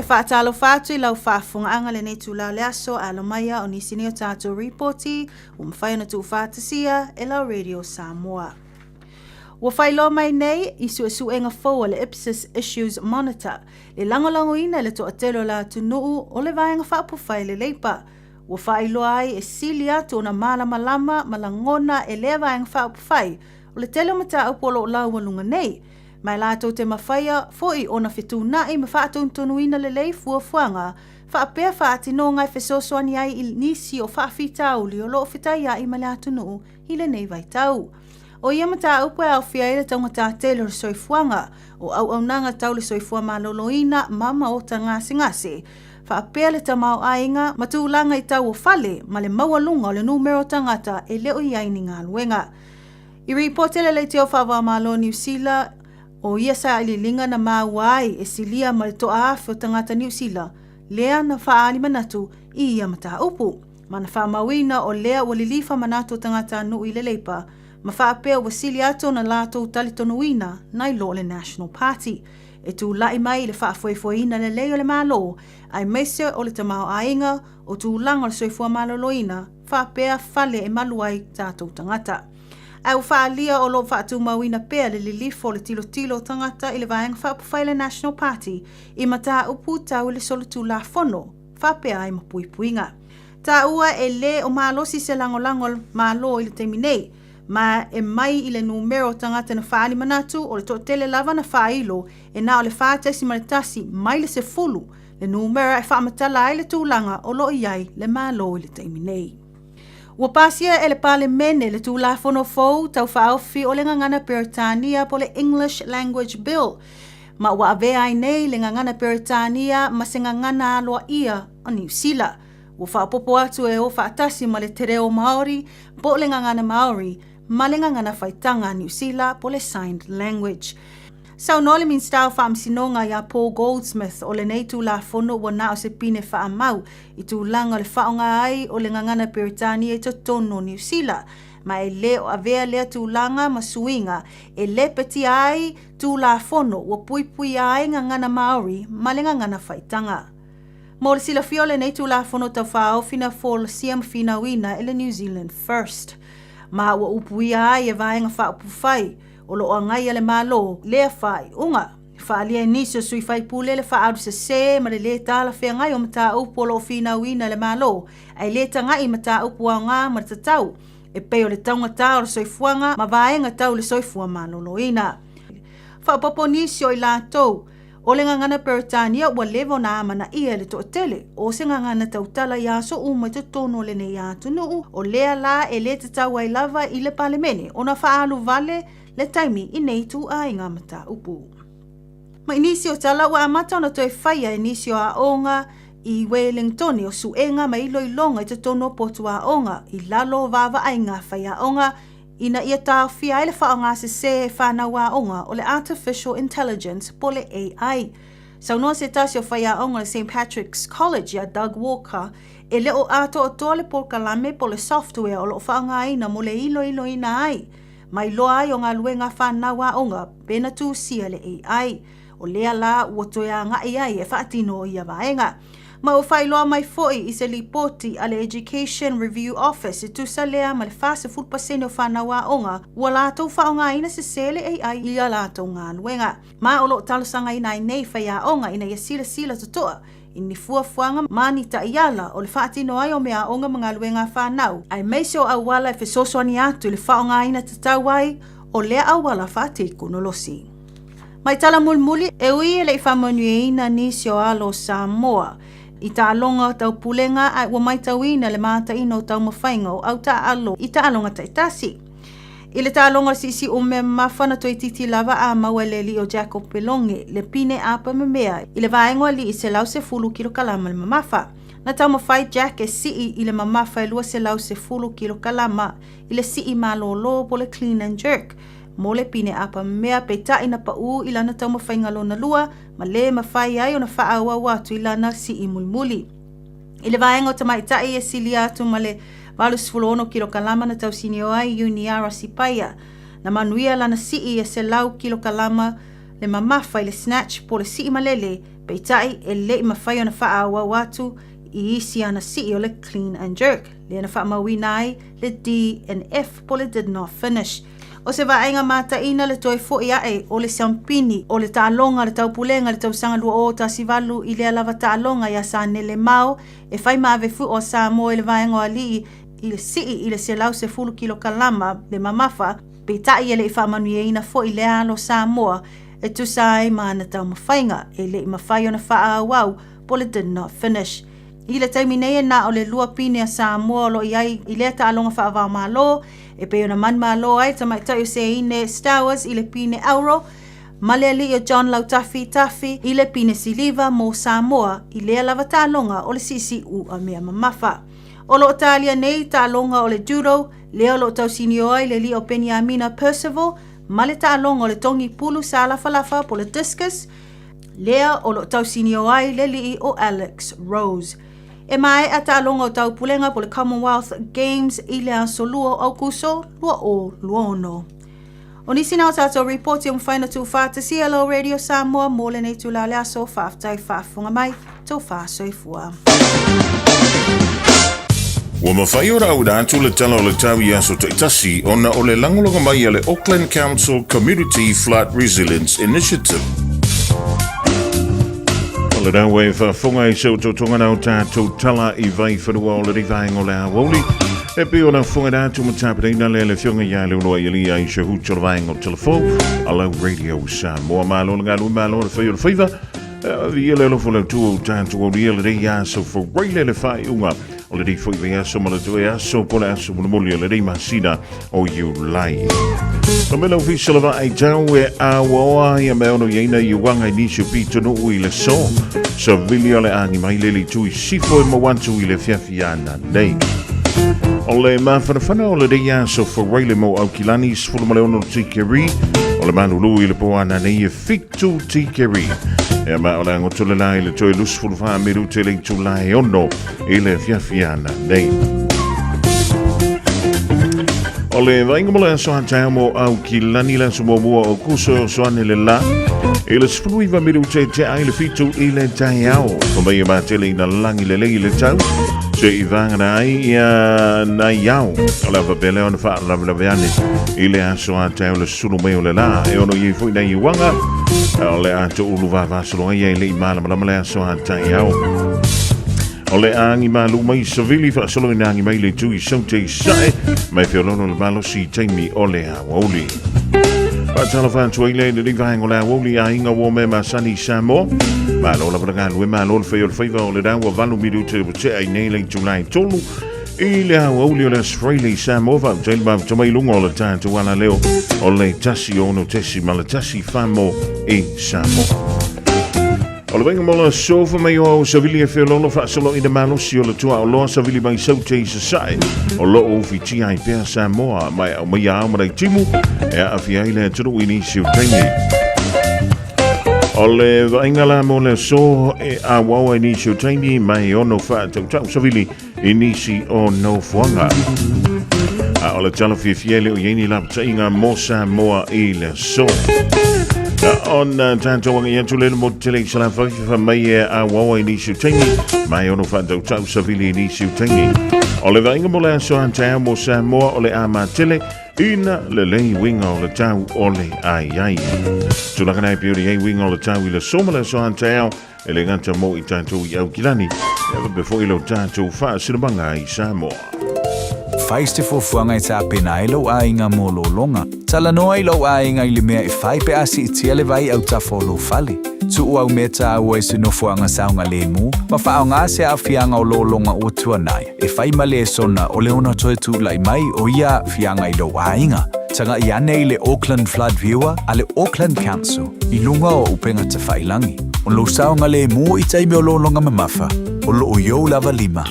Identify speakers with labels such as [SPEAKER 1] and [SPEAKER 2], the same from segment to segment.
[SPEAKER 1] whaatalo whātu I lau whaafungaanga le nei tūlau le aso a Lomaya o nisini o tātou reporti o mwhai na tū whātasia e lau Radio Samoa. Wa whailo mai nei I suenga fōa le Ipsos Issues Monitor le langolango ina le toa telo la tunuu o le vaenga whaapufai le leipa. Wa whailo ai e sili atu o na malama malangona e le vaenga whaapufai o le telo mata upolo o lau walunga nei. Mai lātou te mawhaia, fōi o na whetūnai ma whaatonutonuina le lei fuafuanga, whaapea whaatinonga I whesosoani ai I nisi o whaafitau li o loo whitai ai ma le atunu I le nei vai tau. O ia mata upe au fia ele taungata tele o soifuanga, o au nanga tau le soifua maloloina mama o ta ngase. Whaapea le tamau ainga, matulanga I tau o fale, ma le maualunga o le numero tangata e leo I aini ngā luenga. I ripotele le te o whawa malo New Zealand, o ia sa ililinga na mawai e silia ma le toa afe o tangata New Zealand, lea na whaali manatu I ia mata upu. Ma na whaamawina o lea o lilifa manatu o tangata anu I le leipa, ma whaapea wasili ato na lato talitonuina na I lo le National Party. E tu lai mai le whaafoefoina le leo le malo, ai meise o le tamao ainga o tu langa le soifua maloloina, whaapea fale e maluai tātou tangata. Au whaalia o lo whaatu mawina pea le lilifo le tilo tangata I le vaenga whaapufai le National Party I mata upu tau le solotu la fono, whaapea ai mapuipuinga. Ta ua e le o malosi se langolango malo I le teminei, ma e mai I le numero tangata na whaali manatu o le totele lava na whailo e na o le whaatasi maritasi mai le se fulu, le numero e whaamatala ai le tūlanga o lo iai le malo I le teminei. Ua pasia e le pale mene le tūla fono fau tau whaofi o le ngangana Peritania po le English Language Bill. Ma ua avea ai nei le ngangana Peritania ma se ngangana aloa ia o New Zealand. Ua whaopopo atu e o whaatasi ma le te reo Maori po le ngangana Maori ma le ngangana whaitanga New Zealand po le Signed Language. Sau no le min stau whaamsinonga ia Paul Goldsmith o le nei tūla fono wa na o se pine whaamau I tūlanga le whaonga ai o le ngangana Peritania I totono New Zealand. Ma e le o avea lea tūlanga ma suinga e le peti ai tūla fono wa puipui ai ngangana Maori ma le ngangana whaitanga. Mo le sila fio le nei tūla fono tau whaofina fo le siam fina wina e le New Zealand First. Ma ua upui ai e vaenga whaopufai o lo angai ale malo le fai unga fa lia nisio sui fai pule le fa adu se ma le tala fe ngai o mata upo lo fina wina le malo ai le tanga I mata upo nga ma tatau e pe o le taunga ta o soifuanga ma vaenga tau le soifua maloloina fa popo nisio I lato o le ngangana Peritania wa levo na mana ia le totele o se ngangana tautala ia so uma te tono le nei atunu o lea la e le tatau ai lava I le palemene o na fa alu vale le taimi I nei tu ai ngā mata upu. Ma inisio tala wa amata ona toi whaia inisio a onga I Wellington o suenga ma ilo ilonga I te tono potu a onga I lalo vava ai ngā whaia onga ina ia tā whia ele whaonga se whanau a onga o le Artificial Intelligence po le AI. Sau noa se tasi o whaia onga le St. Patrick's College ia Doug Walker e le o ato o toa le polkalame po le software o lo whaonga ina mo le ilo ina ai. Mai loa ai o ngā luenga whanau a onga pena tū sia le AI. O lea la ua toia ngai ai e whaatino ia vaenga. Ma o whailoa mai foi I se lipoti a le Education Review Office e tusa lea ma le whasa fulpasene o whanau a onga ua lātou whaonga ina se sele AI ia lātou ngā luenga. Ma o lo talusanga ina I nei whaia onga ina ia sila tutoa. Ini fuafuanga mani ta iala o le whaatino ai o mea onga mga luenga whanau. Ai meise o awala e whesosoani atu le whaonga ina tatau ai o lea awala whaatiku nolosi. Mai tala mulmuli e ui e le I whamonueina nisi o alo Samoa. I ta alonga tau pulenga ai ua mai tauina le mata ino tau mawhainga o au ta alo I ta alonga taitasi. I le tālonga sisi o me mawhana toi titi lava a mawele li o Jacob Pelonge le pine apa me mea I le vaengoa li I se lau se fulu kilo kalama le mamafa. Na tau mawhai Jack e sii I le mamafa e lua se lau se fulu kilo kalama I le sii malolo po le clean and jerk. Mo le pine apa me mea pe ta ina pa u I lana tau mawhainga lo na lua ma le mawhai ai o na whaaua watu I lana sii mulmuli. I le vaengoa tamai tai e sili atu ma le Valus fulono kilo kalama na tau sinio ai Uniara Sipaia. Na manuia lana sii e se lau kilo kalama le mamafa I le snatch po le sii malele Peitai e le mawhai ona wha awa watu I isi ana si o le clean and jerk. Le ana wha mawina ai le D and F po le did not finish. O se vaenga mata ina le toi fo ia e o le sampini o le taalonga le taupulenga le tausanga lua o tasivalu I le alava taalonga ia sa ne le mau e whai maawefu o Samoa le vaenga o alii I le sii I le selau se fulu kilo kalama le mamafa peitai e le I whaamanuia ina fo I le alo Samoa e tusai maana tau mawhainga e le I mawhai ona wha awau po le did not finish. I le taimine na o le lua pine a Samoa lo I le taalonga wha awau malo e pe ona man malo ai tamai tau se ine Star Wars I le pine auro Maleli o John Lautafi I le pine siliva mo Samoa I le lava taalonga o le sisi u a mea mamafa. O lo Italia nei taalonga o le judo, leo lo tau sinio ai le li o Beniamina Percival, ma le taalonga o le tongi pulu sa lafalafa po le discus, leo o lo tau sinio ai le li o Alex Rose. E mai a taalonga o tau pulenga po le Commonwealth Games I le asolua au kuso, lua o luono. O nisi nao tato reporti o mwhaina tu whāta CLO Radio Samoa mōle nei tu la lea so whāftai whāfunga mai, tau whāsoifua.
[SPEAKER 2] Wa mawhai ora au rātu le tala o le tau I aso taitasi ona o le langolonga mai a le Auckland Council Community Flood Resilience Initiative. O le rau e whafunga I sau tōtonga nau tātou tala I vai whanua o le rivaenga o le Aoauli. E pe ona funga rātu matapareina le whionga ia le unoa I lia I se huto le vaenga o telefo a lau Radio Samoa malo le ngalu malo le whai o le whaiva. Ia le lofo le tu o tātou o ria le rei aso fo reile le whai unga. O le rei fwoi aso ma le tue aso po le aso mo le moli o le rei masina o JUL. O me lau fisa le vai tau e Aoauli ia me ono ieina I wanga I nisio pito no ui le so. Sa vili o le angi mai le li tui sifo e mawantu I le fiafiana nei. O le mawhanawhana o le rei aso fo reile mo au kilani sfulu ma le ono tikeri. O le manulu I le poana nei e fitu tikeri. E ma o le angoto le lai le toi lusfulu wha miru te le tu lai ono I le fiafiana nei. O le vainga mo le aso hatau mo au ki lani la so mua o kuso so ane le la. E le sfulu iwa miru te ai le fitu I le tai au. O mai e ma te le ina langi le lei le tau. Se I vangana ai ia na iau. O le avapele o na wha ravlaveane. I le aso hatau le sulu meo le la. E ono I fui na I wanga. O le ato ulu vavasalo ai le I malama le aso hatai au. O le angi malu mai savili fa solo ina angi mai le tu I saute sae. Mai fiolono le malo si taimi o le Aoauli. Patala fantu ai le rivaenga o le Aoauli a inga wo me masani Samoa. Malo la pragalu e malo le feo le feiva o le raua valu miru te pute ai nei le Julai tolu. I le Aoauli o le Australia Samoa va tel ba tamai lunga o le tātou ala leo o le tasi ono tesi ma le tasi famo I Samoa. O le venga mola sofa mai o savili e whiololo whaasolo I le malosi o le tua o loa savili mai saute I sasae o lo o fiti ai pēr Samoa mai au mai au marai timu e a awhi ai le turu I nisi o taimi. O le vainga la mo le so e a wawa I nisi o taimi mai ono whaatau tau savili I nisi o no fuanga. A o le talafi fiele o yeni lapta inga mo Samoa I le so. On tātou wanga iatu lele mo tele I sala whawhiwha mai e a wawa I nisi utangi, mai ono whātau tau savili I nisi utangi. O le vainga mo le aso antau mo Samoa o le ama tele, ina le lei winga o le tau o le ai ai. Tulaka nai piori ei winga o le tau I le soma le aso antau, e le ngata mo I tātou I au kilani, ewa befo ilo tātou whaasinabanga I Samoa.
[SPEAKER 3] Faiste fofuanga I tā pena e lau a inga mō lo longa. Tala noa I lau a inga I le mea I whai pe asi I tia le vai au ta folo fale. Tu au me tā ua I se no fuanga saunga le mu, ma whao ngā se a fianga o lo longa o tuanai. E whai ma le sona o le ona toe tu lai mai o ia fianga I lau a inga. Tanga I ane I le Auckland Flood Viewer a le Auckland Council I lunga o upenga ta whailangi. O lo saunga le mu I taimi o lo longa mamafa, o lo o iou lava lima.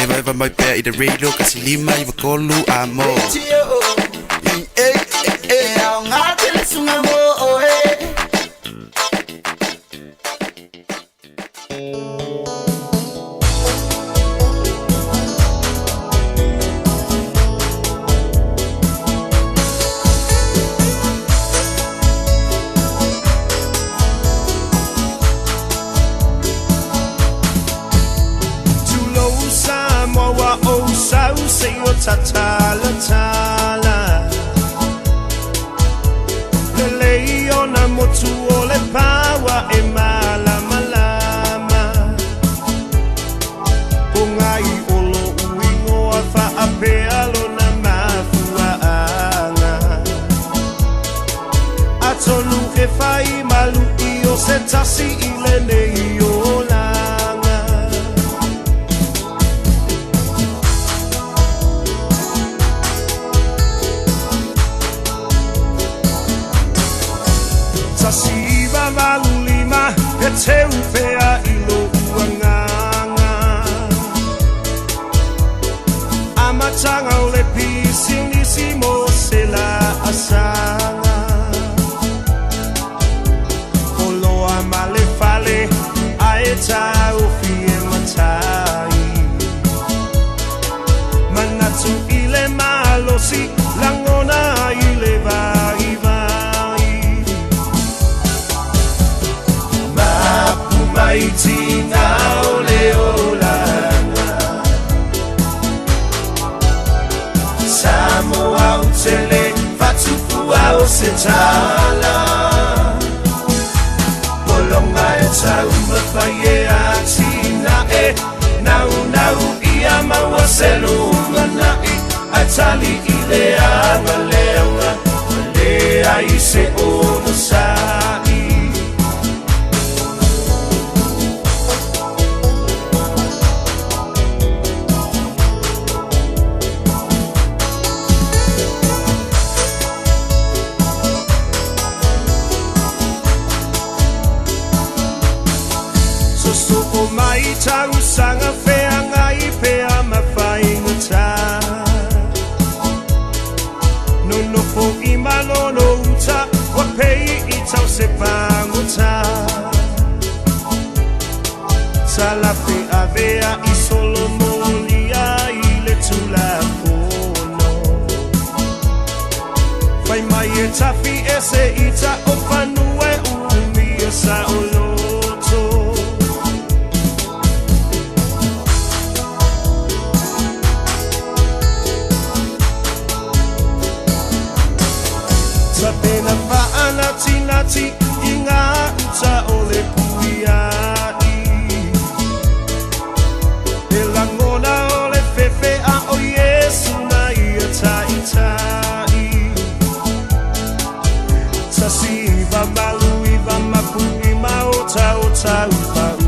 [SPEAKER 4] Eva mai pea I the radio kasi lima I wakolu amo Au ngā tele sunga mo
[SPEAKER 5] e fai malu I o se tasi I le nei o langa Tasi va malu lima e te upea I lo uanganga Amatanga o le pisingisimo se la asanga Oloa male fale aeta o fie matai Manatu ile malosi langona ile vai vai Mapu maiti na ole olanga Samoa utele fatufua o se tala Polonga e tau mawhaie a tina e Nau nau ia maua selu manai A tali I leanga leanga Lea I se ono sai Mai tau sanga fea ngai pea mawhai ngata No no po I malono uta Wa pei I tau se panguta Salafe avea I solomonia I le tula pono Fai mai e tafi ese ita o fanue umi o sa olo Pena faana tinati inga uta ole puiai E langona ole fefe a o Yesu na ia tai tai Tasi va malu I va mapu I maota o tau pau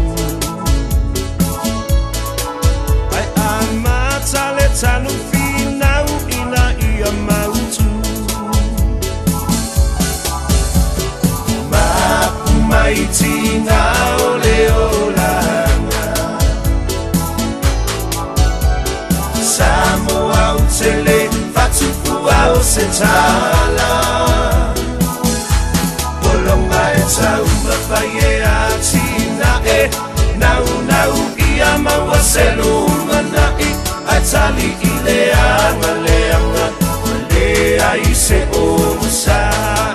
[SPEAKER 5] Ai amata le tanu finau ina ia mautu Maiti na ole olanga Samoa utele fatufua o se tala Polonga e tau mawhaie a tina e Nau nau ia maua selu manai A tali I leanga leanga Lea I se ono sai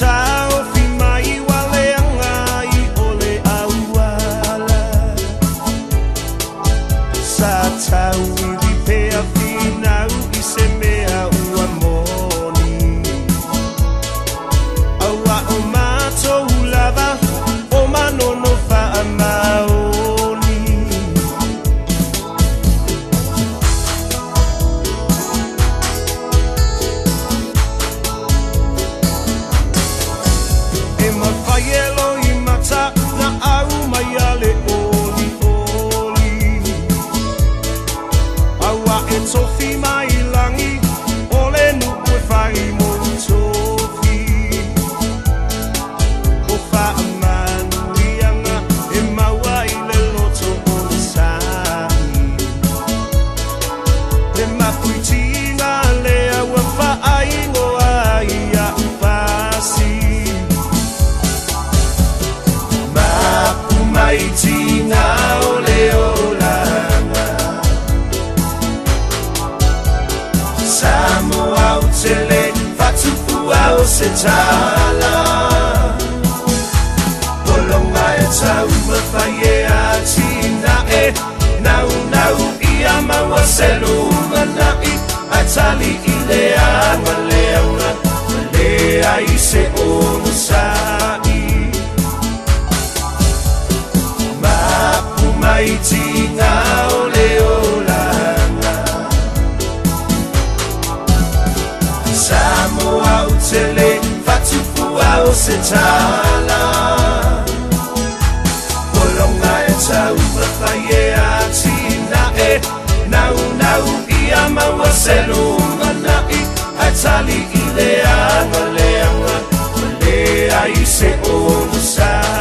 [SPEAKER 5] Tau fi mai wale angai ole auala Sa tau I pea finau I se mea ua moni Aua o mato lava o manono fa maoni Yellow in mata na au mai ale oli oli Awa e tofi mai langi ole nu e fai mo tofi O fa manu ianga e maua I le loto o le sai Le mapuitina le awa fa aingo ai a upasi Maiti na ole olanga Samoa utele fatufua o se tala Polonga e tau mawhaie a mawaselu manai atali ilea maleauna malea ise o musai mapu maiti ngao leolanga Samoa utele fatufua o setala Polonga e tau mafaye atina e Nau ia mawaselu manai Atali ilea ngaleanga Malea ise o musai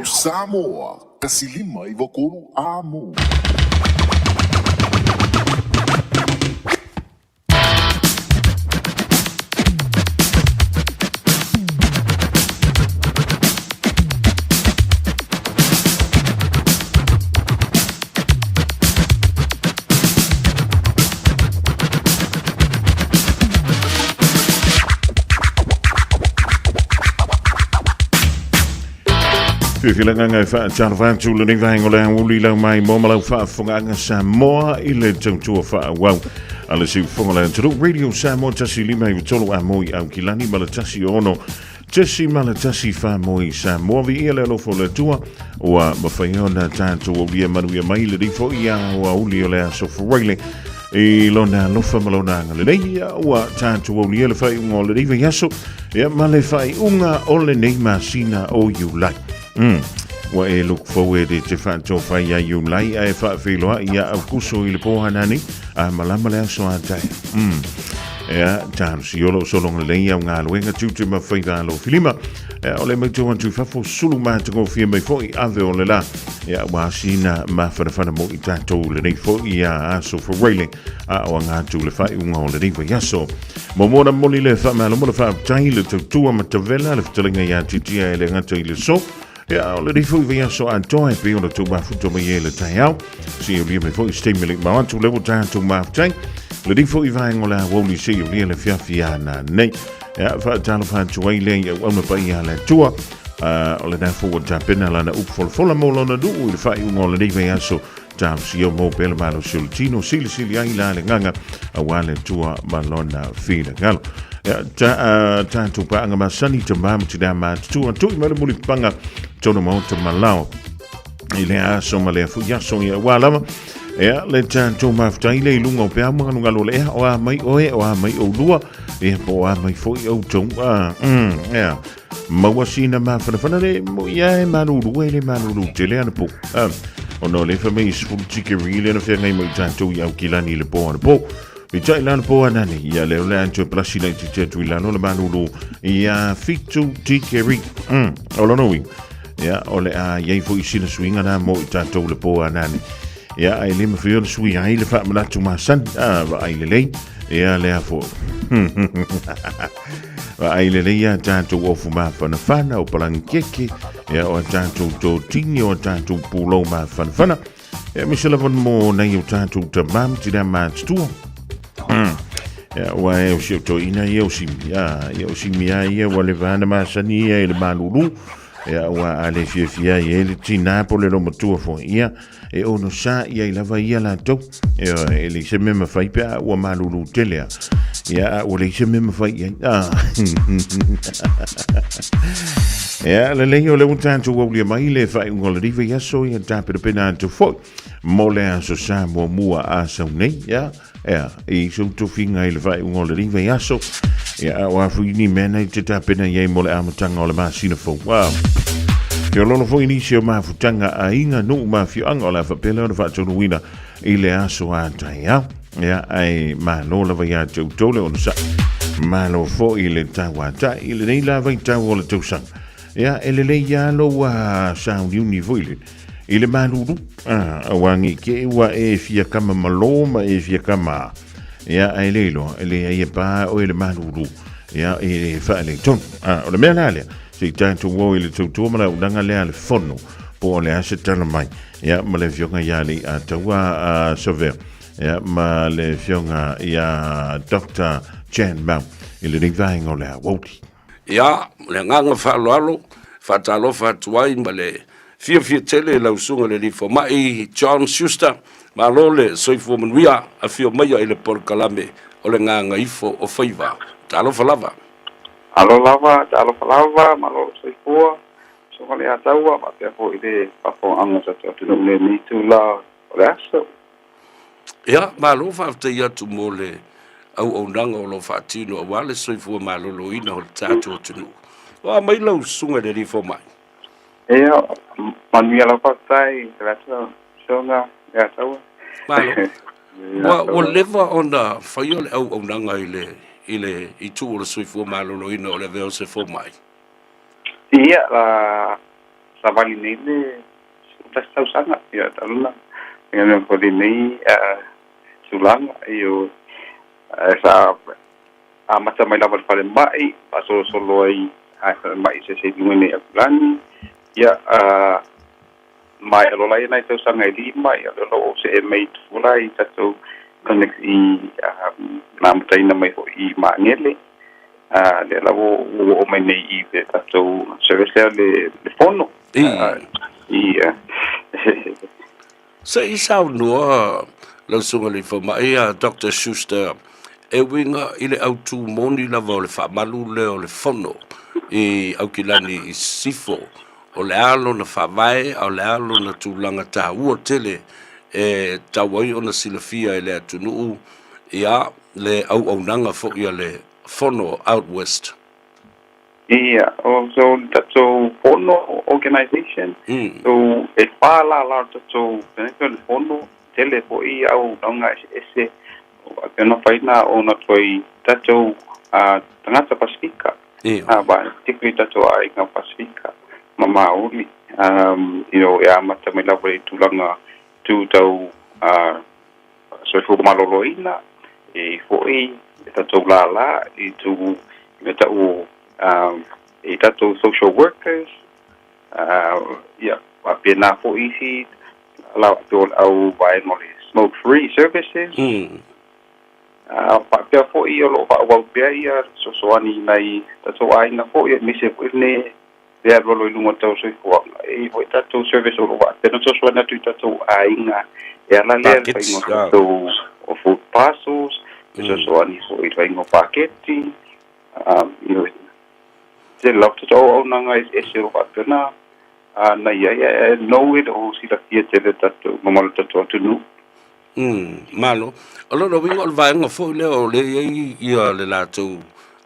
[SPEAKER 6] Samoa, kasilima ivokuru amo.
[SPEAKER 2] Fifilangang fa JUL ni vaingola uli la mai momala fa fonga Samoa ile tua fa wow ala si fonga radio Samoa tasili mai tolo amoi au kilani malatasi ono tesi malatasi fa moi Samoa vi ile lo fo le tua wa mafaiona tanto uli manu mai le fo ia wa uli ole so really e lona lofa malona le wa tanto uli le fai ngol le yaso ya male fai unga ole nei masina o JUL wa e look forward te fanto fai ya JUL ai fa filo ya akuso ile pohanani a malama le so atai ya tan si yolo solo le ya ngalwenga tutu ma fai da lo filima ole me tu wantu fa fo sulu ma te go fi me fo I ave ole la ya wa sina ma fa fa mo I tanto le nei fo ya so for railing a wa nga tu le fa unga ole nei ya so mo mo na mo le fa ma lo mo fa tai le tu ma te vela le ftelinga ya titi ele nga te le so ja, le die voel weer zo aan toe bij onder toe maar voet om je le taal. Zie je me voor stimuleren maar aan toe level daar toe maar zijn. Le die voel weer ngola woli zie je weer le fia na nee. Ja, va talen van toe le je om op je le toe. Alle daar voor wat binnen la na ook volle molen na doen de fa ngola die weer zo. Tam si yo mo bel malo sultino sili ai la nganga awale tua malona fila gal ya ta tu pa nga masani te mam te da ma tu ma muli panga tono mo te malao ile a so male fu ya so ya wala ya le tu ma fta ile lungo pe mo nga lo le o mai o mai o lua e po mai fo o tong ya ma wasina ma fa le mo ya ma lu le ma lu te le an po ono le famei fu tikeri le na fe ngai mo tanto ya kilani le po mi tai lan po anani ya le ancho plasina ti tu la no le manulu ya fitu tikeri olo no ya ole a ye fu isina swinga na mo tanto le po anani ya ai le me fio sui ai le fa mala tu ma san va ai le ya le afo ai le ya tanto o fuma fana o palankeke ya o tanto to tinho o tanto pulo ma fana ya mi se la von mo na yo tanto tamam ti da ma tu ya wa eu se to ina eu sim ya wa le vana ma sani ya le manulu ya wa ale fia ye le tina po le lo motu fo ya e ono sa ya la va ya la to e le se me fai pa wa manulu tele ya o le se me fai ya ya le yo le tanto wo le mai le fai ngol rive ya so ya ta per penanto fo mole so sa mo mua a so nei ya e so to finga le fai ngol rive ya so ya wa fu ni mena te ta pena ye mole a matanga o le masina fo wow yo lo fo inicio ma futanga a inga no ma fi angola fa pelo fa to wina ile aso anta ya ai ma no la va ya to le on sa ma lo fo ile ta wa ta ile nei la va ta wo le to sa Ia elele ia lo wa sound uni voile. Ile malulu wangi ke wa e fia kama maloma e fia kama ia elelo ele ia pa o ile malulu ia e fa le ton o le mena le se tanto wo ile to mala udanga le al fono po le ase tana mai ia ma le fionga ia le atawa sover ia ma le fionga ia Dr. Jan Mau ile ning vainga o le Aoauli
[SPEAKER 7] ia le nganga fa lalo fa talo fa tuai ma le fia tele la usunga le lifo mai John Schuster ma lole soifo manuia a fio mai ile por kalame o le nganga ifo o faiva talo fa lava
[SPEAKER 8] alo lava ma lo soifo so le ataua ma te fo ile papo anga sa te le ni tu la le aso
[SPEAKER 7] ia ma lo fa te ia tu mole au nanga o lo fa tino wale soifo ma lo ina o tatu tunu wa mai la usunga le lifo mai
[SPEAKER 8] ia manuia la patai la songa ya taua
[SPEAKER 7] malo wa leva ona faiole au nanga ile i tu o soifo ma lo ina o le veo se fo mai
[SPEAKER 8] ia la savali nele tau sanga ia taluna ia ko di nei sulanga io sa mata mai lava fale mai paso solo ai mai se ngene akulani ia mai lo lai nai tau sanga di mai lo se mai fulai tatu connect I namtai na mai I manele le lavo o mai nei I ve tatu service le fono ia
[SPEAKER 7] se isau no lo sunga le fo mai Dr. Schuster e winga ile autu moni la vole fa malu le o le fono e au kilani I sifo o le alo na fa vai o le alo na tulanga ta ua tele e tawai ona silafia ele atunu ia le au nanga fo ia le fono out west
[SPEAKER 8] yeah also that's so fono organization so e fala la so el fono tele fo I au nanga ese que no faina ona toi tato tangata pasifika ba tikri tato ai nga pasifika mama Aouli ya mata mai la voi tulanga tu tau so fu maloloina e foi tato la I tu meta o tato social workers ya apena fo isi la to au by smoke free services pa pe fo I lo pa wa pe ia so ani nai tato ai na fo ia mise ne ya lo lungo tau so fo e foi tato service o wa pero so na tu tato ai nga ya la le pa ingo to o food parcels so ani fo I vai ngo paketti you se lo to o na nga ese o pa na na ya no it o si la fiete tato mo tato tu
[SPEAKER 7] malo alo no wingo vai nga fo le o le ia le lato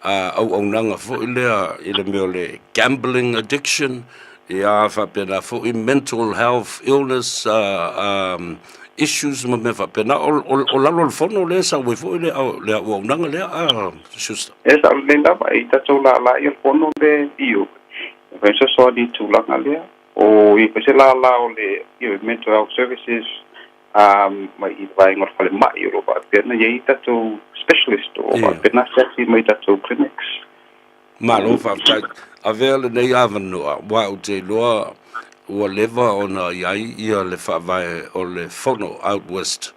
[SPEAKER 7] au nanga fo ile me le gambling addiction ia fa pena fo mental health illness issues me fa pena o lalo fo no le sa we fo le au nanga le just
[SPEAKER 8] esa le nda mai tato la il fo no le io penso so di tu la ngale o I pese la o le mental health services mai I vai ngor fale mai o ba pena ye tato specialist o ba pena se mai tato clinics
[SPEAKER 7] malo fa avele nei avano wa o te loa o leva ona ia le fa vai o le fono out west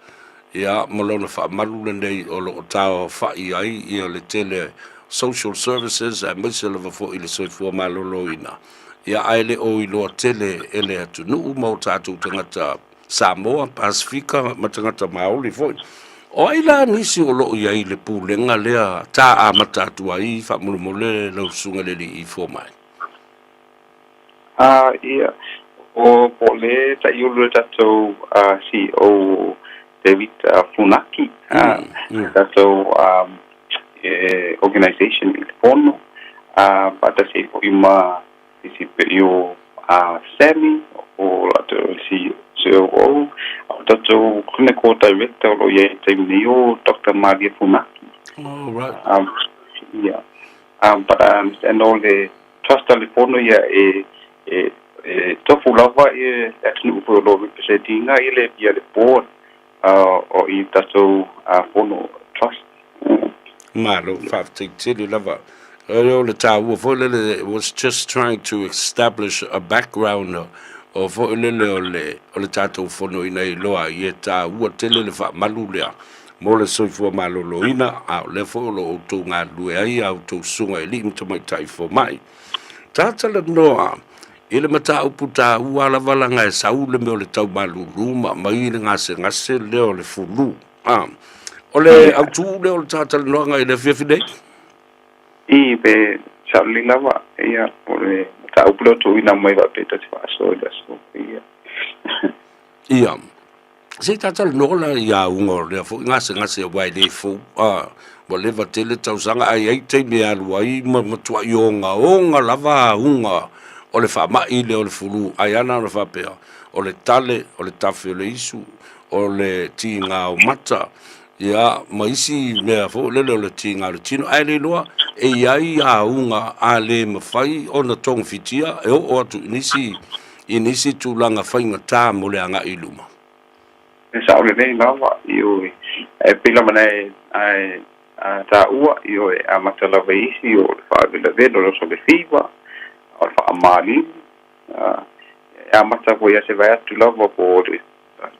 [SPEAKER 7] ia molona fa malule nei o lo tao fa ia le tele social services a misel of for ile so for maloloina ia aile o ilo tele ele atu nu mo tatu tangata Samoa Pasifika matangata Maoli foi o ila nisi o lo ia ile pulenga lea ta amatatu ai fa mulmole lo sunga le I fo mai
[SPEAKER 8] ia o pole ta yulu tato CEO David Funaki tato organization il fono pada se ima isi perio semi o lato si CEO tato clinical director lo ye temio Dr. Maria Funaki
[SPEAKER 7] all right
[SPEAKER 8] yeah but and all the trust telefono ia tofu lava atunu po lo representinga ile via le board o I tatou fono trust.
[SPEAKER 7] Malo faafetaitele lava. O le tāua foi lele was just trying to establish a background o foi lele o le tātou fono ina I loa I e tāua tele le faamalu lea. Mo le soifua maloloina a o le foi o lo outou galue ai a outou suga e li'i matamaita'i fo mai. Tatalanoa I le mataupu tāua lavalanga e sau le mea o le taumalulu ma mai le gasegase lea o le fulu. O le autu lea o le tatalanoaga I le fiafidei?
[SPEAKER 8] I pe sauli lava ia o le mataupu leo tuuina mai vaapeta te fa'aso le aso ia.
[SPEAKER 7] Ia. Se tatalanoa la ia unga o lea fo'i gasegase wai le fou. Mo leva tele tausaga ai taimi alu ai ma matua'i ogaoga lava unga o le fa'ama'i le o le fulu ai ana o le fa'apea o le tale o le tafe o le isu o le tiga o mata ia ma isi mea fo'i lele o le tiga o le tino ae le iloa e iai auga a lē mafai ona togofitia e o'o atu inisi tulaga faigatā mo le aga'i luma
[SPEAKER 8] E saulelei lava io pila mana tāua io a matalava isi o le fa'avelavelo lo so le fiva o le fa'amali a mata foi a se vai atu lava po le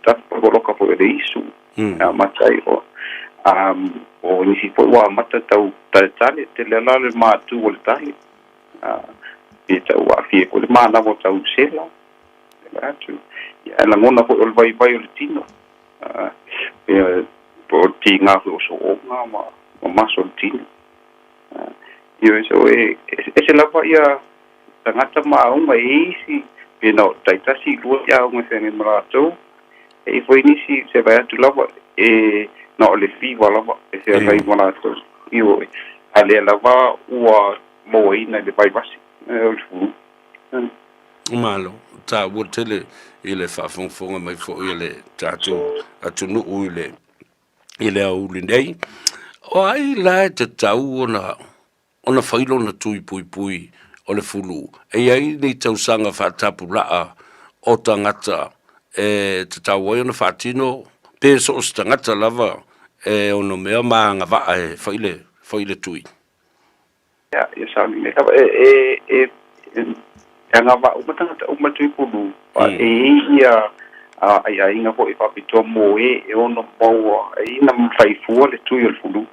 [SPEAKER 8] tapoloka po le isu a mata o nisi foi wa mata tau tale te le la le matu o le tale e tau a fie ko le mana mo tau sela atu ia la ngona ko o vai o le tino po tinga o so nga ma maso tino io so se lava ia tangata maunga isi pino taitasi lua ia unga fengi maratou e foi nisi se vai atu lava no le fiva lava se vai maratou io ale lava ua moina de vai basi o fu
[SPEAKER 7] malo ta wotele ile fa'afogafoga mai fo'i e le tatou atunu'u I le auli nei o ai la te tau ona failo na tui pui o le fulu e ai nei tausaga fa'atapula'a o tagata e te tau ai ona fa'atino pe so o se tagata lava e ono mea magava'a e fa'i le tui
[SPEAKER 8] ia sauli nei lava angava uma tangata uma tui pulu ia ai inga po I papito mo e ono mo ai na fai fu le tui o fulu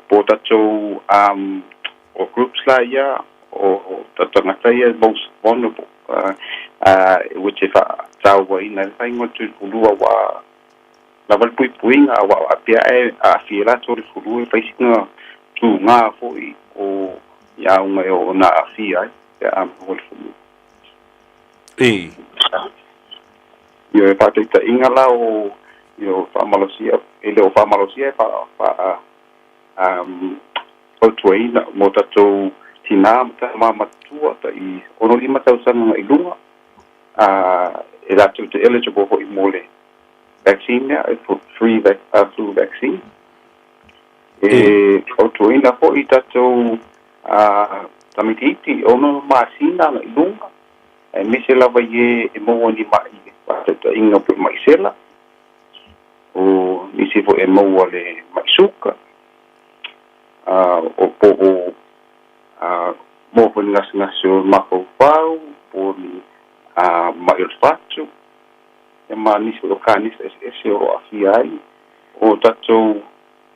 [SPEAKER 8] po tatou o groups la ia o tangata ia most vulnerable which if tau ai na fai mo tui pulu wa la val puinga wa apia a fiela to le fulu e fai singa tu nga foi o ia uma o na afia ia o fulu io fatto inga la o io fa malosia ele o fa malosia fa o tuina motato tina mama tua tai ono lima tau sana I lunga e la tu eligible for mole vaccine for free flu vaccine o tuina po I tato tamititi ono masina I lunga e mise lava ye e mo ni mai ta inga po mai sela o nisi po e mo le mai suka o po mo po ngasngasio mako pau po ni mai olfato e ma nisi o kanis ese o afiai o tato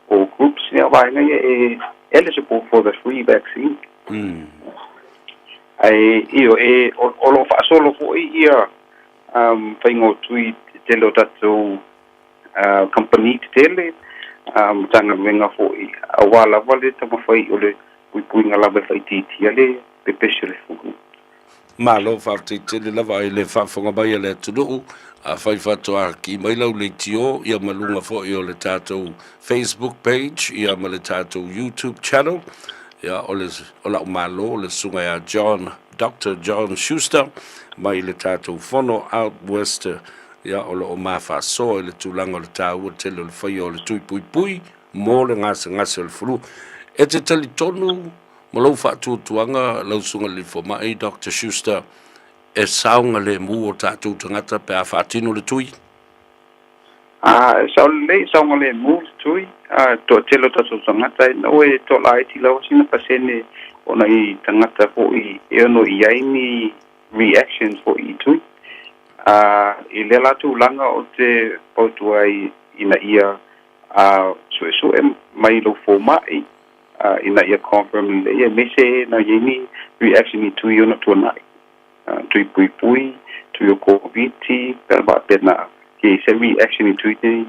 [SPEAKER 8] o groups ne vai na e eligible for the free vaccine ai io o lo fa solo fo ia faingo tui telo tatou company tele tanga venga fo a wala vale tama fai ole pui ngala be fai titi ale pe pesele fu
[SPEAKER 7] malo fa'afetaitele lava ai le fa'afoga mai le atunuu a fai fatoa ki mai lau le tio ia malunga fo'i o le tatou Facebook page ia ma le tatou YouTube channel ia o la malo le sunga ia Dr. John Schuster mai le tatou fono out west ia o lo mafa so le tulanga le tau tele le fai o le tui pui mo le ngase o le fulu e te tali tonu mo lo fa tuanga lo sunga le fo mai Dr. Schuster e saunga le mu o tātou tangata pe a whaatino le tui?
[SPEAKER 8] Saunga le mu tui, to telo tātou tangata, no e to lai ti lau sina pasene ona i tangata po i no i aini reactions po i tui. I le latu langa o te pautua ina ia sue mai lo fo mai, ina ia confirm le ia mese na yeni reaction i tui ona tuanai. Tui pui, tui o COVID-19, pelba pena ke se reaction i tui te,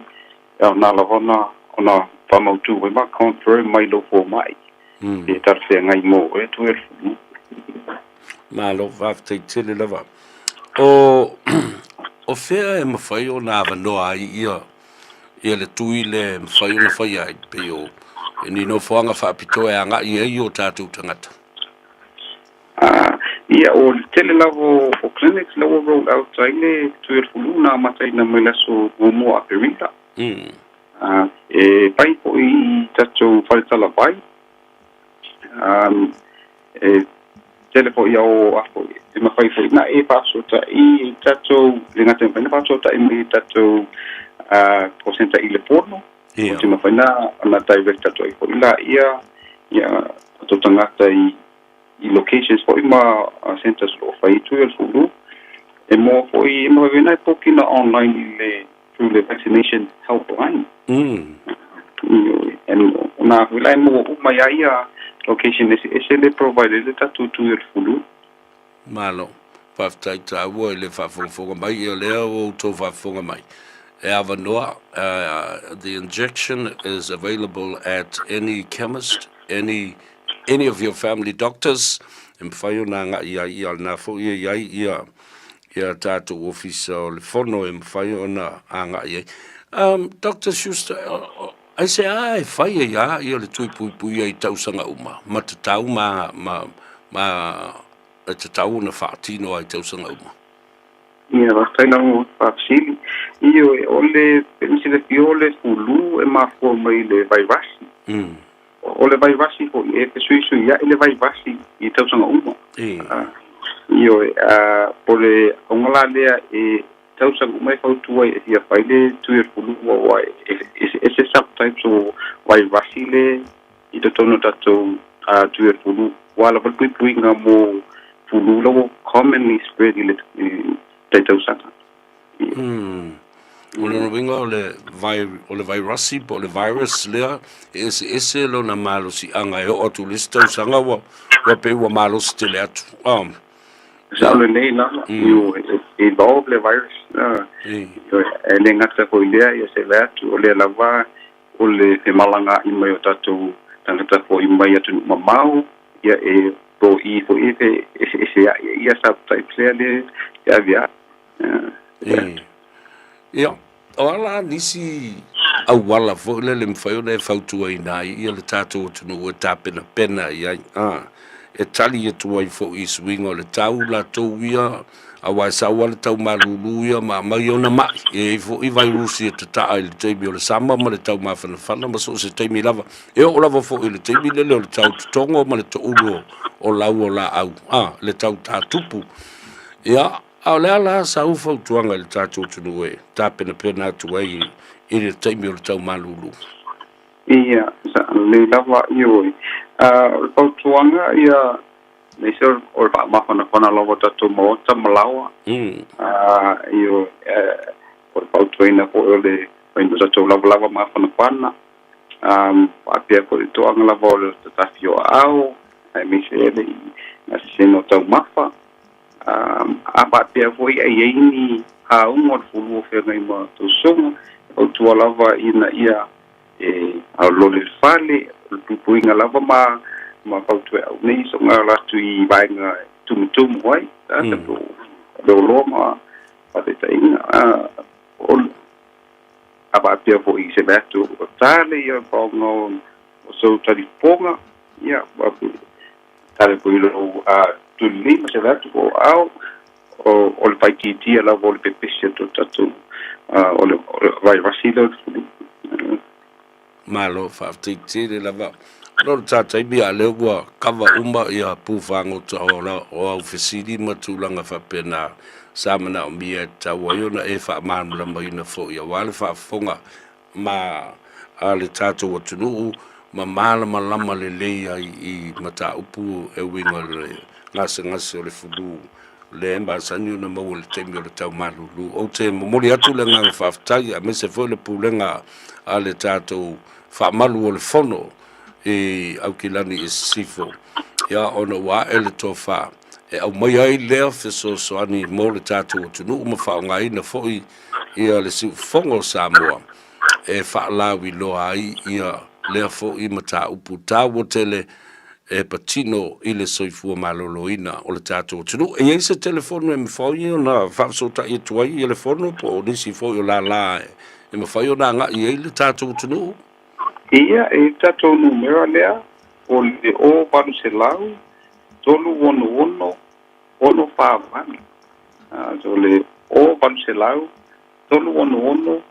[SPEAKER 8] na lavona ona whamautu we ma confirm mai lo fo mai. E tarwhea ngai mō, e tui e fu.
[SPEAKER 7] Mā lo whāwhitei tele lava. O whea e mawhai o nā wanoa ai ia le tui le mawhai o na whai ai pe o e ni no whaanga whaapito e anga i ei o tātou tangata.
[SPEAKER 8] Ia o tele lavo o clinics lavo roll out ai le tui e fulu nā matai na mai laso umo a perita. E pai po i tātou wharetala vai. Tele po i au afo e mawhai po i na e pāsota i tātou le ngata mwhaina pāsota i me tātou posenta i le porno. O te mawhaina ana direct tātou i po i la ia tātou tangata i locations po i ma centers lo whai tui al fulu. E mo po i mawhaina i poki na online i le through the vaccination helpline. E ona wilai mo umai ia location ese le provide le tatu tu el fulu.
[SPEAKER 7] Malo, whaftai tā ua le whafonga mai, e lea o tō whafonga mai. E awa noa, the injection is available at any chemist, any of your family doctors, e mwhai o nā ngā ia nā fo ia tātou office o le whono e mwhai o nā ngā ia. Dr. Schuster, ai se ai fai ia le tui pui ai tausanga uma ma te tau ma te tau na whaatino ai tausanga uma.
[SPEAKER 8] Ia whai na mo whaapsili. Iyo e ole pensi le piole fulu e mafua mai le vairasi. O le vairasi po e pe sui ia le vairasi i tausanga uma. Iyo po le ongala lea e tausanga uma e whautua e ia whai le tui e fulu wa ese subtypes o vairasi le i te tono tatou tui e fulu. Wala pui ngā mō fulu lau commonly spread i le tausanga.
[SPEAKER 7] O le winga o le vairasi po le virus lea ese lo na malo si anga e o atu le tausanga wa pe ua malo si te le atu.
[SPEAKER 8] Sa le nei na you evolve le virus. E le ngata ko ilea ia se le atu o le lava o le te malanga i mai o tatou tangata ko i mai atu mamau ia e po i fo i pe ese ia subtypes le ia via.
[SPEAKER 7] Ia, o ala nisi au wala fo le mwhai o le whautua i nai ia le tātou tunu o tāpena pena ia e tali e tua i fo i swinga o le tau la tau ia a wai sawa le tau marulu ia ma mai o na mai e fo i vai rusi e te taa i le teimi o le sama ma le tau mawhanawhana ma so se teimi lava e o lava fo i le teimi lele o le tau tutongo ma le to ulo o lau o la au le tau tātupu ia a le ala sa ufa utuanga le tātou tunu e tāpena pena atu ai i le teimi o le tau marulu.
[SPEAKER 8] Ia, le lava ioi. Utuanga ia nei se o ba mawhanawhana lawa tatou maota malawa. Iyo o pautuina po o le wainu tatou lawa mawhanawhana. Apia ko le tuanga lava o le tatawhio au, ai mise ele na seno tau mawha. Apa apia foi ai eini haunga o fulu o whenga i ma tau songa. O tua lava ina ia au lole fale, pupuinga lava ma pautua au nei, so ngā latu i vaenga tumutumu wai, tato leo loma, pate tainga, apa apia po i se batu o tale, ia paunga o so tariponga, ia, tale po ilo tuli, ma se batu o au, o le paititia lava o le pepesia to tatu, o le vai rasilo,
[SPEAKER 7] malo whaafteitire lava. Lor tatai bia le ua kava uma ia pufango taola o au fesidi matulanga whapena samana o mia taua iona e wha maamula maina fo ia wale wha fonga ma ale tatou atunuu ma malama lama le leia I mata upu e winga le ngase o le fulu le emba sani una mau le temi o le tau malulu o te momoli atu le ngang whaftai a mese fo le pulenga ale tatou wha malu o le fono au kilani sifo ya ona wa ele tofa au mai ai lea so ani mo le tatou tunu ma fa ngai na foi ia le si fongo Samoa fa lawi lo ai ia le fo I mata uputa wotele patino ile soifua maloloina o le tatou tunu e se telefono me foi na fa so ta I tuai telefono po nisi foi la e me foi na nga I le tatou tunu
[SPEAKER 8] Ia e tatou numero lea o le o paru se lau tolu ono whaavani. So le o paru se lau tolu ono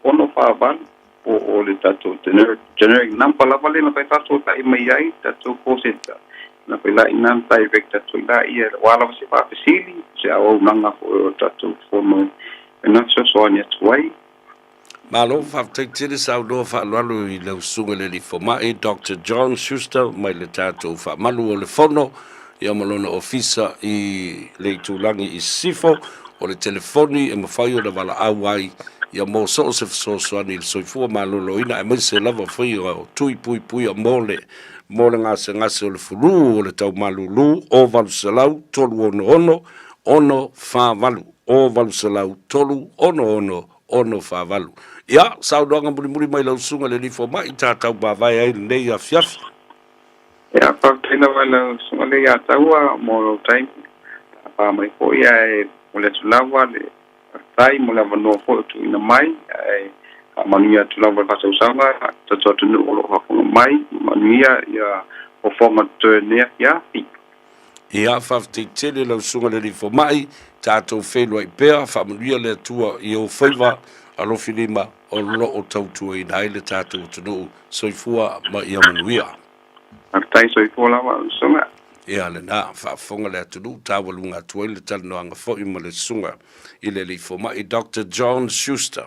[SPEAKER 8] whaavani o le tatou generic number lava le na pai tatou ta I mai ai tatou koseta. Na pai la inan direct tatou la ia wala se whapesili se au nanga o tatou fono e na so ania tuai.
[SPEAKER 7] Malo whaftaitiri sau doa whaalualu I lau sunga le li fomai Dr. John Schuster mai le tātou whaamalu o le fono ia malona ofisa I le tūlangi I sifo o le telefoni e mawhai o le wala awai ia mō so se whasosoani le soifua malolo ina e mai se lava whai o tui pui a mole ngase o le fulu o le tau malulu o valu salau tolu ono whaavalu o valu salau tolu ono whaavalu. Ia, sau doanga muri mai lau sunga le nifo mai tātau bawai ai nei a fiafi.
[SPEAKER 8] Ia, whakina mai lau sunga le ia taua mō lau taimi. Pa mai po ia e mo le tulawa le tai mo le wanoa po tu ina mai. Ka manuia tulawa kasau sanga, tato atunu olo hapunga mai. Manuia ia Fofogamua turnea fiafi.
[SPEAKER 7] Ia, whafteitele lau sunga le nifo mai, tātou whenua I pēa, whamanuia le atua I o whaiva, alo filima o lo o tautua I nai le tātou tunu soifua ma ia manuia.
[SPEAKER 8] Aktai soifua lawa sunga.
[SPEAKER 7] Ia le nā whaafonga le atunu tāwalunga atua I le talanoanga fo I ma le sunga I le lifo mai Dr. John Schuster.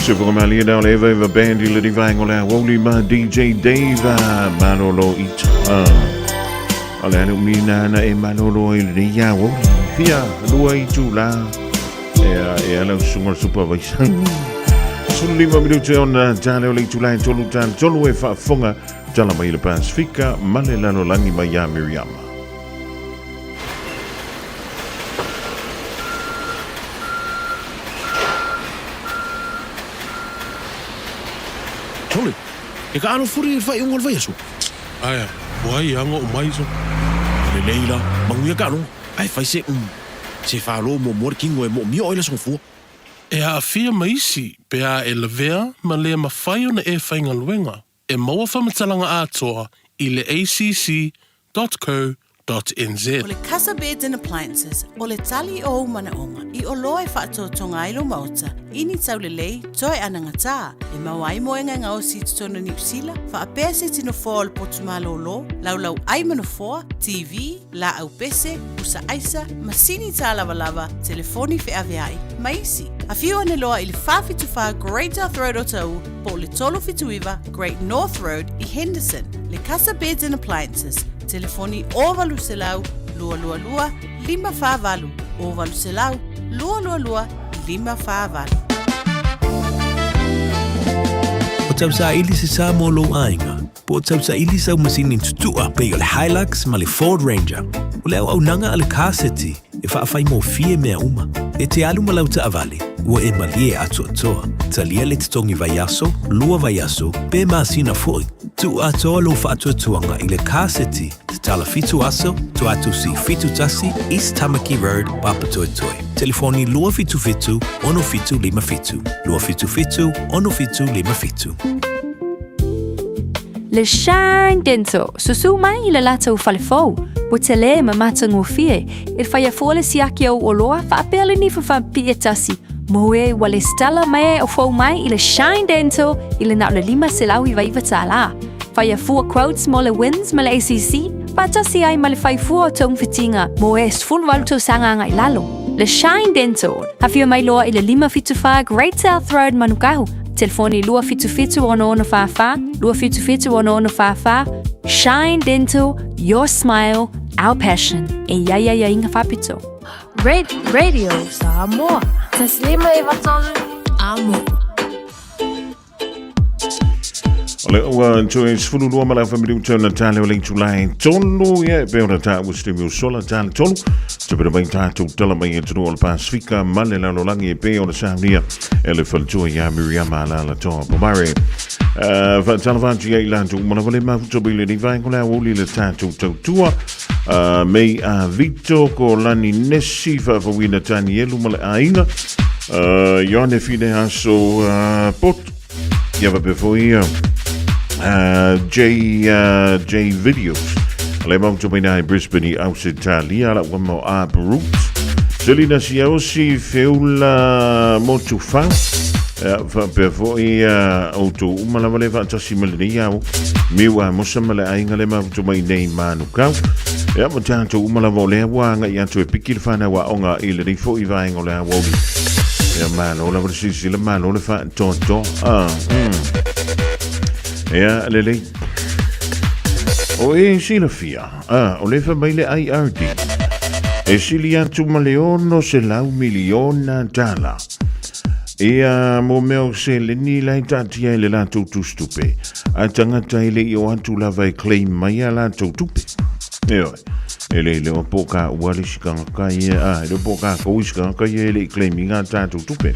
[SPEAKER 2] Fofogamua lia dau le eva band I le divang o le Aoauli ma DJ Dave Manolo Ita. Ale anu mina na e Manolo I le ia Aoauli. Fia, lua I tula. E ala sunga supervisor. Sulu 5 minuti ona tale o le tula e tolu tale tolu e whaafonga tala mai le Pasifika ma le lano langi mai a Miriama.
[SPEAKER 9] Tole, e ka ano furi fai ungol vai asu.
[SPEAKER 5] Aya, wai ango mai so.
[SPEAKER 9] Le leila, manguia ka ano. Ai fai se se falo mo morking e mo mio ila song fu.
[SPEAKER 5] E a fia maisi pe a e levea ma le mawhai ona e whainga luenga. E maua whamatalanga atoa I le acc.co.nz.
[SPEAKER 1] O le Casa Beds and Appliances, o le tali o manaonga, I o loa e whaato tonga ailo mauta, ini tau le lei, toi anangata, e mawai moenga ngā o si tutona New Zealand, wha a pese tino fōa o le potumalo lo, lau ai manofoa, TV, la au pese, usa aisa, masini tā lava, telefoni fe aveai, maisi. A whiu ane loa I le whawhituwha Great South Road o tau, po le tolo fituiva Great North Road I Henderson, le Casa Beds and Appliances, telefoni ovalu selau, lua, 5 ovalu selau, lua, 5
[SPEAKER 9] O tau sa ili se sa mo lo ainga. Po tau sa ili sa masini tutua pe o le Hilux ma le Ford Ranger. O le au nanga ale kaseti e whaafai mo fie mea uma. E te alu malau ta avale, ua e malie atu atoa. Talia le titongi vaiaso, lua vaiaso, pe masina foi. Tu atoa lo whaatu atuanga I le kaseti, te tala fitu aso, tu atu si fitu tasi, East Tamaki Road, Papatoetoe. Telefoni lua fitu fitu, ono fitu lima fitu. Lua fitu fitu, ono fitu lima fitu.
[SPEAKER 10] Le Shine Dental, susu mai I le lata u falefou. Po te le ma matango fie, il whaia fōle siaki au o loa, whaapele ni whawhampi e tasi. Moe wale stella mai o fau mai I le Shine Dental, I le nau le 5 selau I waiva tāla. Whaia fua quotes mo le wins ma le ACC, patasi ai ma le whai fua o tong fitinga, moe sfun waluto sanga ngai lalo. Le Shine Dental, hawhia mai loa I le 5 Great South Road Manukau. Telefoni lua fitu ono fafa, lua fitu ono fafa. Shine Dental, your smile, our passion. E ia inga fapito.
[SPEAKER 11] Radio Samoa. Taslima iwatonu amo.
[SPEAKER 2] Ole ua tue sifunu lua mala whamiri utana tale o le Julai tolu ia e peona ta ustimi sola tale tolu te pera mai tātou tala mai e tunu o le Pasifika ma le lalolangi e pe o le saunia e le whalitua ia Miriama la toa pomare whaatala whantu ia I lantu mana wale mafutobi le divai ko le Aoauli le tātou tautua mei a Vito ko lani nesi whawawina tani elu ma le ainga Ioane fine aso pot ia wapefo ia J Videos le mauto mai nai Brisbane I Australia la wamo a Brut Selina Siaosi feula motu fa fa pefo ia auto umala vale va tasi meleia miwa mosamale ainga le mauto mai nei manukau ia mo tanto umala vole wa nga ia to epikil fana wa onga ile ni fo iva ngola Aoauli ia malo la versi le malo le fa tonto ia lele o e silafia o le fa mai le IRD e siliantu maleono se lau miliona dala ia mo meo se le ni lai tatia le la tu stupe a tangata ile I o antu la vai claim mai la tu tupe ele o poka wali shikanga kai le poka ko shikanga kai le claiming a tu tupe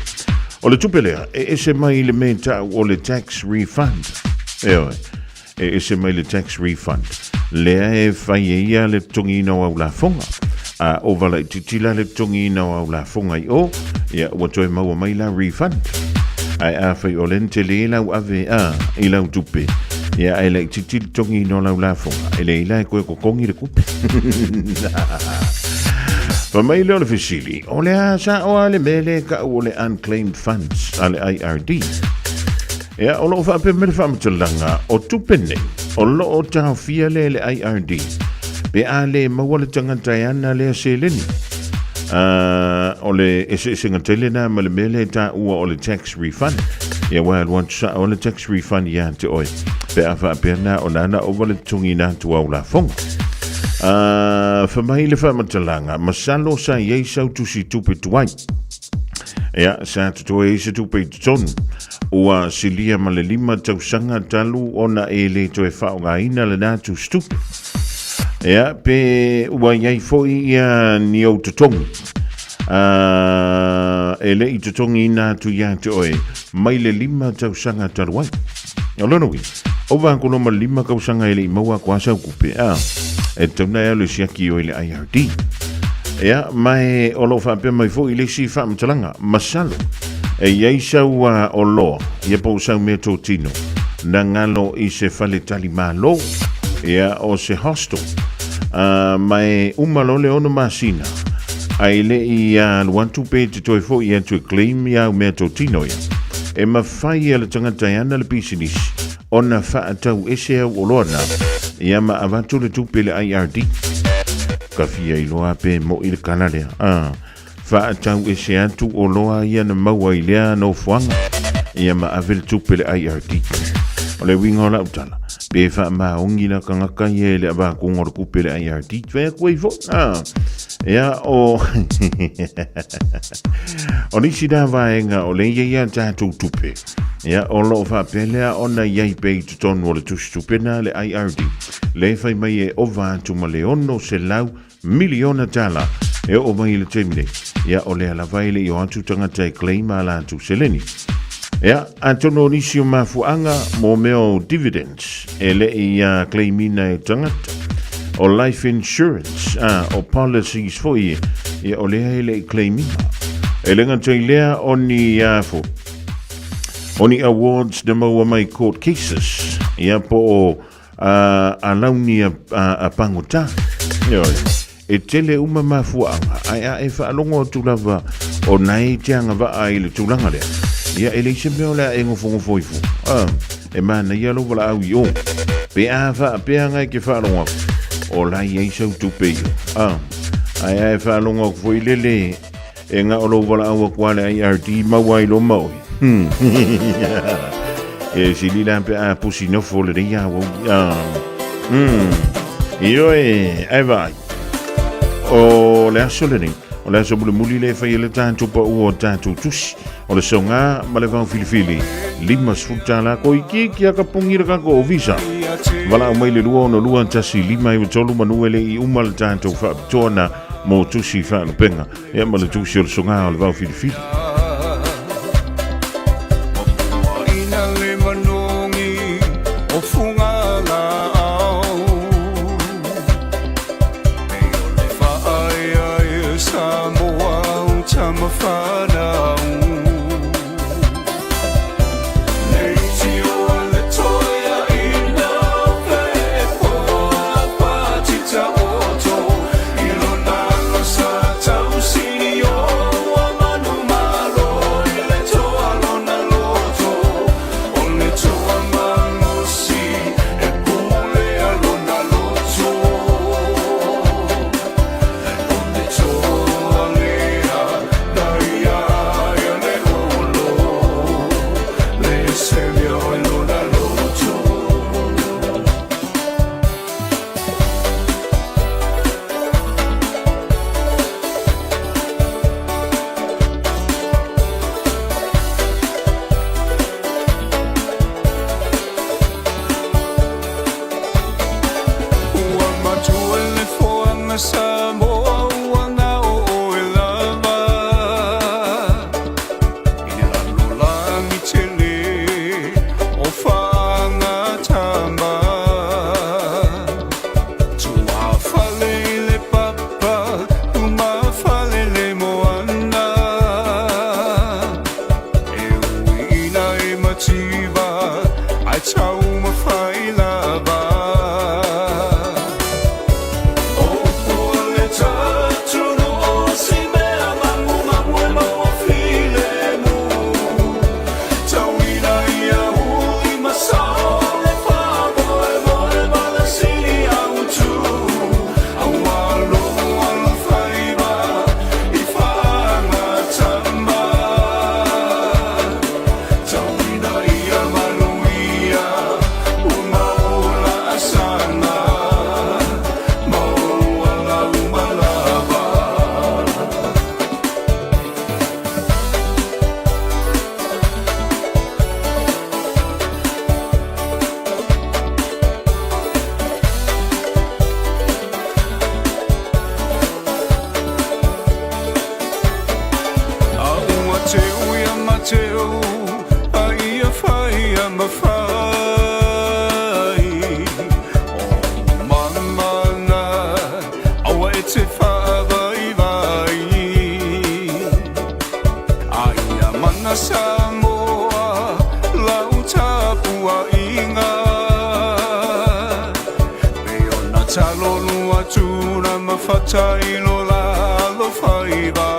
[SPEAKER 2] o le tupe le e se mai le meta o le tax refund e se mai le tax refund le e fai ia le tongino au la fonga o vala titila le tongino au la fonga I o ia o toi mau mai la refund ai a fai o lente le la ave I la tupe ia ai le titil tongino la fonga ele ila ko kongi le kupe pa mai le officially o le asa o le mele ka o le unclaimed funds ale IRD ia o lo fa pe me fa mtulanga o tupene o lo o ta fia le IRD pe ale mawale tangata yana le seleni o le ese singa telena ma le mele ta ua o le tax refund Ia wā luan tusa o le tax refund ia te oi. Pe a whaapena o nana o wale tungi nā tu au la fonga. Whamai le whamatalanga, masalo sa iei sau tusi tupe tuai. Ia, sa tutoe isa tupe tutonu. Ua silia ma le 5 tausanga talu ona e le toe whaonga ina le nā tu stupe. Ia, pe ua iei foi ia ni au tutongi. E le i tutongi ina tu ia te oe. Mai le 5 tausanga talu ai. O lono wi. O vākono ma 5 kausanga e le i maua kwa sau kupe. E tauna ea le siaki o le IRD. Ea, mai o lo whapea mai fo i le si whaamtalanga. Masalo. E iei sau o loa. Ia pou sau mea tō tino. Na ngalo i se whale tali malo. Ea o se hostel. Mai umalo le ono masina. Ai le i luantu pe te toi fo i atu e claim ia o mea tō tino ia. E mawhai ala tangata ana le business. Ona whaatau ese au o loa na. Ia ma avatu le tupe le IRD. Ka fia i loa pe mo i le kanarea. Whaatau ese atu o loa ia na maua i lea no fuanga. Ia ma ave le tupe le IRD. O le winga o la utala. Pe wha maa ongi na kangaka ia le ava kongor kupe le IRD. Vea kua i fo. Ia o... O nisi da vaenga o le ia tātou tupe. Ia o lo whapelea o na iai pei tutonu o le tusi tupe na le IRD. Le whai mai e o vātu ma le ono se lau miliona tala. E o mai le temine. Ia o le ala vaile i o atu tangata e claim ala atu seleni. Ia, antono nisi o mafuanga mo meo dividends. E le i claimina e tangata. O life insurance, o policies fo i o lea ele i claimina. E lenga tei lea o ni fo. O ni awards de maua mai court cases. Ia po o alauni a pangota. E tele uma mafuanga. Ai a e whaalongo tulawa o nai teanga wa ai le tulanga lea. Ia ele se meo lea e ngofongo foifu. E mana ia lo wala au i o. Pe a wha pea ngai ke whaalongo. O la iei sau tupe io. Ai ai whalonga kufo i lele. E ngā olo wala aua kuale IRD maua i lo maui. E si li lampe a pusi nofo le rea wau. Io e ai vai. O le aso le ning. O le aso mule muli le fai le tātou pa ua tātou tusi. O le songa ma le vau filifili. 5 sfutala ko i ki a ka pungira ka ko o visa. Wala o mai le lua ono lua tasi 5 i tolu manuele i umal tātou whaapitoana mo tusi whaalupenga. Ea ma le tusi o le songa o le vau filifili.
[SPEAKER 12] te whaavai vai Aia mana Samoa lau tapua inga Me ona talonu atuna mawhatailo lalo whaiva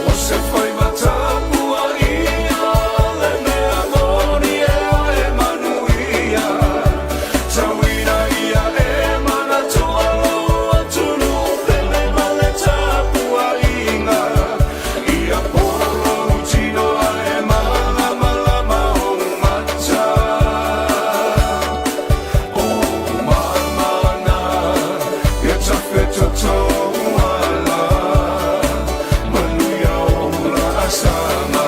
[SPEAKER 12] O se whaiva tapua ia le mea moni e oe manuia Tawina ia e mana tualo atunu pele male tapua inga Ia polo utino e mana malama o mata O mamana ia tawheta tauala Manuia o la asama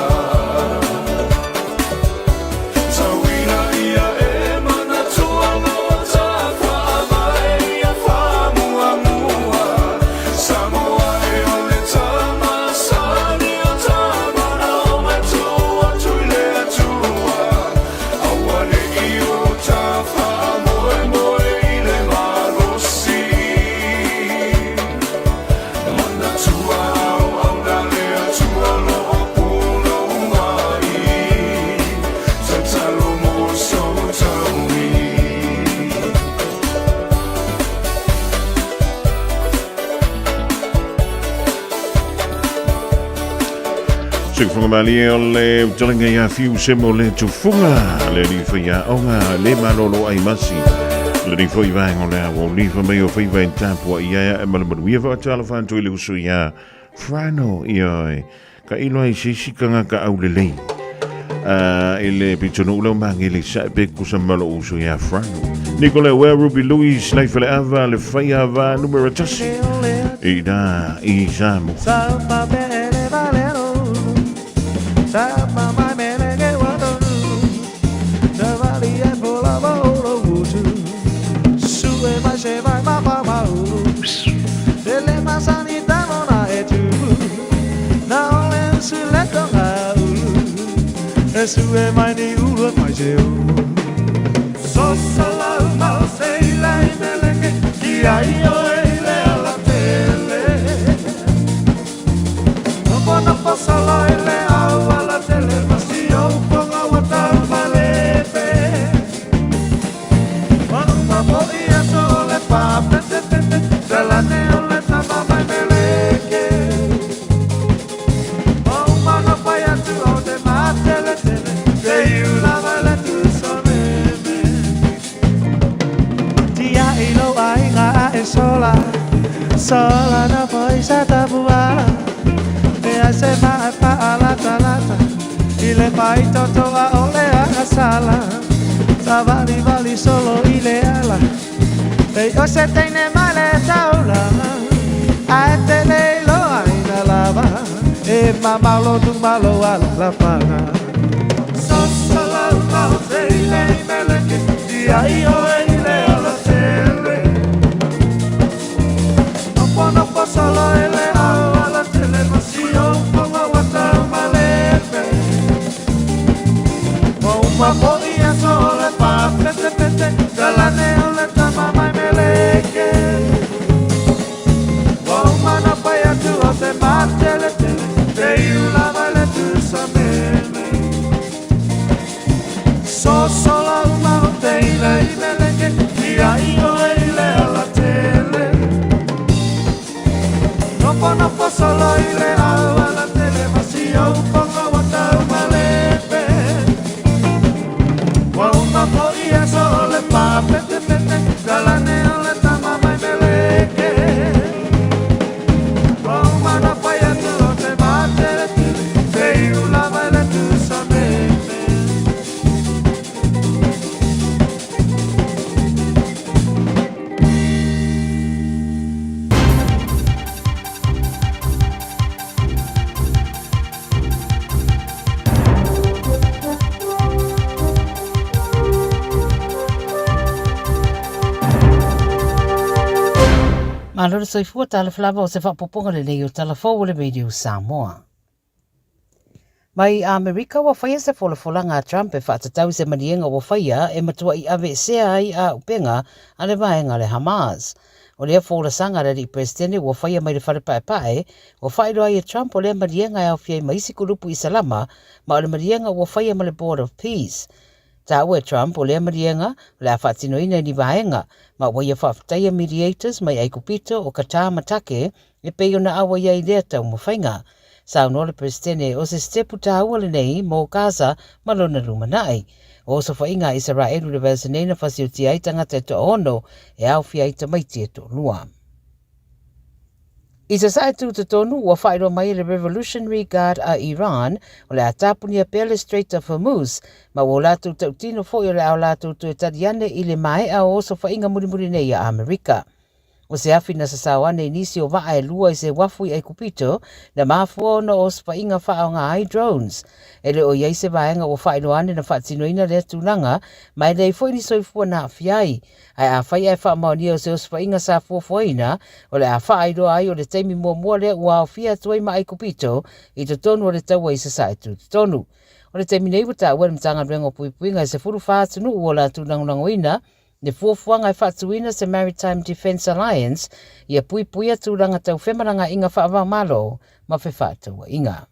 [SPEAKER 12] Tawina ia e mana tualo ataka amai ia whamuamua Samoa e ole tama sani o tamana o matua tuile atua Awane i o ta whamoe moe i le malosi Mana tua au na lea tua loa puno mai Tatalo mo so taumi
[SPEAKER 2] Fofogamua o le talenga ia fiu semo le tufunga le ni whaia onga le manolo ai masi le ni whai vaenga o le Aoauli whamei o whai vaen tāpua ia e malamanuia wha atala whantu i le usu ia whano ia ka ilo ai sisikanga ka au le lei i le pitono ulau mangi le sae kusa malo usu ia whano Nicola Wea Ruby Louis lai whale ava le whai ava numero tasi i da i Samoa
[SPEAKER 5] Sue mai ni ua mai seu So sala mau sei lai meleke Ki ai oi le ala tele Nopo sala le au ala tele Masi au ponga wata malepe Mama po ia so le pa pete pete Tela neo le tama mai meleke Oh mana pai atu au te matele Sola na foi sa tabua E a se ma pa ala talata Ile pai toto a ole a sala Savali vali solo ile ala E o se teine male taula A te leilo aina lava E mamalo tu malo ala la paga Sola mau se ile meleke Dia i o ile ala tele Nopo solo ele au ala tele Masio ponga wata malepe O uma poia sole pa pete pete Galane ole tama mai meleke O uma na paia tu o te matele tele Te iula vale tu sa mele So sola uma o te ile i meleke Ia i o ele ala tele Nopo solo ile au ala tele Masio ponga wata malepe Wa uma poia sole pa pete pete Galane ole tama mai meleke Wa uma na paia tu o te matele tele Te iula vale tu sa mele
[SPEAKER 13] Maloro soifua tala flava o se whapoponga le leo tala fau le radio Samoa. Mai Amerika wa whaia se wholawholanga Trump e whaatatau se manienga wa whaia e matua I ave sea ai a upenga a le vaenga le Hamas. O lea wholasanga rari presidente wa whaia mai le wharepaepae, wa whairo ai e Trump o lea manienga e au fiai maisi kurupu I salama, ma o le manienga wa whaia ma le Board of Peace. Ta ue Trump o lea marienga le a whaatino ina ni vaenga, ma waia whaafutaia mediators mai ai kupito o kata matake e peo na awa ia I lea tau mawhainga. Sao no le presidente o se stepu ta ua le nei mo Gaza malona lumanai. O so whainga Israelu le vasenena whasiuti ai tangata to ono e au fia I tamaiti e to lua. I sa sae tu tonu ua whaero mai le Revolutionary Guard a Iran o le atapuni a pele Strait of Hormuz ma o latu tautino fo I le au latu tu e tadiane I le mai a o so whainga murimuri nei a Amerika. O se afi na sa sawane inisi o waa e lua I se wafui ai kupito na mafua na o whainga whao ngā ai drones. E le o iei se vaenga o whaino ane na whaatinoina le tūlanga mai lei fo ini soifua na fiai. Ai a whai ai wha maonia o se o whainga sa fuafuaina o le a wha aido ai o le teimi mua le ua o fia tuai ma ai kupito I to tonu o le taua I sa sae tu tonu. O le teimi nei wata ua mtanga rengo puipuinga I se furu whaatunu ua la tūlangulangoina ne fuafuanga I whaatuina se Maritime Defence Alliance ia puipuia tūranga tau whemaranga inga whaava malo ma whewhātua inga.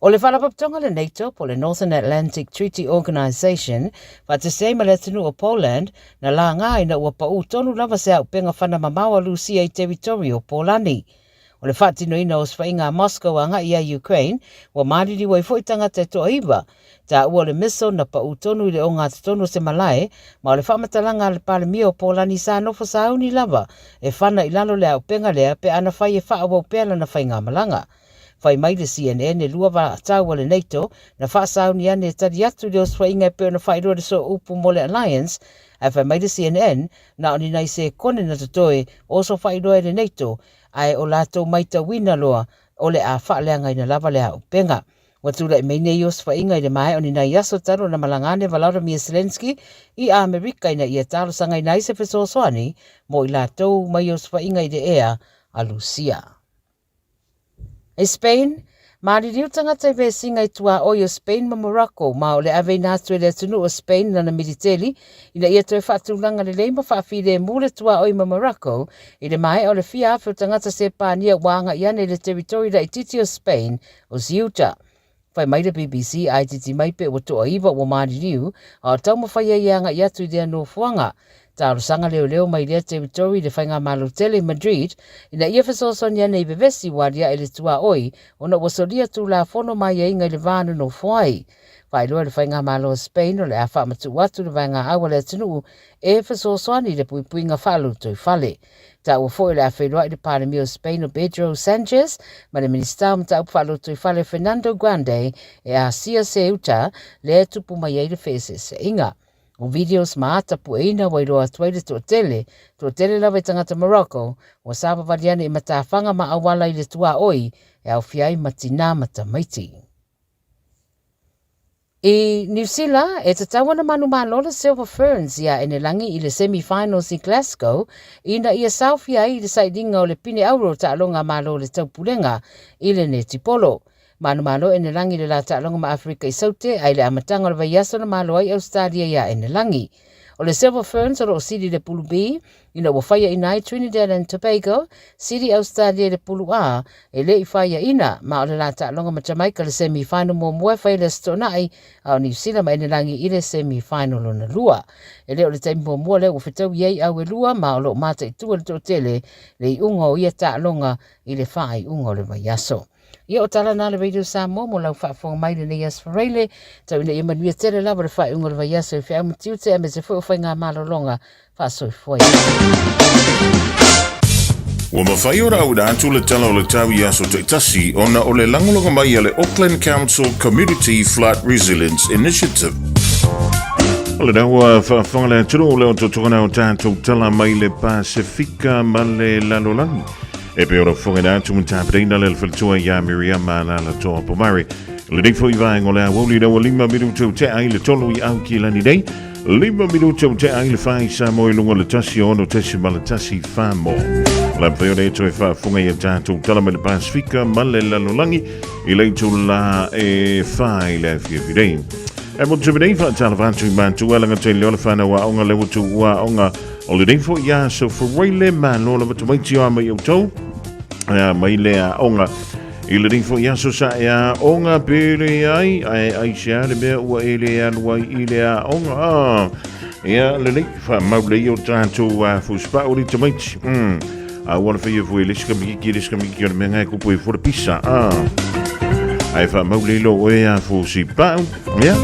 [SPEAKER 13] O le whalapaptonga le NATO po le Northern Atlantic Treaty Organisation te seima le tunu o Poland na la ngai na ua pau tonu lava se au penga whana mamawa Lucia I territorio Polani. O le whaatino ina o swainga Moscow anga I a Ukraine wa mariri wa I foitanga te toa iwa ta ua le miso na pa utonu I le o ngā tonu se malai ma o le whamatalanga le palemia o Polani sa nofo sa uni lava e whana I lalo le au penga lea pe ana whai e wha awa pēla na whai ngā malanga. Whai mai le CNN e lua wa tau le NATO na wha sa uni ane tari atu le o swainga e peo na whai roa so upu mo le Alliance ai whai mai le CNN na oni nei se kone na tatoe o so whai roa le NATO ai o lato maita wina loa o le a wha leanga ina lava le au penga. Watula I meine I os whainga I le mai o ni nai aso taro na malangane Vladimir Zelensky I Amerika ina I talo sanga I nai se fesosoani mo I latou mai os whainga I le ea a Lucia. E Spain, maari riu tangata I vesinga I tua o Spain ma Morocco ma o le ave natu e le tunu o Spain na militeri ina ia toe whaatulanga le leima whaafire mule tua o ma Morocco I le mai o le fia afu tangata se pānia wanga I ane le teritori la ititi o Spain o Ceuta. Whai mai le BBC ai titi mai pe o toa iwa o maari riu a o tau mawhaia ianga I atu I dea no fuanga. Tāro sanga leo mai lea territori le whainga malotele Madrid ina ia whasosoni ane I bevesi waria le tua oi ona wasolia tu la fono mai inga I le vānu no fuai. Whai loa le whainga malo Spain o le a whaamatu watu le vainga awa le tunu e whasosoni le puipuinga whalu toi whale. Ta ua fo le a whairoa I le paramio Spain o Pedro Sanchez ma le minister mta upa whalu toi whale Fernando Grande e a sia Ceuta le tupu mai ai le whese inga. O videos maata pueina wairoa tuaile to tele lawa I tangata Morocco o saba valiane I matawhanga ma awala I le tua oi e au fiai matina matamaiti. I New Zealand e te tawana manu malola Silver Ferns ia ene langi I le semi-finals I Glasgow ina ia saufi ai I le saidinga o le pine auro ta alonga malo le taupulenga I le ne tipolo. Manu malo ene langi le la ta'alonga ma Afrika I saute ai le amatanga le vaiaso na malo ai Australia ia ene langi. O le Silver Ferns o sidi le pulu B, ina wa whaia ina I Trinidad and Tobago, sidi Australia le pulu A, e le I whaia ina, ma o le la ta'alonga ma Jamaica le semi-final mo mua whai le stonai, au New Zealand ma ene langi I le semi-final o na lua. E le o le taimi mo mua le ufitau iei au e lua, ma o lo mata I tua le totele, le I unga o ia ta'alonga I le whai unga o le vaiaso. Ia o tala nā le Radio Samoa mo lau whaafonga mai le nei as whareile, tau ina ia manuia tere lawa le whai unga le vai aso I whiau matiu te ame se whai ngā malolonga whaasoi whai.
[SPEAKER 2] Wa mawhai ora au atu le tala o le tau I aso te tasi ona o le langolonga mai a le Auckland Council Community Flood Resilience Initiative. Ole daua whaafonga le aturu o leo totokana o tātou tala mai le Pasifika ma le lalolangi. E pe ora whongena atu mtapreina le whaltua ia Miriam la toa pomari. Le nei fo I vaenga o le Aoauli na wa 5 minuto te ai le tolu I au ki lani nei. 5 minuto te ai le whai sa mo I lunga le tasi ono tesi ma le tasi whamo. La peo le to fa funga ia tātou tala me le Pasifika ma le lalolangi I le tu la e whai le whiawhirei. E mo te bidei wha tala whantu I mātu alanga te leo le whanau a onga le watu ua onga o le dei fo ia so whareile ma lola watu maiti o ama I au tau mai le a onga I le dei fo ia so sa ia onga pere ai sia le mea ua e le anuai I le a onga ia le lei wha maulei o tātou a fuspa o li tamaiti a wana whaia fwe le skamiki o le mea ngai kupu e fora pisa ai wha maulei lo o e a fusipa ia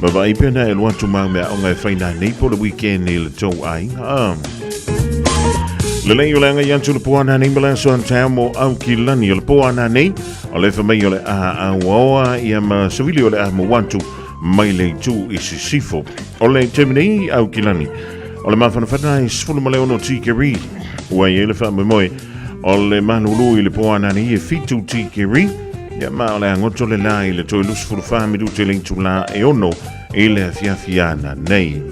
[SPEAKER 2] ma vai pena e luatu mau mea onga e whaina nei po le weekend e le tau ai le lei o le anga iantu le puana nei mala so antau mo au ki lani o le puana nei o le wha mai o le a aoa ia ma savili o le a mo wantu mai le tu I sifo o le teminei au ki lani o le mawhanawhana I sfulu maleo no tikeri ua I ele wha moe o le manulu I le puana nei e fitu tikeri ia ma o le angoto le la I le toi lusu furu whamidu te leitu la e ono I le fiafiana nei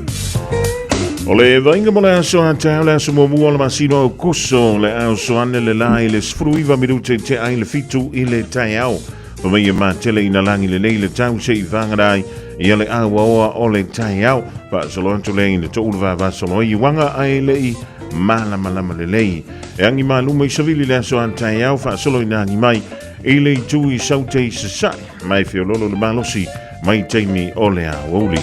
[SPEAKER 2] o le vainga mo le aso atau le aso momua o le masino au kuso le aso ane le la I le sfuru iwa midu te ai le fitu I le tai au Pamai e mātele ina langi le nei le tau se I whangarai Ia le awa o le tai au Pa solo anto le ina to ulwa va solo I wanga ai le I malama le lei E angi maluma I savili le aso an tai au Fa solo ina angi mai I le tu I saute I sasai Mai fiololo le malosi Mai teimi o le Aoauli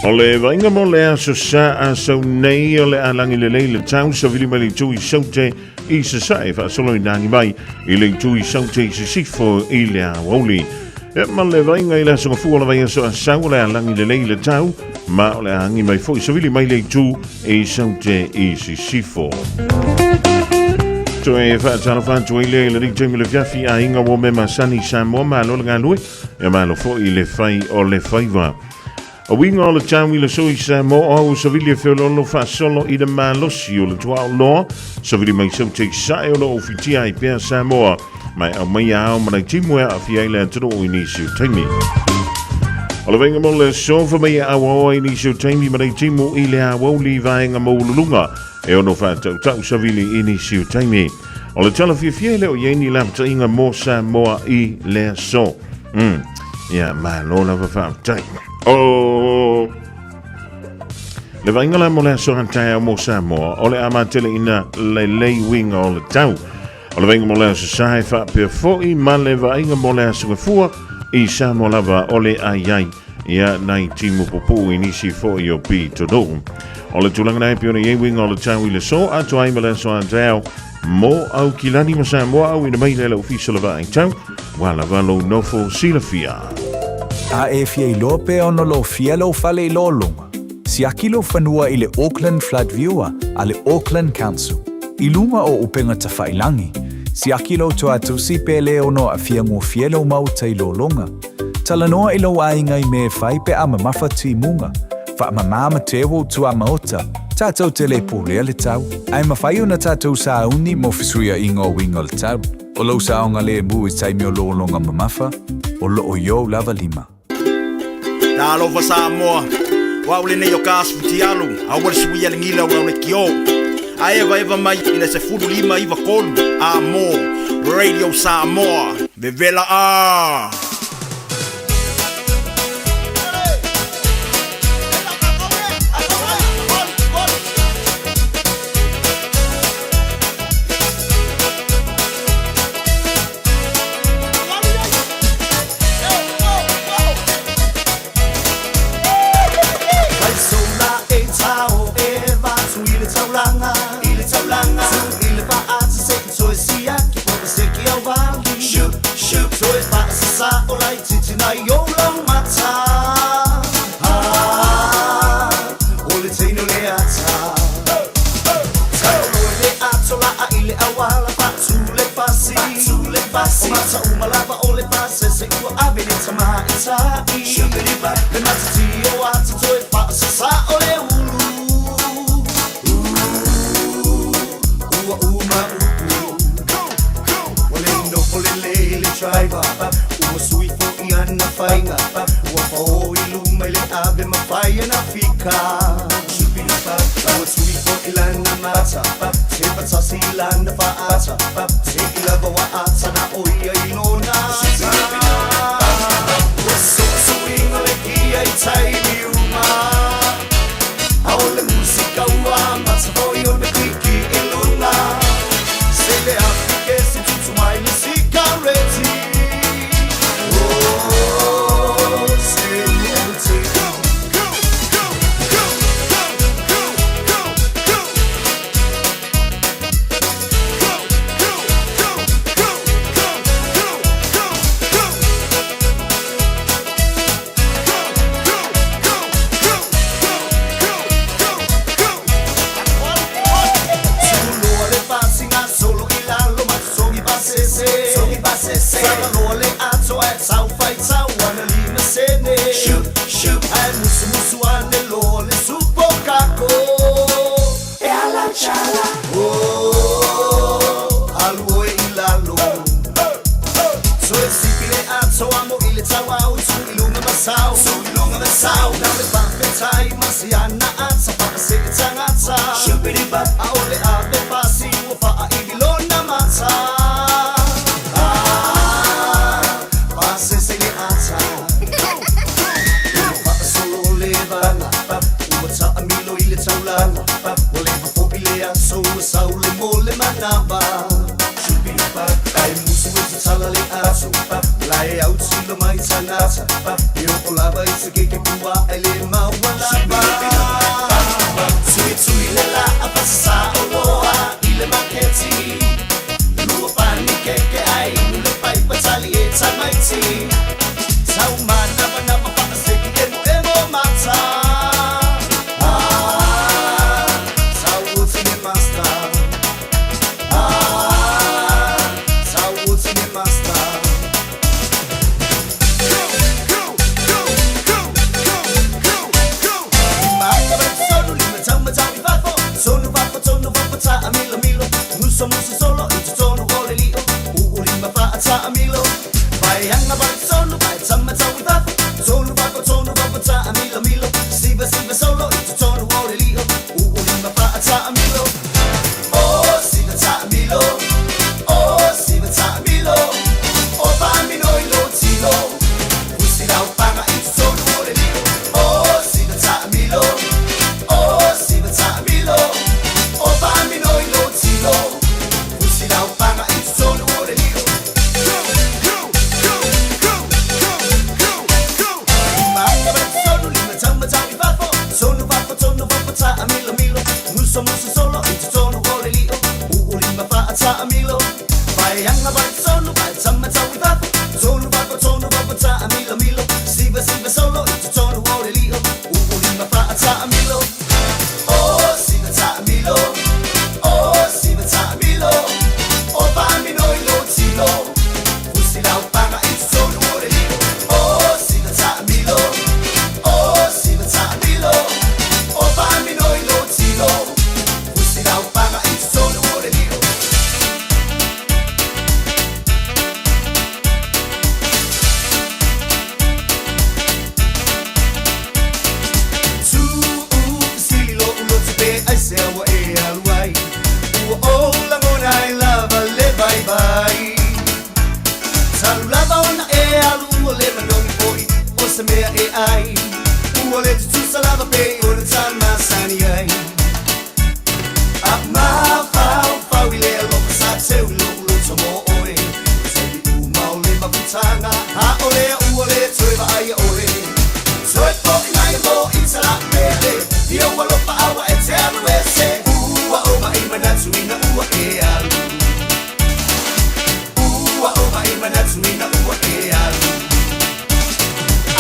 [SPEAKER 2] O le vainga mo le aso sa a sau nei o le alangi le lei le tau savili mai le tu I saute I sasai Fa solo ina angi mai I le tu I saute I sasifo I le Aoauli E ma le vainga I le aso ngafua la vainga so a sau le alangi le lei le tau Ma o le angi mai fo I savili mai le tu I saute I sasifo To e whaatala whantu I le ritemi le fiafi a inga wo me masani Samoa ma lo ngā lue E ma lo fo I le whai o le whaiwa O winga o le tau I le soi Samoa o savili e whiololo whaasolo I le malosi o le tua o loa Savili mai saute I sae o lo ofitia I pia Samoa Mai au mai ao manai timu e a fia I le atano o inisiu taimi O le venga mo le sofa mai a awa inisiu taimi manai timu I le Aoauli vaenga mo ululunga E ono whātau tau savili inisiu taimi O le tala fia leo ieni lapta inga mo Samoa I le so Ia ma lola whātai O le vainga la mo le so hantai mo Samoa O le amatele ina le lei winga o le tau O le venga mo le so sae whapea foi ma le vainga mo le so ngafua I Samoa lava o le aiai Ia nai timu popu inisi foi o pi todo O le tulanga nai piona ye winga o le tau I le so atu ai ma le so hantai mo au kilani mo Samoa au ina mai le official va ai tau wala valo nofo silafia
[SPEAKER 3] A e fia I lope ono lo fia lo fale I lolonga. Si akilo fanua I le Auckland Flood Viewer a le Auckland Council. I lunga o upenga ta whailangi. Si akilo to atu si pele ono a fia ngō fielo mau tai lolonga. Talanoa I lo ainga I me whai pe ama mawhati munga. Wha mamama tewo tu ama ota. Tātou te le pōlea le tau. Ai mawhai ona tātou sa uni mo fisuia I ngō winga le tau. O lau sa onga le mu I taimi o lolonga mamafa. O lo o yo lava lima.
[SPEAKER 14] Talo fa Samoa. Wa ule ne yo kas futi alu. A wale suia le ngila wa ule kio. A eva mai ina se fudu lima iwa kolu. Amo. Radio Samoa. Vevela a. Sweet
[SPEAKER 5] ilana mata se patasi ilana faata se ilava wa ata na oia ilona so swing le kia itai miuma aole musika wa mata voyo me kiki ilona se le afike si tutu mai musika reti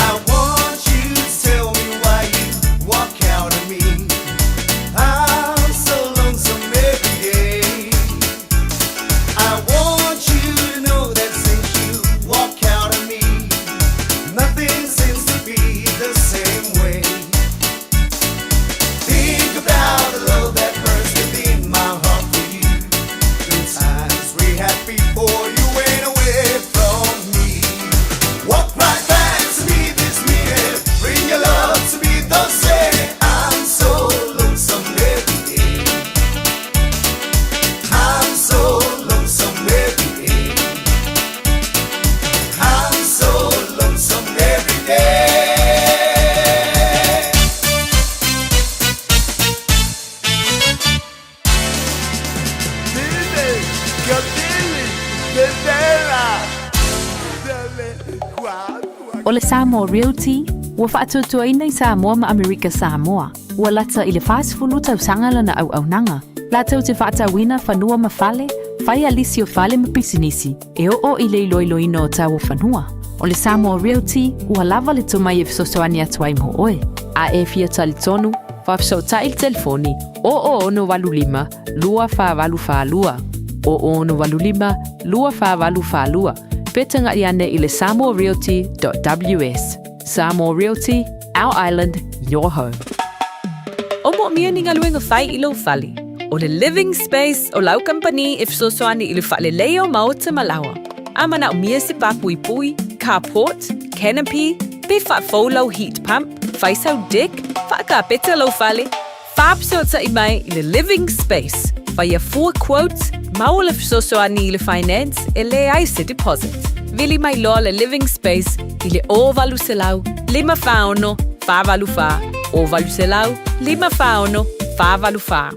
[SPEAKER 5] I want you to tell me why you walk out on me.
[SPEAKER 15] O le Samoa Realty, ua whaatuatuaina I Samoa ma Amerika Samoa. Ua lata I le whaasifulu tausanga lana au nanga. Lata te whaatawina whanua ma whale, whai alisi o whale ma pisinisi. E o I le iloiloina o tau whanua. O le Samoa Realty, ua lava le tumai e fisosoani atuai mo oe. A e fia tali tonu, whafsota I telefoni, o ono walulima, lua whawalufalua. O ono walulima, lua whawalufalua. Petanga iane I le samoarealty.ws. Samoa Realty, our island, your home.
[SPEAKER 16] O mo mia ni ngaluenga whai I lo whali. O le living space o lau company e fisosoani I le whale leo maota malawa. Amana o mia se papui pui, carport, canopy, be whafoulau heat pump, whaisau deck, whaka peta lo whale, whaapsota I mai I le living space. Whaia 4 quotes, mau le fisosoani I le finance, e le aise deposit. Vili mai loa le living space, I le o valu se lau, 5 whaono, wha valu wha, o valu se lau, 5 whaono, wha valu wha.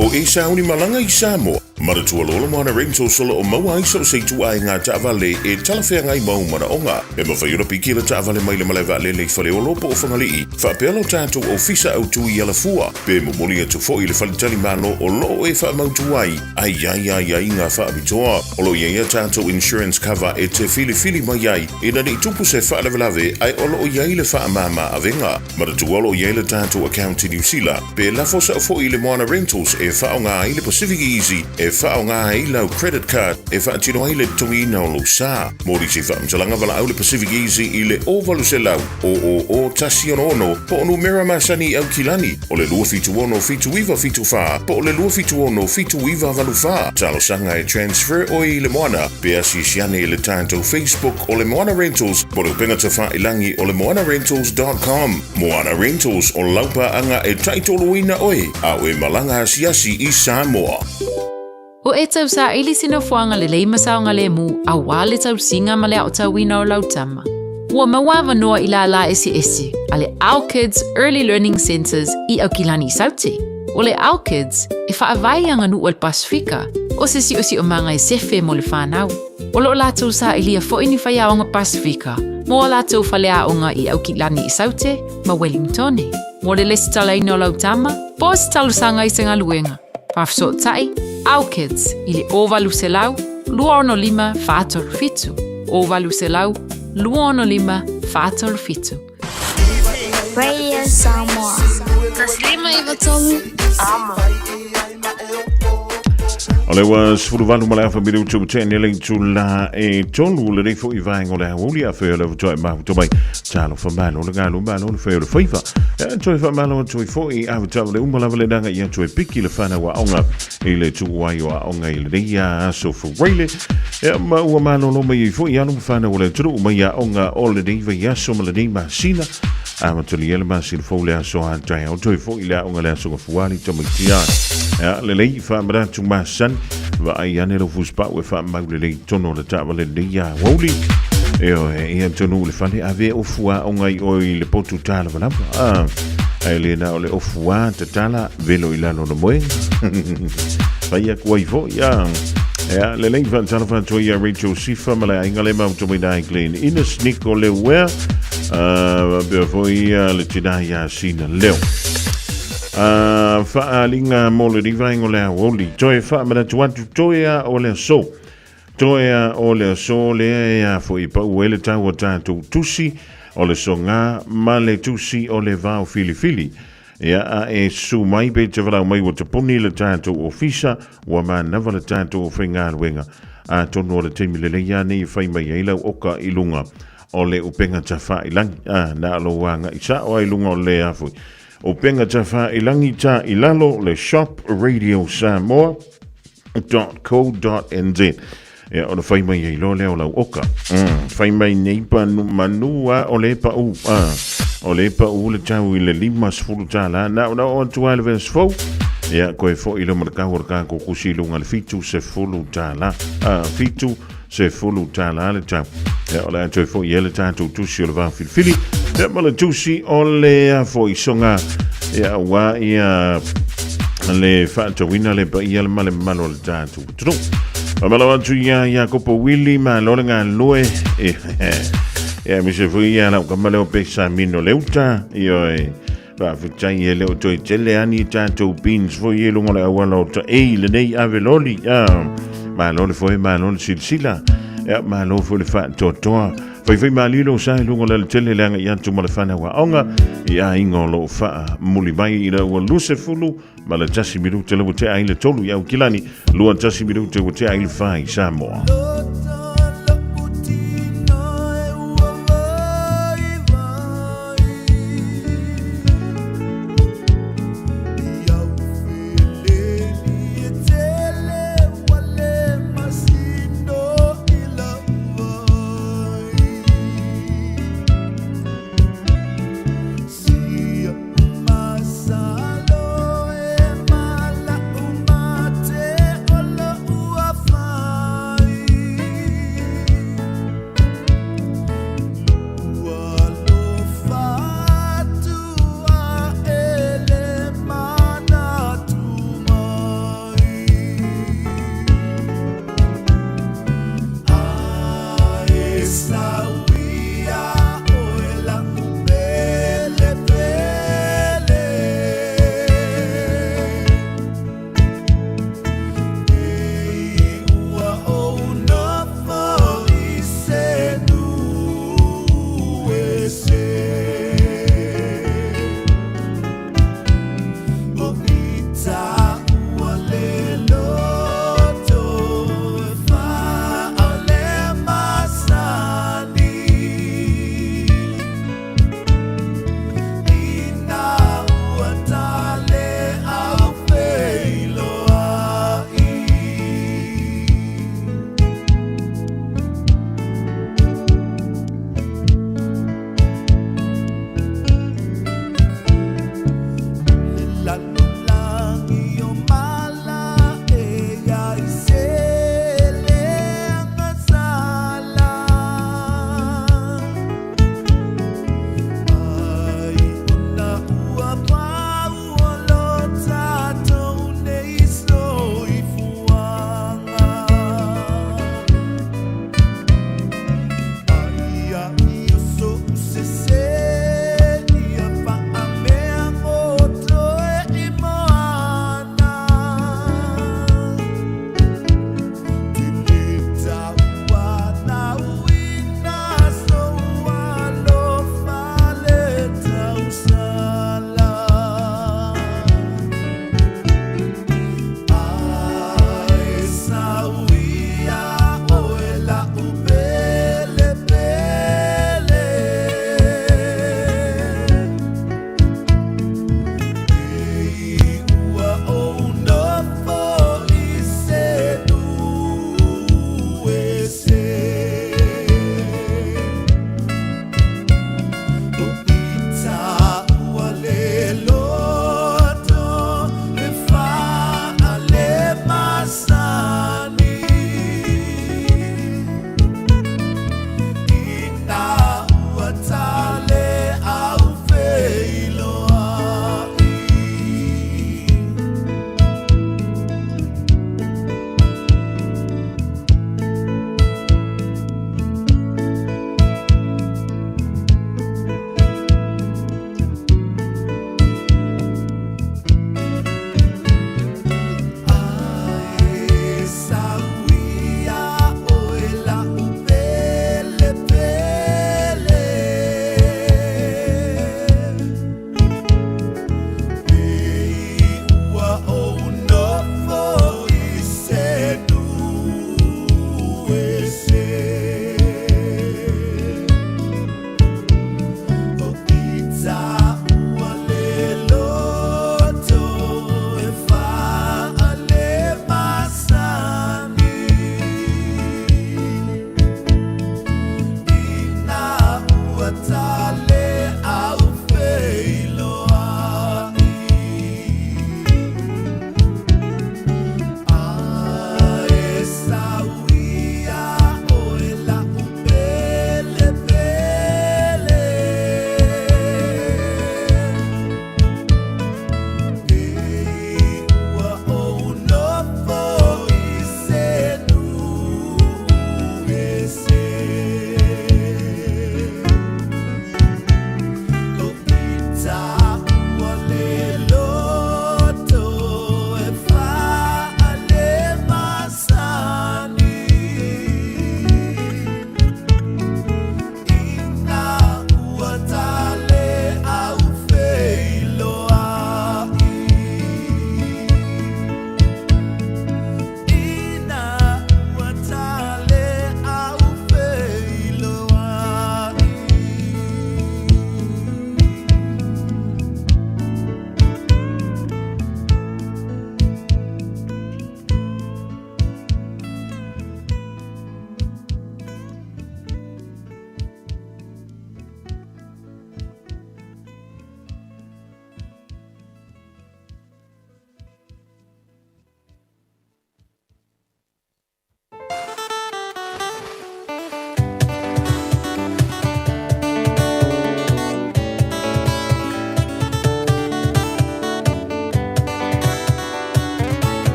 [SPEAKER 2] O e sauni malanga I Samoa. Maratua lola moana rento solo o maua iso o seitu ai ngā taavale e talawhea ngai mau mana onga. E mawhaiora piki la taavale maile malewa lele whale o lopo o whangalii. Whapelo tātou o fisa au tui ala fua. Pe mumoli atu fo I le whalitali mano o loo e whaamautu ai. Ai ngā whaabitoa. O lo iaia tātou insurance cover e te fili mai ai. E nani tupu se whaalawelawe ai o loo iai le whaamama avenga. Maratua lo iai le tātou account I New Zealand. Pe lafosa fo I le moana rentals e whaonga I le Pacific Easy. E whaonga ai lau credit card e whaatino ai le tongi na o lo sa. Mori se whaamtalanga wala au le Pacific Easy I le ovalu se lau. O tasi ono po onu mera masani au kilani. O le lua fitu ono fitu iwa fitu wha. Po le lua fitu ono fitu iwa valu wha. Talo sanga e transfer o I le moana. Pe asi siane I le tātou Facebook o le Moana Rentals. Po le upenga te wha ilangi o le moanarentals.com. Moana Rentals o laupa anga e taitoloina oe. Au e malanga asiasi I Samoa.
[SPEAKER 15] O e tau sa ili sino fuanga le leima saonga le mu, a wale tau singa ma le au tau wina o lautama. Ua mawawa noa I la esi, a le Our Kids Early Learning Centers I au kilani sauti. O le Our Kids, e whaavai anga nu o le Pasifika, o se si o manga e sefe mo le whanau. O lo lātou sa ilia fo ini whaiaonga Pasifika, mo lātou whalea onga I au kilani I saute, ma Wellington. Mo le lesi talaina o lautama, po se talusanga I senga luenga. Pafso tai, Our Kids, I le ovalu se lau, 25 whātoru fitu. Ovalu se lau, 25 whātoru fitu.
[SPEAKER 11] Radio Samoa. Taslima I watolu. Amo.
[SPEAKER 2] O le wa sfuru mala fa biru tu tene le tu la e tonu le fo I vaingo le Aoauli a fe le to ma to mai talo fa malo le galo malo le fe le fifa e to fa malo to fo I a to le umala le danga I to piki le fana wa onga I le tu wa yo onga I le ya so fo wele e ma wa malo lo mai fo I anu fana le tu mai ya onga o le diva ya so le di ma sina a ma to le ma sil fo le so a tai o to fo I le onga le so fo wali to mai tia le fa mara tu ma san va ai ane lo fuspa we fa maule le tono le tava le dia Aoauli e tono le fale ave o fua o ngai o I le potu tala vala ai le na o le o fua te tala velo I lalo no moe vai a kuai fo ya le lei van tala van to ia Rachel Sifa mala inga le mau to me dai clean Ines Nico le wea be fo ia le tina ya sina leo faalinga mo le rivaingo le Aoauli toe faamana tuatu toea o le so toea o le so le ya fo I pau ele tau o tātou tusi o le songa ma le tusi o le vao filifili ia a e su mai pe te varau mai o te puni le tātou ofisa wa ma nava le tātou o whaingaruenga a tono le teimi le leia nei whai mai eilau oka I lunga o le upenga ta whailangi na aloanga isa o ai lunga o le afui o penga ta whailangi ta I lalo le shop radio samoa.co.nz e o le whai mai e lo leo lau oka whai mai nei pa manua o le pa u o le pa u le tau I le 5 tala na o tua le vesfo e koe fo I lo markau orka ko kusilunga le fitu se fulu tala fitu se fulu tala le tau e o le atoi fo I ele tātou tusi o le vā filifili e ma le tusi o le fo I songa e a wā ia le whaatawina le pa ia le male malo le tātou tunu a malo atu ia kopo wili ma lorenga lue Ya mi se fui ya na kamale o pesa mino leuta io fa futai e leo toi tele ani tato beans foi e lungo la wala o ta e le nei aveloli ma lo foi ma lo silsila ya ma lo foi le fa totoa foi malilo sa lungo la tele langa ya tu mala fana wa onga ya ingo lo fa muli mai ila o luse fulu ma la tasi miru te lo te ai le tolu ya kilani lo tasi miru te ai fa Samoa.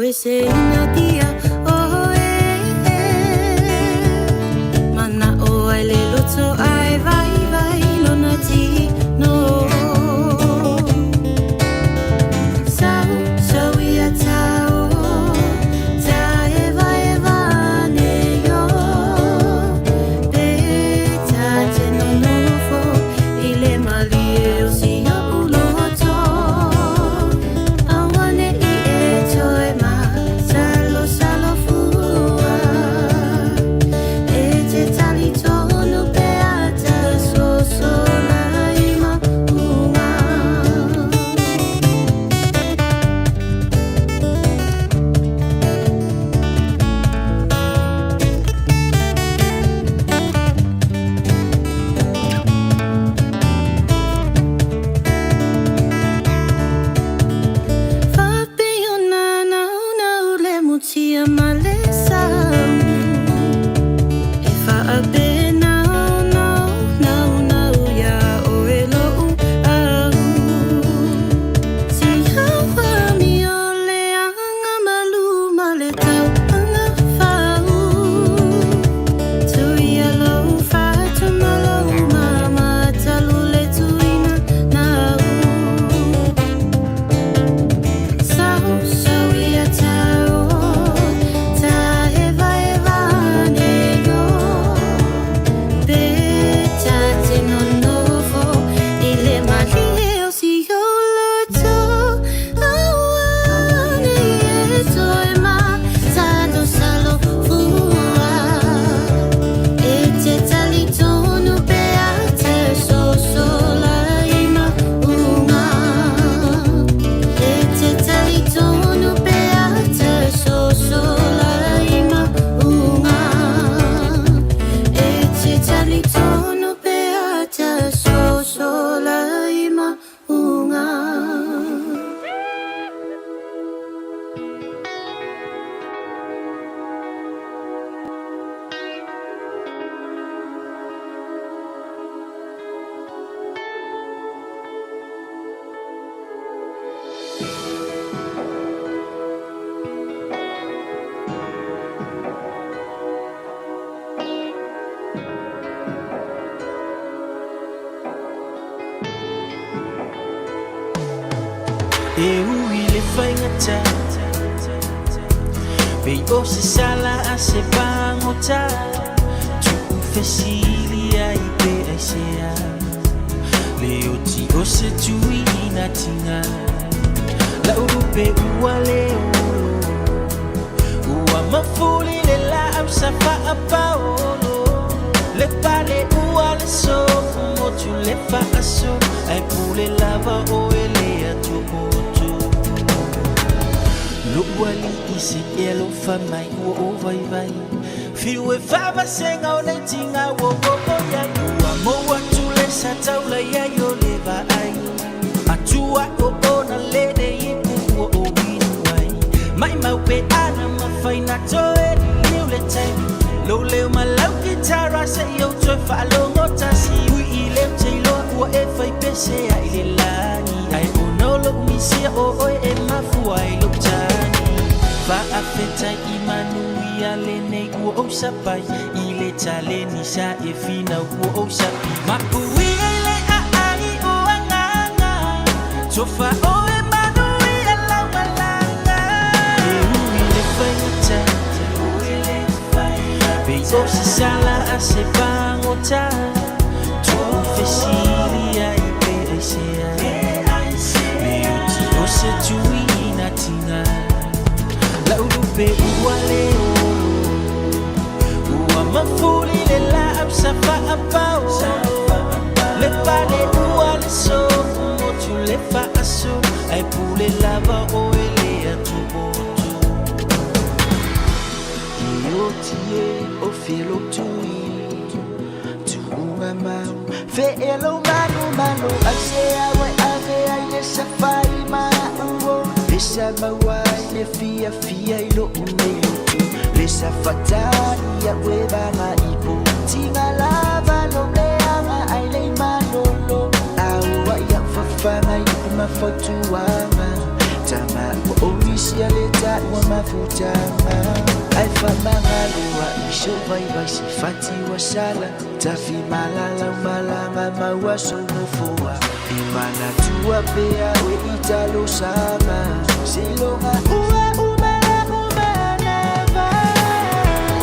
[SPEAKER 17] we say na dia oh mana o ai le loto ai vai lo na ti no so we are
[SPEAKER 18] Fanga ipu mafotuama Tama wa omi isia le tai wa mafutanga ai famangalo wa isho vai vai sifati wa sala tafi malala malanga maua sono foa imana tua pea we italo sama silonga ua neva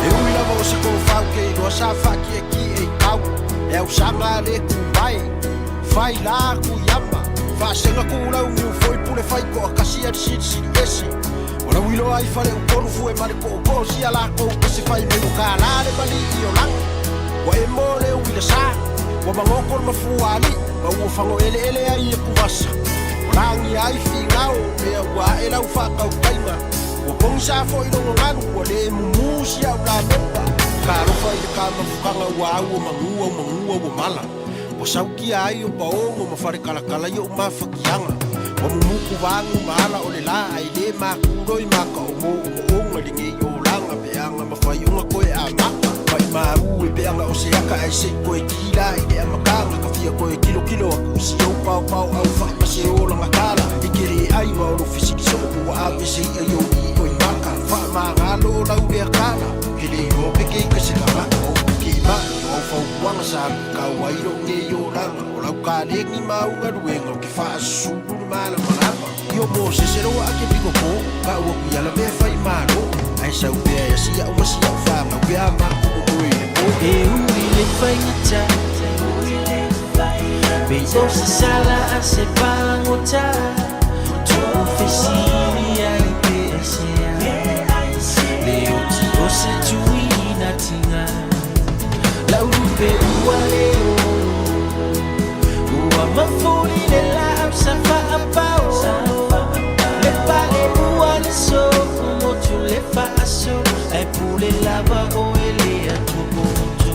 [SPEAKER 14] e uila vo se ko fau ke no sa fa ki e tau e u sanga le ku vai fai la ku yama fa se nga ku la u foi pule fai ko kasi at sit esi ora wilo ai fare un koru fu e mare ko si ala ko se fai me no kala le bali io lang wa e mole u le sa wa mangoko ma fu ali ma u fango ele ai ku vasa rangi ai fingao me wa ela u fa ka kaima wa kong sa fo ino nganu wa le musi au la memba karo fai ka ma fu ka wa u mangua wa mala wa sauki ai o pa o ma fare kala kala yo ma fakianga wa muku vangu mala o le la ai le ma kuroi ma ka o mo ngalingi yo langa peanga ma fai unga koe a maka mai ma u e peanga o se aka ai se koe kila i le amakanga ka fia koe kilo aku si o pau au fai ma se o langa kala i kere ai ma o lo fisiki so o a me se i yo i koe maka fa ma ngalo lau e kala kele o peke i kasi la maka o ki ma o fau wanga sa ka wairo nge yo langa o lau ka lengi ma unga ruenga o ki fa supu mala malapa yo mo se sero ake pico ko ka o ku yala me fai malo ai sa u be si a o si a fa ma ku ya ma ko e
[SPEAKER 18] u le fai ta be so se sala a se pangota to fesili ai be se le o ti o se tuina tinga la u be u ale o ma foli le la sa fa apao le pale buone so como tu le fa so ai pule lava o ele a tu boto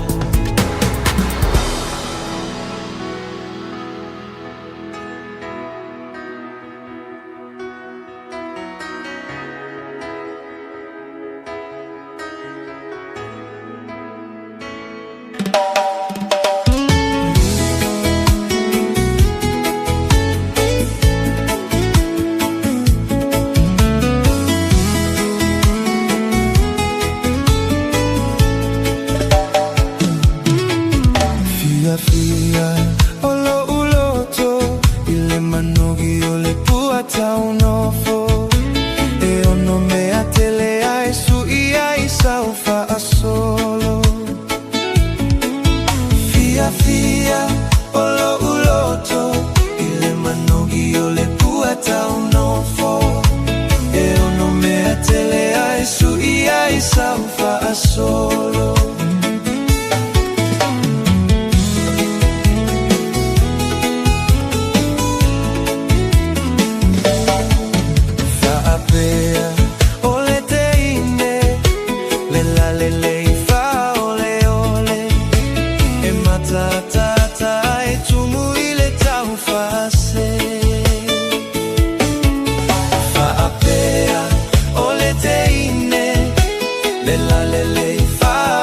[SPEAKER 18] le la le fa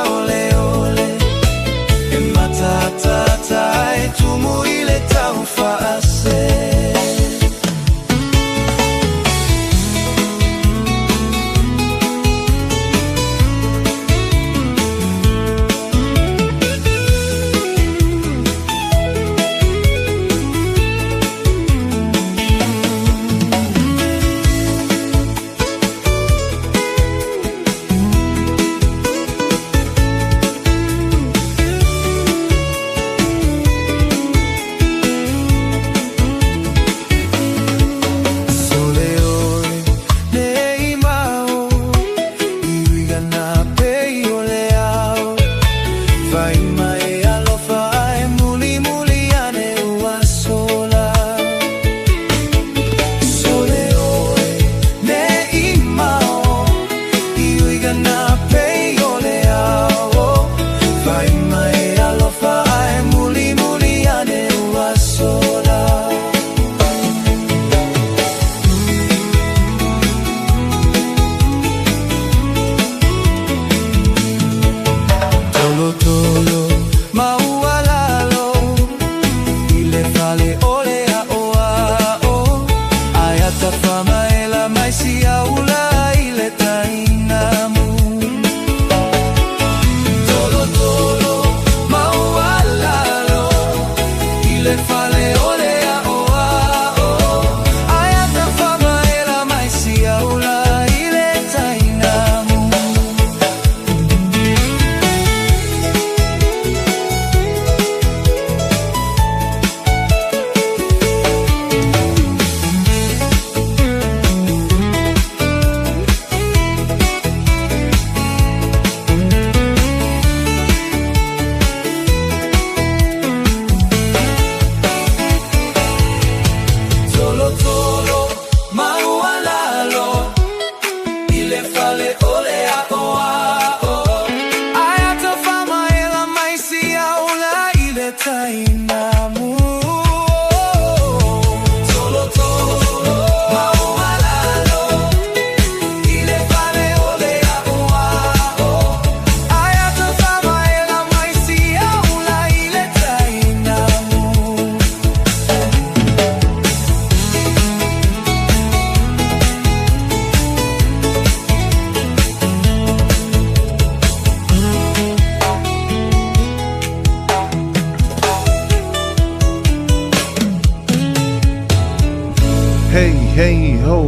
[SPEAKER 2] hey ho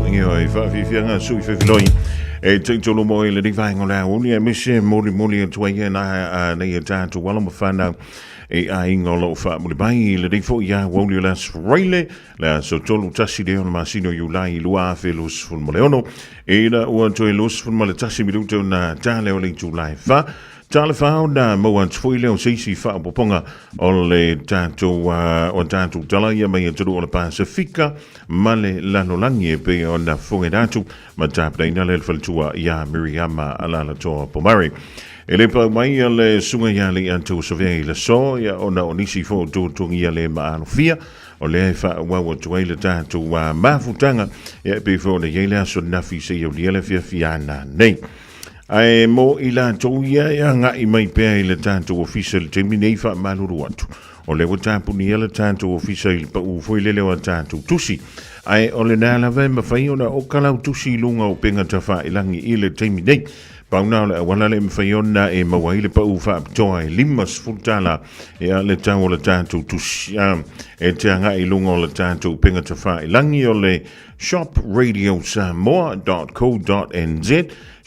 [SPEAKER 2] Ngoi whawhiwhianga sui whawhiloi E teitolo mo e le rivaingo la Aouli e mise mori tuaia na nei e tātu wala ma whanau E a ingo lo wha muli bai le rifo ia Aouli la sreile La so tolu tasi de ona masino yulai lua fe lus fun mo leono E la ua toe lus fun mo le tasi miruto na tāle o le julai wha Tale whao na maua tfui leo seisi wha poponga o le tātou tala ia mai aturu o le Pasifika ma le lanolangi e pe o na whunga datu ma tāpteina le whalitua ia Miriama alala toa pomari. E le pau mai a le sunga ia le antu savea i le so ia o na onisi fo tūtungi ia le maano fia o le wha wawa tuai le tātou mafutanga ia pe fo le iele aso nafi se iau liele fia fiana nei. Ai mo ila toia ia nga I mai pea I le tātou official te minei wha maluru atu. O le watapu ni ele tātou official pa ufoi lele wa tātou tusi. Ai o le nāla vai mawhai ona o kalau tusi lunga o penga tawha ilangi I le te minei. Pauna le awala le mwhai ona e mawa ile pa ufa aptoa e limas fultala e a le tau o le tātou tusi. E te anga I lunga o le tātou penga tawha ilangi o le shopradio.samoa.co.nz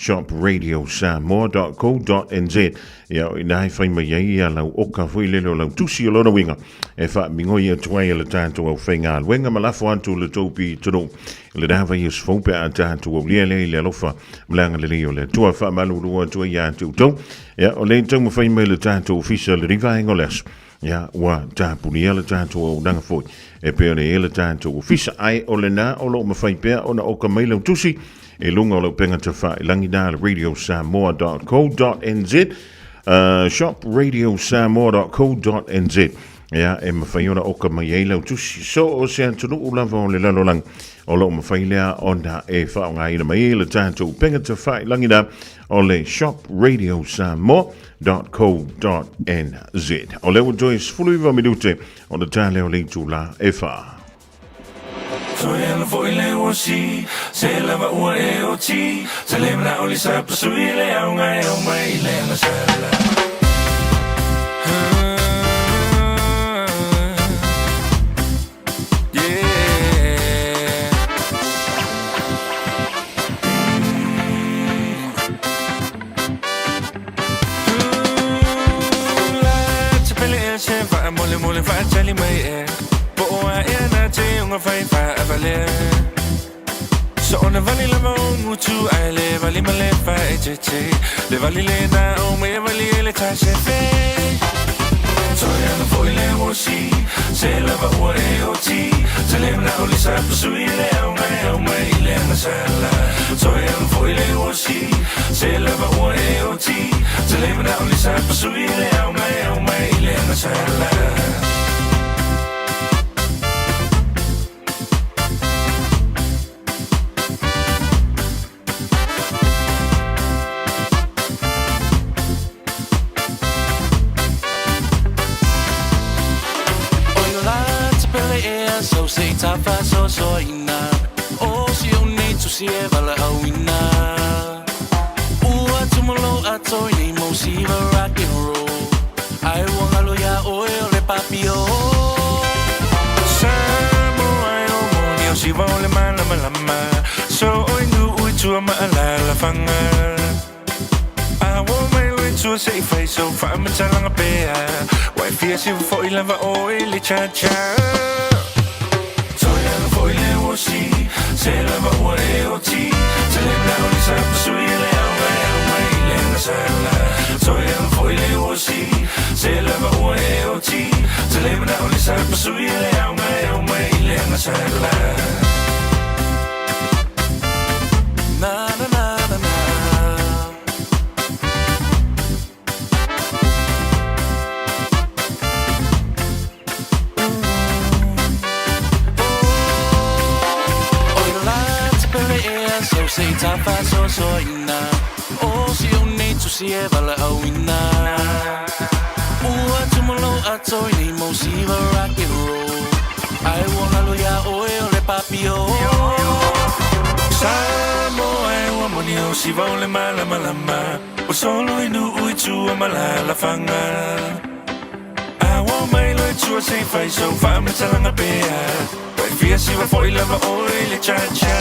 [SPEAKER 2] shopradio.samoa.co.nz ia o inai whai mai ia lau oka fui lelo lau tusi o lona winga e wha mingoi a tuai le tātou au whainga alwenga malafo antu le taupi tano le dawa i sfope a tātou au lia le alofa mlanga le leo le tua wha malurua tuai a tūtou ia o le tau mawhai mai le tātou official le rivaengo lesu ia wa tāpuni le tātou au nanga foi e peo le ele tātou official ai o le nā o lo mawhai pea o na oka mai lau tusi e lunga o lau penga te wha I langi nā le radiosamoa.co.nz shopradio.samoa.co.nz ia e mawhai ona oka mai e lau tusi so o se antunu ulava o le lalolang o lau mawhai lea o na e wha o ngā ina mai e le tātou penga te wha I langi nā o le shopradio.samoa.co.nz o lewa Joyce fuluiva minute o le tāle o le tūla e wha
[SPEAKER 12] Soyana foi le osi, se lava ua e oti, se le mna oli sa pasui le au ngai au mai le na sala. Mole mole fa chali mai e po a e na te unga fai fa avale so ona vali la mo mutu ai le vali male fa e che le vali le na o me vali le ta se fe so ya no foi le osi se la va o e oti se le na o le sa sui le o mai le na sala so ya no foi le osi se la va o e oti se le na o le sa sui le o mai le na sala
[SPEAKER 19] So say tafa so ina o si oni tu si e vala awina ua tumolo ato ni mo si va rock and roll ai wanga lo ya o le papio Samoa o moni o si va le malama so oi nu tu ma la fanga I want my way to a safe face so far I'm telling a bear why fierce you for 11 o le cha cha Foi le osi, se lava o e oti, se le na o sa sui le au mai le na sala. Foi le osi, se lava o e oti, se le na o sa sui le au mai le na sala. Na na na na na. So say tafa so ina o si oni tu si e vala awina ua tumolo ato ni mo si va rock and roll ai wanga lo ya o le papio Samoa e ua moni o si va le malama o solo inu ui tu malala fanga I want my life to a safe face so far I'm telling a bear fia siwa foi lava oi le cha-cha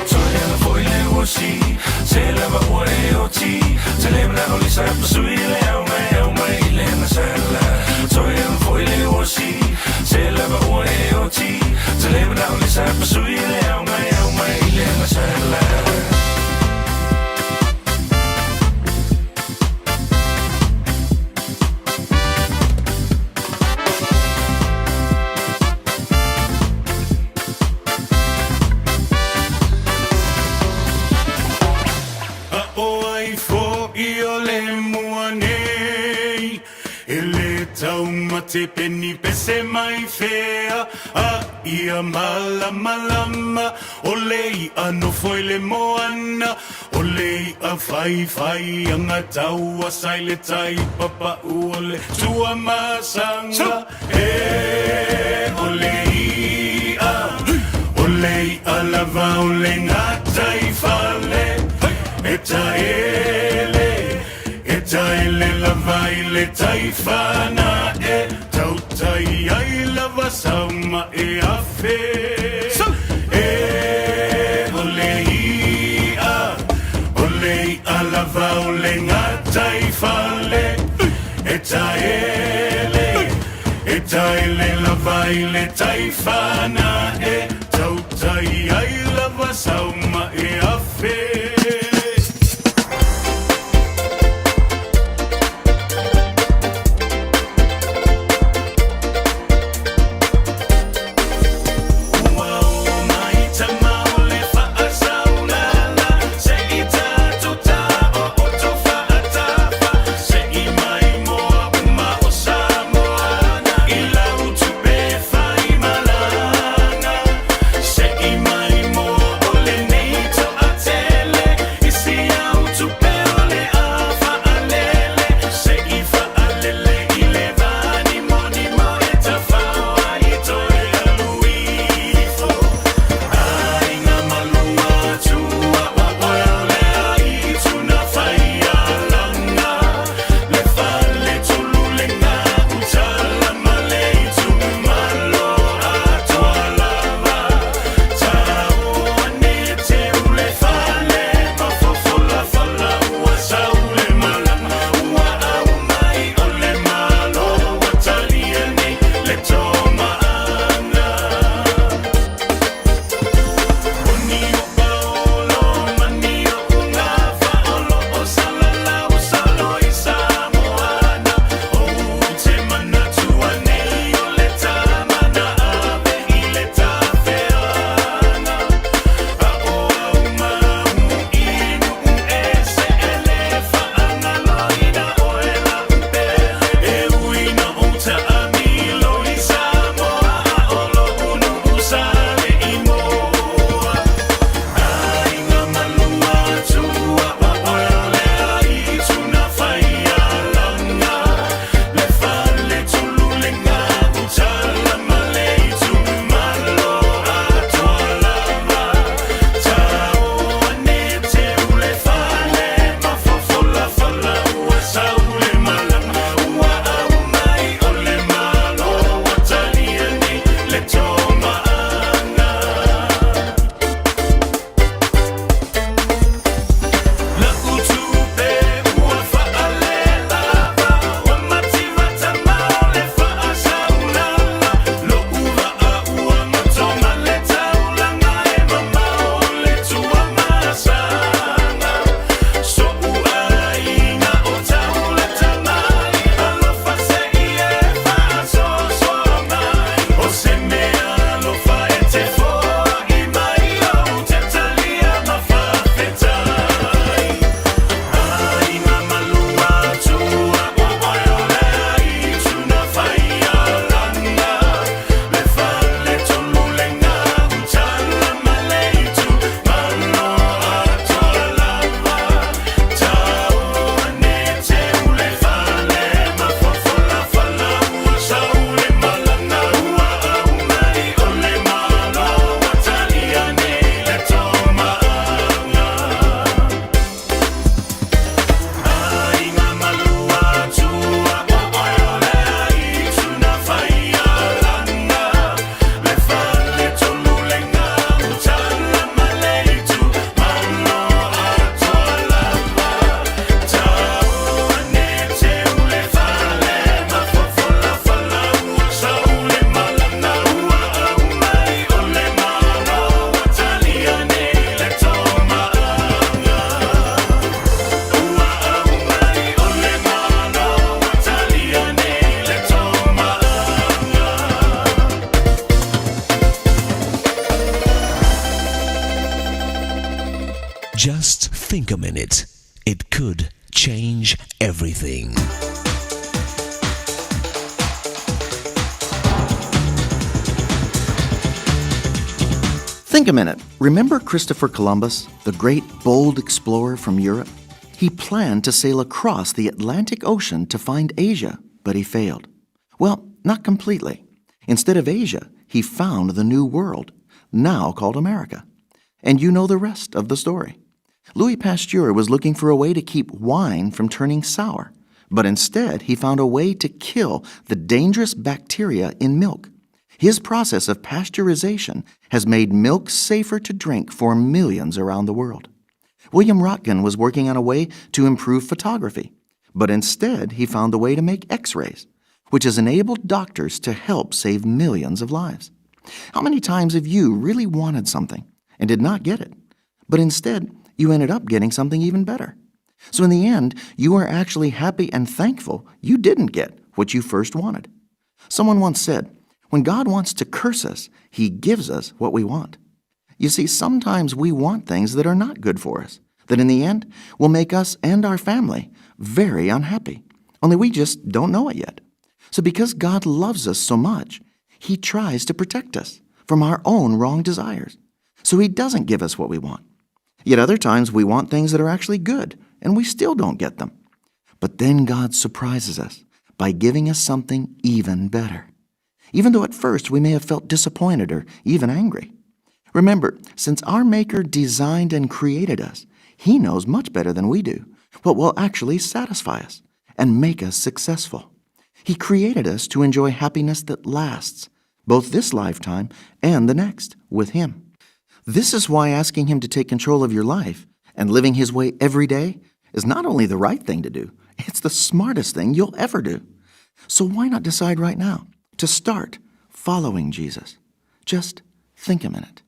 [SPEAKER 19] Toi lava foi le uosi Se lava ue o ti Se levna o li sa pasui le au mai le na sala Toi lava foi le uosi Se lava ue o ti Se levna o li sa pasui le au mai le na sala
[SPEAKER 5] Te peni pese mai fea a ia malama o lei ano foi le moana o lei a fai anga tau a sai le tai papa o le tua masanga o lei a lava o le ngatai fale Taile la vai le taifana tau tai ai lava sauma afe olei a lava ole ngatai fale taile la vai le taifana tau tai ai lava sauma afe Neito
[SPEAKER 9] think a minute. It could change everything.
[SPEAKER 20] Think a minute. Remember Christopher Columbus, the great bold explorer from Europe? He planned to sail across the Atlantic Ocean to find Asia, but he failed. Well, not completely. Instead of Asia, he found the New World, now called America. And you know the rest of the story. Louis Pasteur was looking for a way to keep wine from turning sour, but instead he found a way to kill the dangerous bacteria in milk. His process of pasteurization has made milk safer to drink for millions around the world. William Röntgen was working on a way to improve photography, but instead he found a way to make X-rays, which has enabled doctors to help save millions of lives. How many times have you really wanted something and did not get it, but instead you ended up getting something even better? So in the end, you are actually happy and thankful you didn't get what you first wanted. Someone once said, when God wants to curse us, He gives us what we want. You see, sometimes we want things that are not good for us, that in the end will make us and our family very unhappy. Only we just don't know it yet. So because God loves us so much, He tries to protect us from our own wrong desires. So He doesn't give us what we want. Yet other times we want things that are actually good, and we still don't get them. But then God surprises us by giving us something even better, even though at first we may have felt disappointed or even angry. Remember, since our Maker designed and created us, He knows much better than we do what will actually satisfy us and make us successful. He created us to enjoy happiness that lasts, both this lifetime and the next, with Him. This is why asking Him to take control of your life and living His way every day is not only the right thing to do, it's the smartest thing you'll ever do. So why not decide right now to start following Jesus? Just think a minute.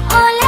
[SPEAKER 11] Ole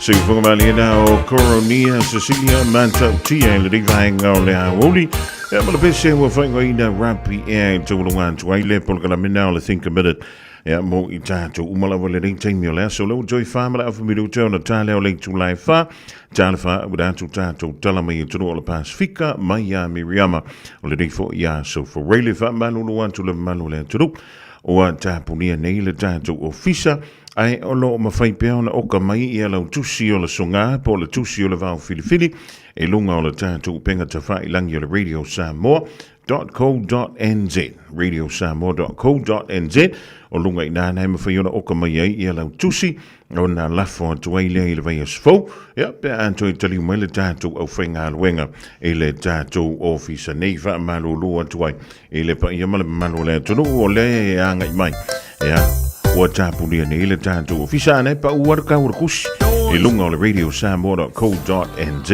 [SPEAKER 2] Se Fofogamua na o Coronia Cecilia Manta Tia le divainga o le Aoauli. E ma le pese ua whainga ina rapi e tūlunga tuai le polka mina o le think a minute. E mo I tātou umalawa le rei taimi o lea. So lo joy whamara a whamiru tau na tāle o le tūlai wha. Tāle wha au dātou tātou talama I tunu o le Pasifika mai a Miriama. O le rei fo ia so for reile wha manu no antu le manu le tunu. O a tāpunia nei le tātou ofisa. Ai o lo mawhai pēo na oka mai I alau tusi o le songa po le tusi o le vau filifili e lunga o le tātou penga tawhai langi o le Radio Samoa.co.nz radiosamoa.co.nz o lunga I nānei mawhai o na oka mai I alau tusi o na lafo atuai lea I le vai asfo pe anto I tali mai le tātou au whainga aluenga e le tātou ofisa nei wha malulu atuai e le pa ia male malu le tunu o le anga I mai Ua tāpunia nei le tātou ofisa nei pa uara kaura kusi e lunga o le Radio Samoa.co.nz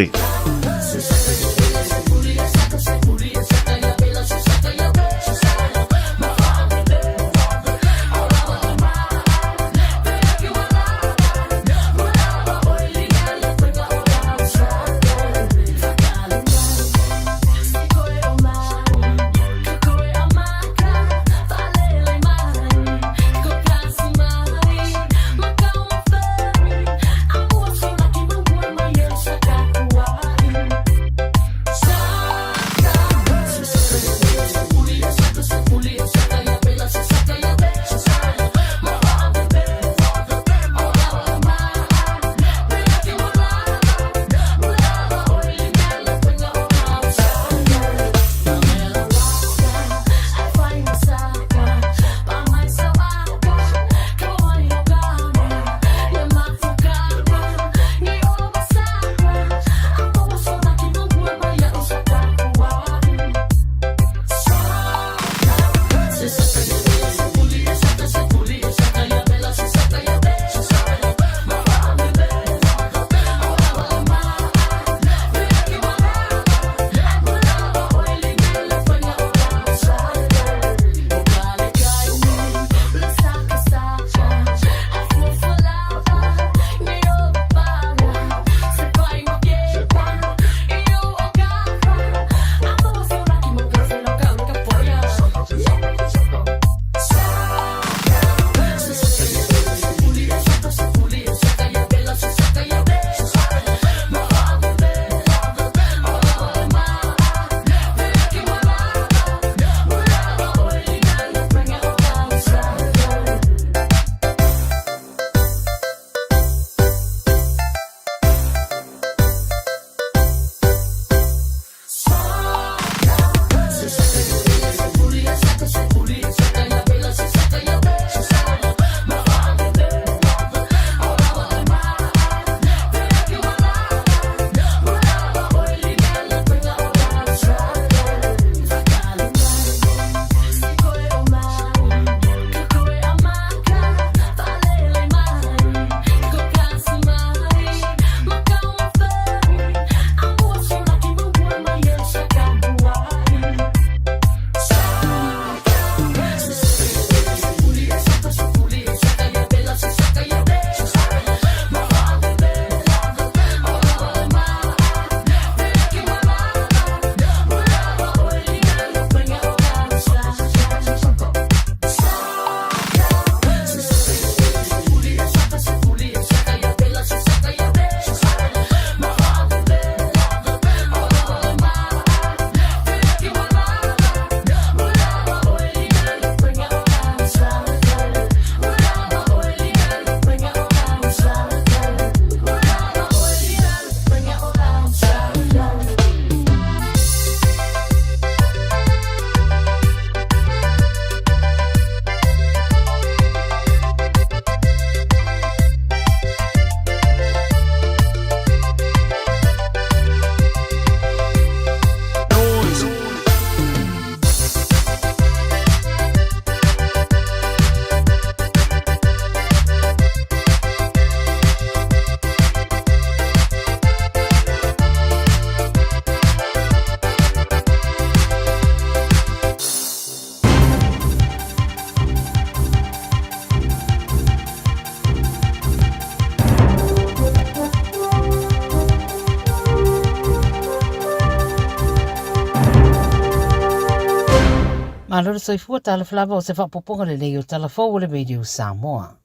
[SPEAKER 13] Maloro soifua tala flava o se whapoponga le nei o tala fau o le Radio Samoa.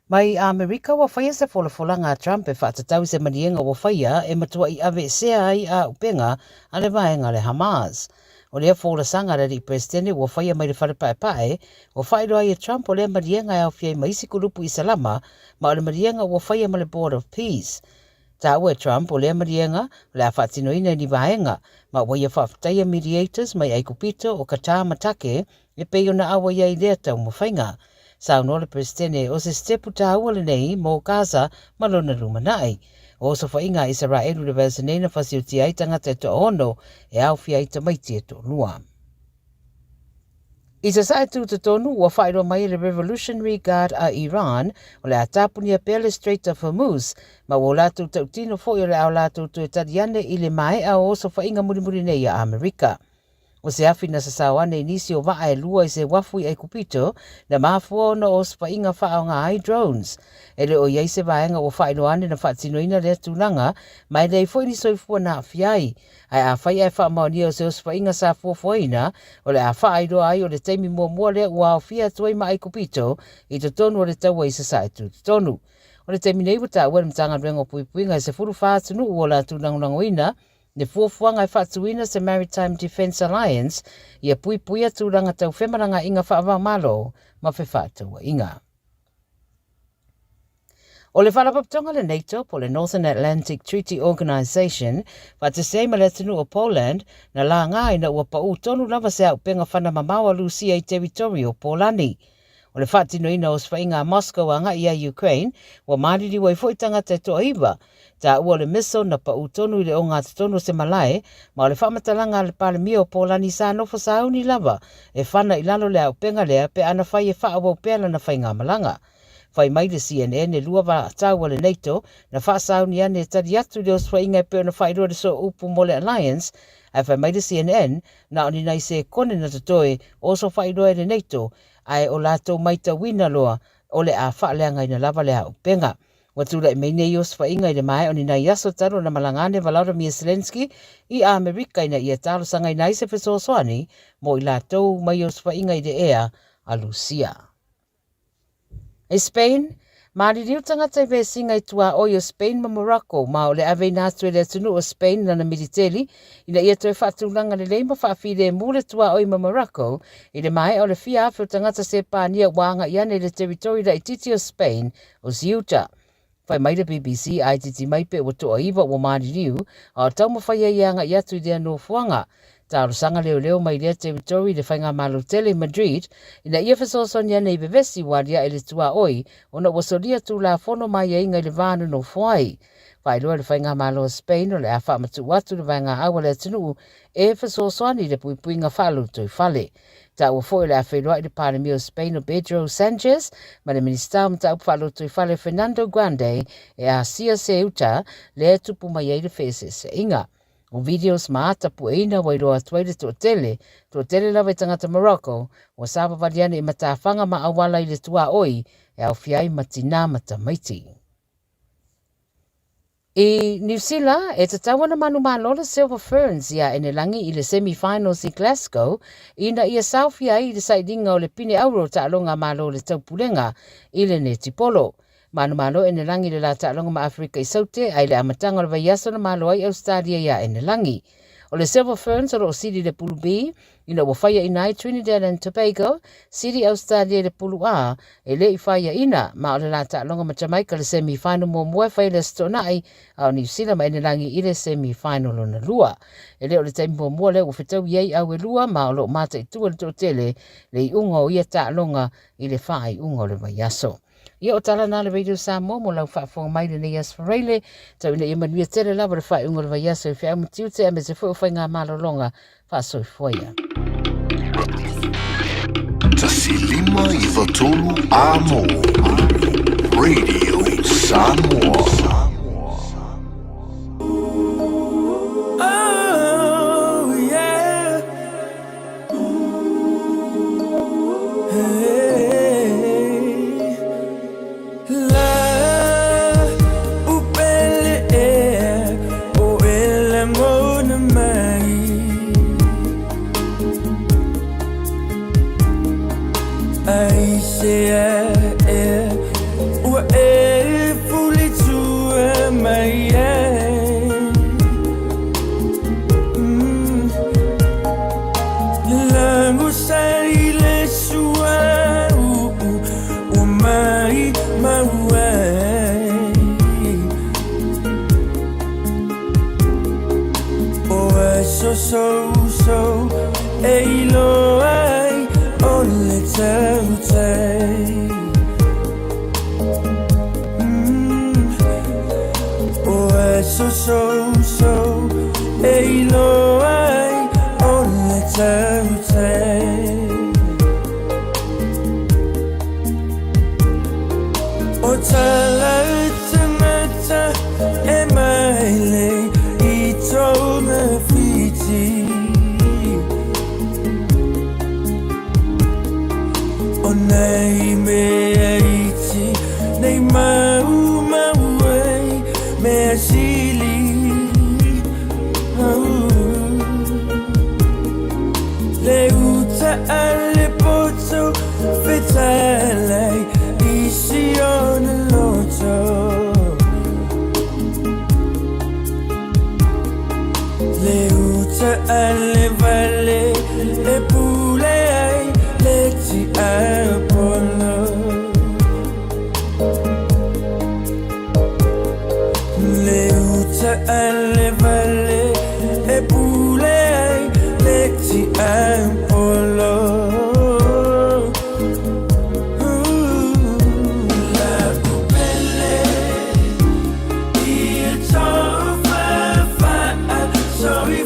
[SPEAKER 13] Mai Amerika wa whaia se folanga Trump e whaatatau se manienga wa whaia e matua I ave sea ai a upenga a le vaenga le Hamas. O lea fōla sanga rari presidente wa whaia mai le wharepaepae o whairoa I Trump o lea manienga e au fiai maisi kurupu I salama ma o le manienga wa whaia ma le Board of Peace. Ta ue Trump o lea marienga le a whaatinoina ni vaenga ma waia whaafutaia mediators mai aikupito o kata matake e peo na awa ia I lea tau mawhainga. Sa no le presidente o se stepu ta ua le nei mo Gaza malona lumanai. O so whainga Israelu le vasenena whasiuti ai tangata to ono e au fia I tamaiti e to lua. I sa sae tu te tonu ua whaero mai le Revolutionary Guard a Iran o le atapuni a Pele Strait of Hormuz ma o latu tautino fo I le au latu tu e tadiane I le mai a o so whainga murimuri nei a Amerika. O se afi na sasawane inisi o waa e lua I se wafu I kupito na mafua na o whainga whao ngā ai drones. Ele o iei se vaenga o whaino ane na whaatinoina le tunanga mai nei fo ini soifua na afiai. Ai a whai ai whaamaunia o se o whainga sa fuafuaina o le a whaaido ai o le teimi mua le ua o fia tuai ma ai kupito I to tonu o le taua I sa sae tu tonu. O le teimi nei wata ua mtanga rengo puipuinga I se furu whaatunu ua la tunangunangoina ne fuafuanga I whaatuina se Maritime Defence Alliance ia puipuia tūranga tau whemaranga inga whaava malo ma whewhātua inga. O le whalapaptonga le NATO po le Northern Atlantic Treaty Organization wa te seima le tunu o Poland na la ngai na ua pau tonu lava se au penga whana mamawa lusia I territory o Polani. O le whaatinoina o swainga Moscow anga I a Ukraine wa mariri wa I foitanga te toa iwa ta ua le miso na pa utonu I le o ngā tonu se malae, ma o le whamatalanga le pale mio Polani sa nofo sa auni lava, e whana I lalo le au penga lea pe ana whai e whaawa pēla na whai ngā malanga. Whai mai le CNN e lua wa taua le NATO, na wha sa auni ane e tari atu le o swainga e peo na whai roa so upu mo le Alliance, ai whai mai le CNN, na oni nai se kone na tatoe o so whai roa le NATO, ai o lato mai ta wina loa o le a wha leanga ina lava le au penga. Watula I meine I os whainga I le mai o ni nai aso taro na malangane Volodymyr Zelensky I Amerika ina I talo sanga I nai se fesoasoani mo I latou mai os whainga I le ea a Lucia. E Spain, maari riu tangata I vesinga I tua oi o Spain ma Morocco ma o le ave nātue le tunu o Spain na militeri ina ia toe whaatulanga le leima whaafire mule tua oi ma Morocco I le mai o le fia afu tangata se pānia wanga I ane le teritori da I titi o Spain o Ceuta. Whai mai le BBC ai titi mai pe o toa iwa o maari riu a tau mawhaia ianga I atu I lea no fuanga. Tāro sanga leo mai lea territory le whainga malo tele Madrid ina ia whasosonia nei bevesi waria I le tua oi ona wasolia tu la fono mai e inga I le vānu no fuai. Whai loa le whainga malo Spain o le a wha matu watu le vainga awa le tunu e whasosoani le puipuinga whalu toi whale. Ta ua fo le a whairoa I le Parliament o Spain o Pedro Sanchez, ma le minister mta upa lo tui whale Fernando Grande e a sia Ceuta le tupu mai ai le whese se inga. O videos maata pu eina wairoa tuaile to tele lawa I tangata Morocco, o saba variane I matawhanga ma awala I le tua oi e au fiai matina matamaiti. I New Zealand, e te tawana manu malola Silver Ferns ia ene langi I le semi-finals I Glasgow, ina ia saufi ai le saidinga o le pine auro ta alonga malo le taupulenga I le ne tipolo. Manu malo ene langi le la ta alonga ma Afrika I saute, ai le amatanga le vaiaso na malo ai Australia ia ene langi. O le Silver Ferns o sidi le pulu B, ina ua whaia ina I Trinidad and Tobago, sidi Australia le pulu A, e le I whaia ina, ma o le la ta alonga ma Jamaica le semi-final mo mua whaia le stonai, au New Zealand ma ene langi I le semi-final o na lua. E le o le taimi mo mua le ufitau iei au e lua, ma o lo mata I tua le totele, le I unga o ia ta alonga I le whai unga o le vaiaso. Ia o tala nā le Radio Samoa mo lau whaafonga mai le nei asfarele, tau ina ia manuia tere lawa le whai unga le vaiaso I whia amutiu te ame se fwoi whai ngā malolonga whaasoi fwoia.
[SPEAKER 6] Tasilima I Watolu Amo Radio Samoa.
[SPEAKER 19] I say ua e fuli tua mai langu sai le sua ua mai mauai oa so e ilo ai on le tautai oa so e ilo ai on le tautai o tala tangata e mai le I tonga fiti o nei mea iti nei mau ai mea sili le uta ale poto fetalai isi ona loto le uta alle valle e pule ai le ti apollo le uta alle valle e pule ai le ti apollo la belle ia tova fa sorry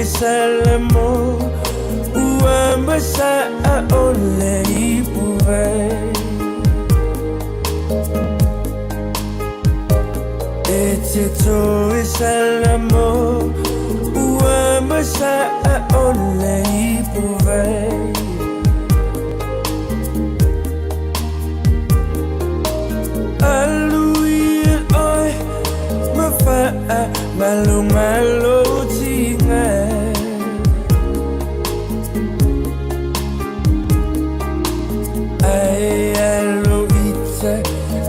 [SPEAKER 19] Salamo ua masa ole ipuve Etito salamo ua masa ole ipuve Alui oi mafa malo tinga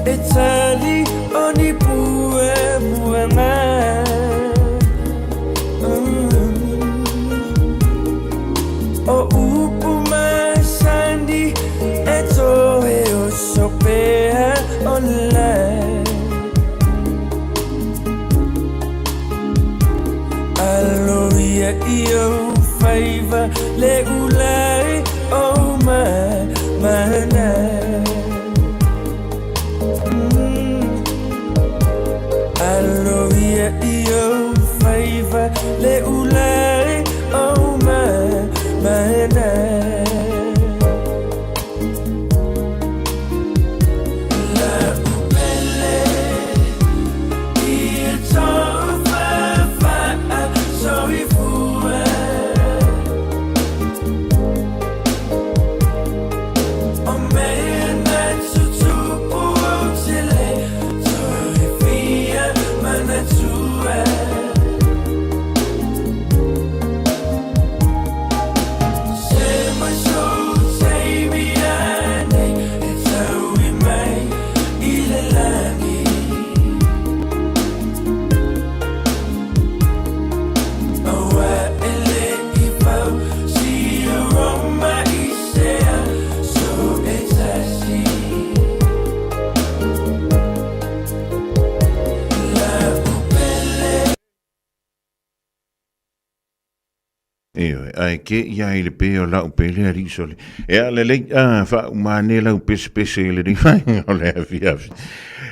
[SPEAKER 19] Etali oni pue buena O upu masandi eto e o sopea online Aloia io faiva le ulai o mana Aloia io faiva le ulai o mana La belle ia tova fa sorry for
[SPEAKER 2] ai ke ia i le pe o lau pe le risole. E le fa umane lau pese le di fai o le afi.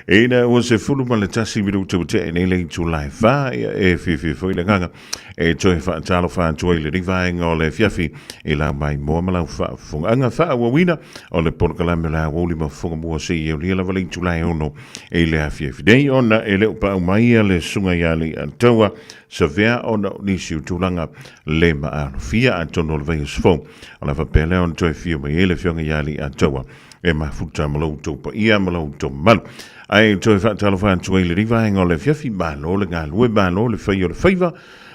[SPEAKER 2] Ina o se fulu ma le tasi miru te nei le July fa e fi le ganga e toi fa talo fa toi le riva o le fiafi e la mai mo ma la fa anga fa wa wina o le porkala me la Aoauli ma Fofogamua se e le vale July ono e le fiafi dei ona e le pa mai le sunga ya le antawa sa vea ona ni siu tulanga le ma a fia antono le vai sfo ala fa pele on toi fio ma ele fionga ya le antawa e ma futa malo to pa ia malo to mal ai toi fa talo fa toi le riva o le fiafi ba lo le gal we ba lo le faio le faiva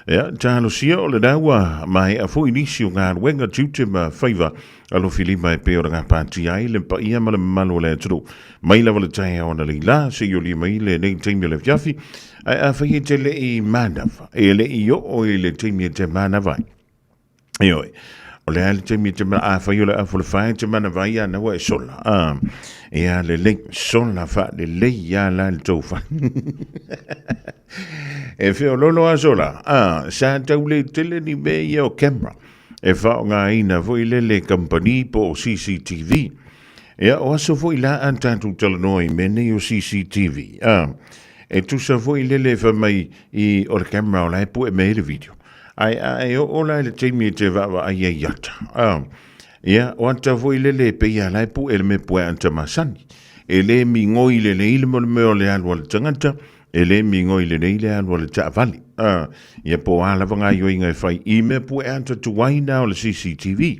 [SPEAKER 2] ya talo sia o le dawa mai a fo inisio nga wenga tute ma faiva alo fili mai pe o nga pati ai le pa ia ma le malo le tro mai la vole tai ona le la se yo li mai le nei temi le fiafi ai a fa te le i manava e le io o le temi te manava io o le ale temi te a fa yo le a fo le fa te manava ia na wa sola e a le sola fa le ia la le tofa e feo lolo a sola sa tau le tele ni me ia o camera e fa nga ina voi le company po CCTV e o aso voi la antantu telenoi me ne o CCTV e tu sa voi le fa mai i o le camera o la po e me le video ai o la le temi te va ai yata ia o anta voi le pe ia la po e me po anta masani e le mi ngoi le ile mo me o le alwa le tangata e le mi ngoi le ile alwa le ta vali ia po ala vanga yo inga fai i me po anta tu waina o le CCTV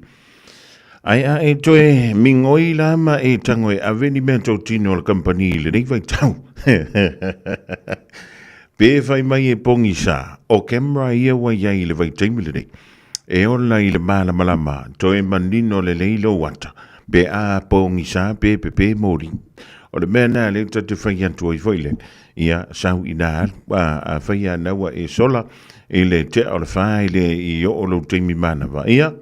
[SPEAKER 2] ai toe mi ngoi la ma e tango e avvenimento tino le company le nei vai tau pe fai mai e pongi sa o camera ia wa ia le vai taimile nei e ola i le mala malama toe manino le leilo wata pe a pongi sa pe mori o le mena le te fai antu i foile ia sau ina a fai ana wa e sola e le te o le fai le i o lo teimi mana va ia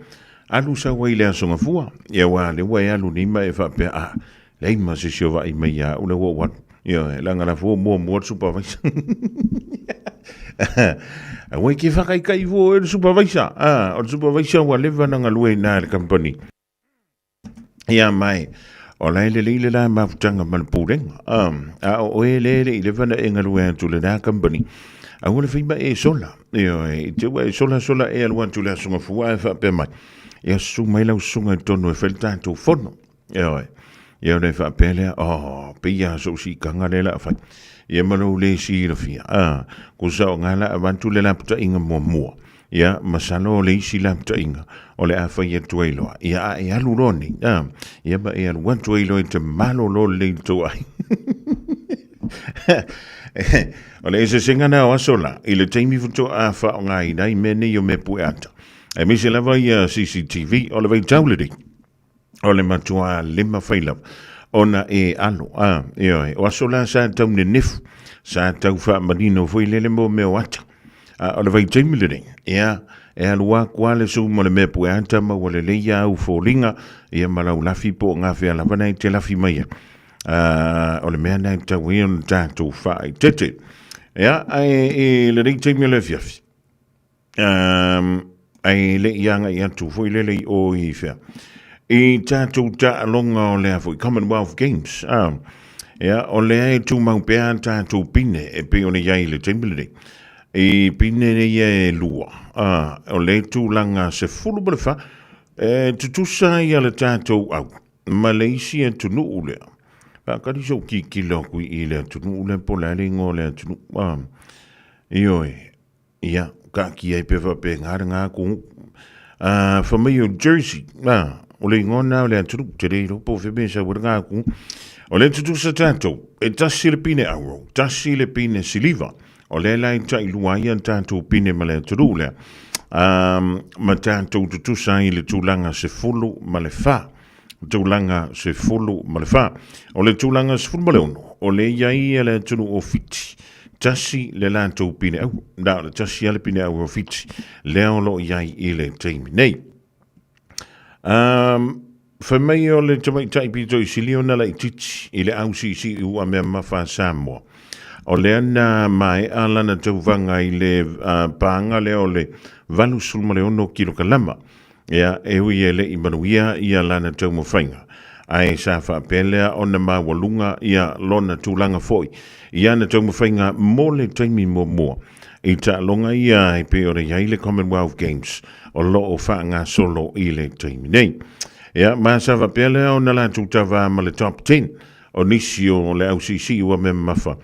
[SPEAKER 2] alu sa wa ile asonga fua ia wa le wa alu ni mai fa pe a le ma se sio va i mai ia o le wo wat ia la ngana fu mo supervisor a wai ki fa kai vo e supervisor o supervisor wa le vana ngalue na le company ia mai o la le la ma tanga man pudeng a o le vana e ngalue tu le na company a wole fi ba e sola ia te wa sola e alwan tu le sunga fu fa pe mai ia su mai la sunga tonu e felta tu fono ia le fa pele pe ia so si kanga le la fa ia malo le si la fia ku sa ngala avantu le la pta inga mo ia masano le si la pta inga o le afa ia tuelo ia e aluroni ia ba e al wan tuelo te malo lo le to ai o le se singa na o sola i le taimi futo afa ngai dai mene yo me puata e mi se la vai CCTV o le vai tauledi o le matua lima faila ona e alo o sola sa tau ne nif sa tau fa marino foi le mo me wata o le vai taimile ia e alua kwale su mo le me puata ma wale le ia u folinga ia malau lafi po nga fe ala vana te lafi mai o le mea na tau ion tatu fa i tete ia ai le rei taimile fiafi ai le ianga ia tu foi le o i fea i tātou ta longa o lea fwy Commonwealth Games. Ia, o lea e tū mau pēa tātou pine e pe o ne iai le tembele. I pine ne ia e lua. O le tū langa se fulu bale fa. Tutusa ia le tātou au. Malaysia tunu u lea. Kari so ki lo kui i lea tunu u lea po lea ringo lea tunu. Ioi, ia, ka ki ai pewa pe ngāra ngā kū. Whamai o Jersey, o le ngona o le aturu te reiro po febe sa wuranga ku o le tutu sa tātou e tasi le pine auro tasi le pine siliva o le lai tai luaia tātou pine ma le aturu le ma tātou tutu sa i le tūlanga se fulu ma le wha tūlanga se fulu ma le wha o le tūlanga se fulu ma le ono o le iai e le aturu o fiti tasi le lātou pine au na le tasi ale pine au o fiti leo lo iai i le teimi nei Whamai o le tamai tai pito i siliona la i titi i le au si u a mea mawha Samoa. o le ana mai alana tauvanga i le panga le o le valu sulma le ono kilo kalama ia e hui e le i manuia ia lana taumawhainga ai sa whaapelea o na mawalunga ia lona tūlanga foi ia na taumawhainga mo le taimi mua i ta longa ia e pe o le iai le Commonwealth Games o lo o whaanga solo i le taimi nei ia ma sa whaapelea o na la tūtawa ma le top 10 o nisi o le AUCC ua me mawha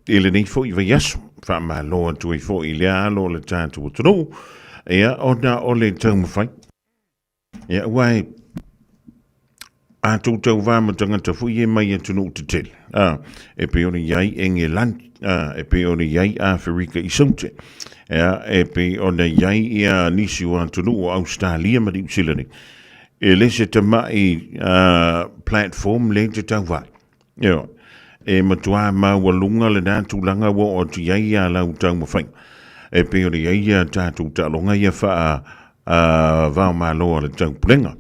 [SPEAKER 2] ile nei fo i vai aso fa ma lo tu i fo i le alo le tantu o tro ia ona o le tau mawhai ia wai a tu tau va ma tanga ta fu i mai e tunu te tel e pe oni iai England e pe oni iai Afrika i saute ia e pe ona iai ia nisi o tunu o Australia ma di Zealand e le se te mai platform le te tau vai ia e matua mawalunga le nā tūlanga wo o tu iai a lau tau mawhainga. E pe o le iai a tātou tālonga ia wha vau māloa le tau pulenga.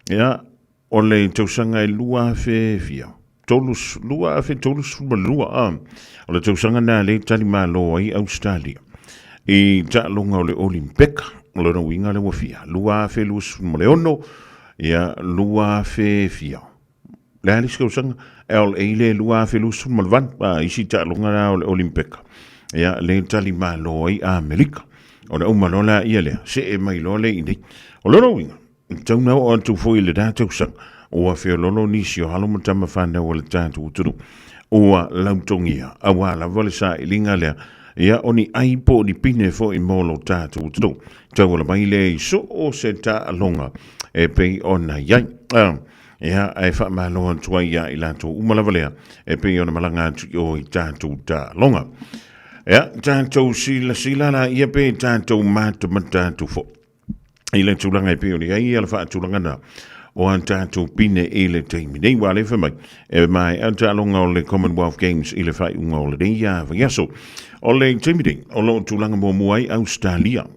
[SPEAKER 2] Ia, o le tausanga e lua fe fia. Lua fe tolus fuma lua. O le tausanga nā le tali māloa i Australia. I tālonga o le Olimpeka, o le winga le wafia. Lua fe lus fuma le ono, ia lua fe fia. Le alis kausanga el eile lua felusu malvan isi ta longa na Olimpeka ya le tali malo i Amerika o le umalola ia le se e mai lole i nei o lolo winga tau na o tu foi le data usang o fe lolo nisi o halo mutama fana o le tatu uturu o lautongia awa la vole sa ilinga le ia oni aipo ni pine fo i molo tatu uturu tau la mai le so o se ta longa e pe ona yai ia ai fa malo tua ia i lato umalavalea e pe ona malanga o i tātou tā longa ia tātou sila la ia pe tātou mata tu fo i le tūlanga e pe ona ia la fa tūlanga na o an tātou pine e le teimi nei wale fa mai e mai an tā longa o le Commonwealth Games i le fai unga o le reia vayaso o le teimi nei o lo tūlanga mo muai Australia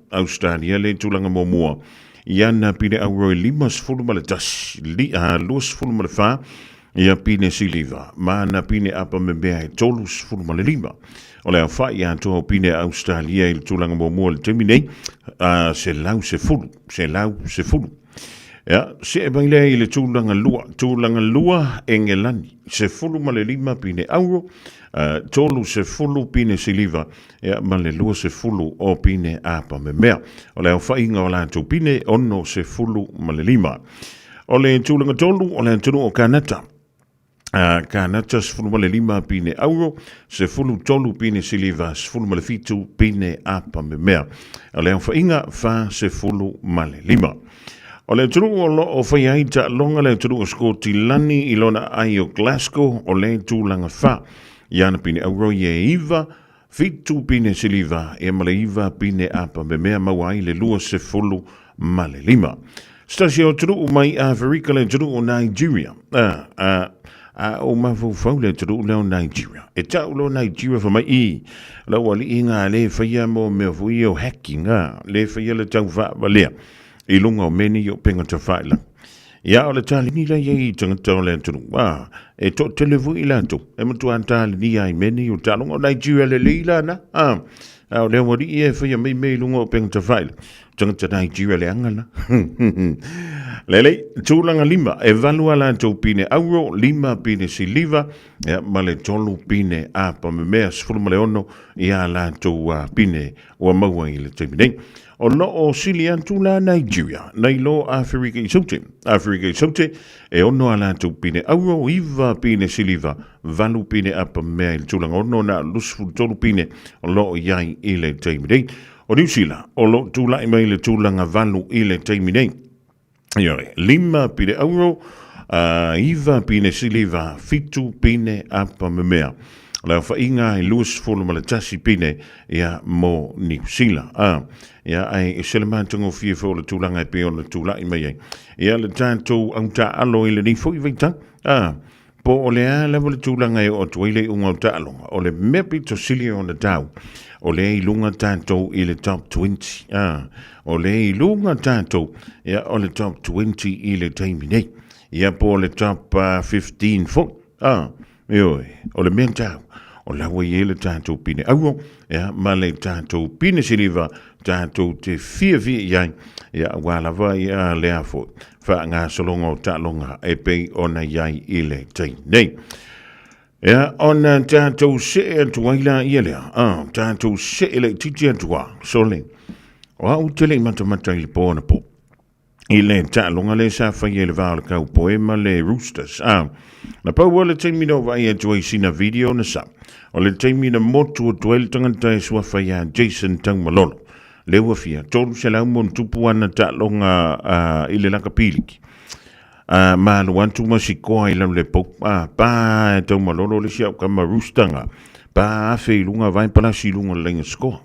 [SPEAKER 2] le tūlanga mo mua ia na pine auroi limas fulu ma le tas luas fulu ma le fa ia pine siliva ma na pine apa me bea e tolus fulu ma le lima o le awha ia toa pine Australia i le tūlanga mo mua le temi nei se lau se fulu ia se e baile i le tūlanga lua Engelani se fulu ma le lima pine auro tolu se fulu pine siliva ia ma le lua se fulu o pine apa me mea o le awhainga o la tū pine ono se fulu ma le lima o le tūlanga tolu o le tunu o Kanata Kanata se fulu ma le lima pine auro se fulu tolu pine siliva se fulu ma le fitu pine apa me mea o le awhainga fa se fulu ma le lima o le tunu o lo o whaiaita longa le tunu o Skotilani i lona ai o Glasgow o le tūlanga fa Iana pine auro ye iva, fitu pine siliva, e male iva pine apa me mea mawai le lua se fulu ma le lima. Stasi o turu mai Afrika le turu o Nigeria. O mafufau le turu leo Nigeria. E tau lo Nigeria fa mai I. Lau ali inga le whaia mo me fui o hacking. Le whaia le tau wha walea. I lunga o meni o penga ta whaila. Ia o le tali ni la iei tangata o le tunu. E to televu i lanto. E matu an tali ni ai meni o talonga o Nigeria le leila na. O le wari i e whaia mei lunga o penga ta whaila. Tangata Nigeria le angana. Lele, tūlanga lima. E valua lanto pine auro, lima pine siliva. Ia ma le tolu pine apa me mea sifuru ma le ono. Ia lanto pine o maua i le teminei. O lo o silian tula Nigeria, nei lo Afrika i saute, e ono ala tu pine auro, iva pine siliva, valu pine apa mea il tulanga, ono na lusfu tolu pine, o lo iai i le teimidei. O New Zealand, o lo tula ima i le tulanga valu i le teimidei. Iore, lima pine auro, iva pine siliva, fitu pine apa mea. La whainga i luas fulu ma le tasi pine ia mo New Zealand. Ia ai e selemantango fia fo le tūlanga e peo le tūla i mai. Ia le tātou au tā alo i le ni fo i veitang. Po o le a lewa le tūlanga e o tuile unga o tā alonga. O le mepi to sili o na tau. O le i lunga tātou i le top 20. O le i lunga tātou ia o le top 20 i le taimi nei. Ia po le top 15 fo. Ioi, o le mea tau, o lawa i ele tātou pine auro, ma le tātou pine siliva, tātou te fia iai, wālawa i a lea fo, wha ngā solonga o tālonga e pei ona iai ile tei nei. Ona tātou se atu waila i elea, tātou se ele titi atua, sole, o au tele i matamata i le pōna po. I le tālonga le sa whai e le vāle kau poema le Roosters. Na pau le teimina o vai atua i sina video na sa. O le teimina motu o tuel tangata e sua whai a Jason Taumalolo. Le ua fia, tolu se lau mon tupu ana tālonga i le laka piliki. Ma lo antu masikoa i lau le pop. Pa e Taumalolo le siau kama roostanga. Pa afe i lunga vai palasi lunga lenga skoa.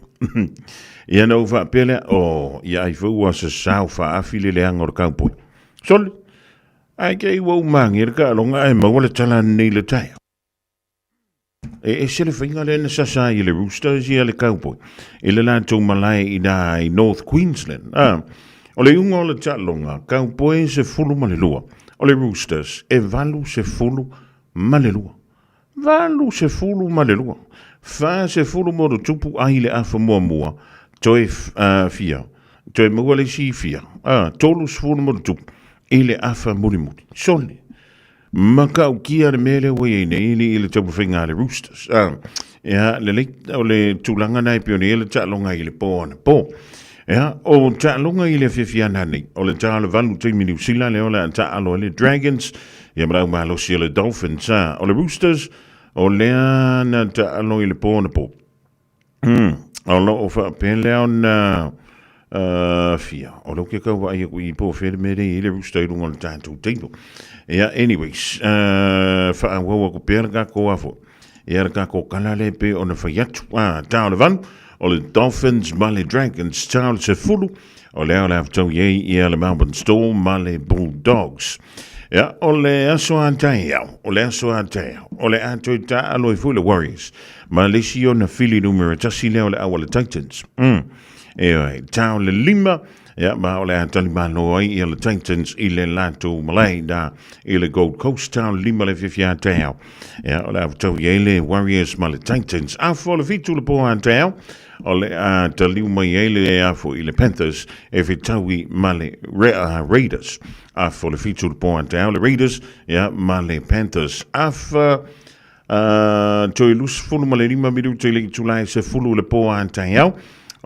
[SPEAKER 2] Ia na ufa pele o ia ai fua sa sau fa afile le angor kaupoi. Sol ai ke wo mangi ka longa ai ma wala tala nei le tai. E se le finga le na sa i le Roosters ia le kaupoi. E le lanto malai i na i North Queensland. O le unga o le talonga kaupoi se fulu malelua. O le Roosters e valu se fulu malelua. Valu se fulu malelua. Fa se fulu mo tupu ai le afa mua. Toi fia. Toi mua le si fia. Tolu sfulu mo tupu. Ile afa muri. Sole. Makau kia le mele wene ile tapu whinga le Roosters. Le leit o le tūlanga nai pione ile tālonga ile pōna. O tālonga ile whiwhia nani. O le tāle valu te New Zealand le ola tālo le Dragons. Ia marau malo si le Dolphins. O le Roosters o lea na tālo ile pōna po. O lo o whapele on fia. O lo ke kau ai i po where mere i le Roosters runga le tātou teino. Anyways, whaawawa ko pēra ka ko afo. Ia ka ko kalale pe o na whaiatu. Tāo le vanu. O le Dolphins ma le Dragons. Tāo le se fulu. O leo le aftau iei ia le Melbourne Storm ma le Bulldogs. O le aso antai au. O le aso antai au. O le ato i ta alo i fule Warriors. Ma le si o na fili numero tasi leo le awa le Titans. Tāo le lima. Ma o le atali malo ai i le Titans i le lato malai da i le Gold Coast Town lima le fifia tau. O le aftau iei le Warriors ma le Titans. Afo le fitu le po antau. O le ataliu mai iei le afo i le Panthers e fitaui ma le Raiders. Afo le fitu le po antau. Le Raiders ma le Panthers. Afa toi lus fulu ma le lima miru te le tulai se fulu le po antau.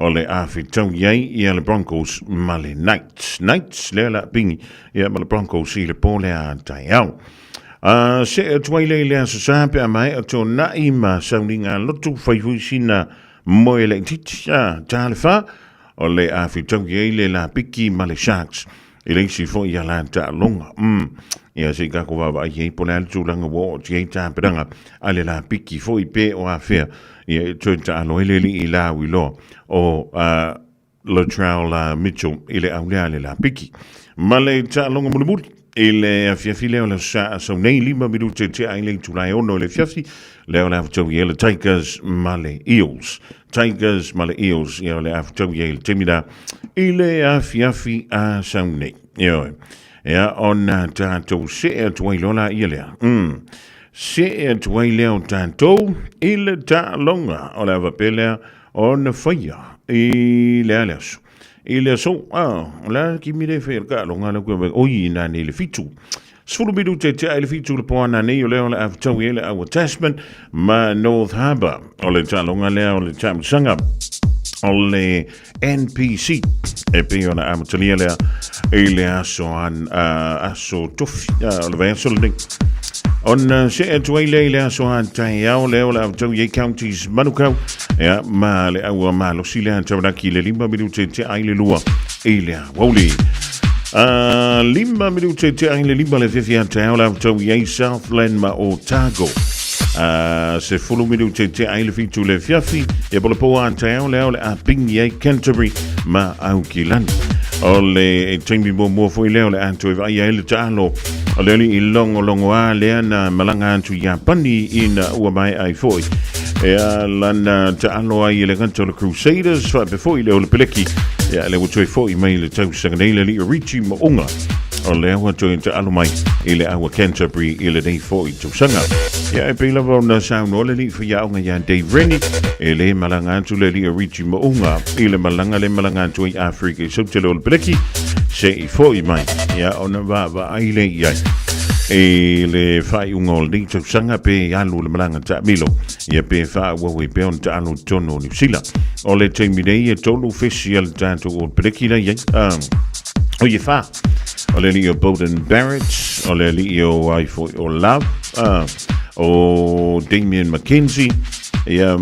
[SPEAKER 2] O le awhitau iei i le Broncos ma le Knights. Knights le la pingi ma le Broncos i le pōle a tai au. Se e tuaile le asa sape a mai a tō nai ma sauninga lotu whaihui sina moe le titi tā le wha. O le awhitau iei le la piki ma le Sharks. I le isi fo i a la tā longa. Ia se kako wawa i hei pone atu langa wo o tiei tā peranga a le la piki fo i pe o a whea. Ia tō ta alo eleli i la wilo o Latrell Mitchell i le aulea le la piki. Ma le ta longa mulimuri i le fiafi leo le sa nei lima minute te ai le tulai ono le fiafi leo le aftau i le Tigers ma le Eels. Tigers ma le Eels i le aftau i le temina i le fiafi a sau nei. Ia ona tātou se e tuai lola i lea. Se e tuai leo tātou i le tā longa o le awapelea o na whaia i le aleasu. I le so, la ki mire whaia ka longa la kua oi na ne le fitu. Sfulu bidu te le fitu le poana nei o leo le aftau i le awa Tasman ma North Harbour o le tā longa lea o le tāmusanga o le NPC e pe ona amatalia lea i le aso tofi o le vai aso le on se e tuai le aso tai au leo le aftau i counties manukau ma le aua malo si le antauraki le 5 minute te ai le lua i le Aoauli. 5 minute te ai le 5 le fifia tau le aftau i Southland ma Otago. Se fulu minute te ai le fitu le fiafi e pole po antau leo le apingi ai Canterbury ma Aukilani. O le taimi mo foi leo le anto e vai ai le talo o le i longo a le na malanga antu ia pani ina ua mai ai foi e lana talo ai le canto le Crusaders fa before le peleki e le wotoi foi mai le tau sanga nei le li richi mo unga o le awa toi ta alo mai i le awa Canterbury i le nei fo i tausanga. Ia e pila vau na sauno le li whia o ngā Dave Rennie e le malanga atu le li a Richie Maunga i le malanga atu i Afrika i sautele o le peleki se i fo i mai. Ia o na wa aile iai. E le whai unga o le tausanga pe alu le malanga ta milo. Ia pe wha wawe pe on ta alu tono New Zealand. O le teimi nei e tolu official tātou o peleki na iai. O ye wha. O le li o Bowden Barrett. O le li o Aifo o Love. O Damien McKenzie. Ia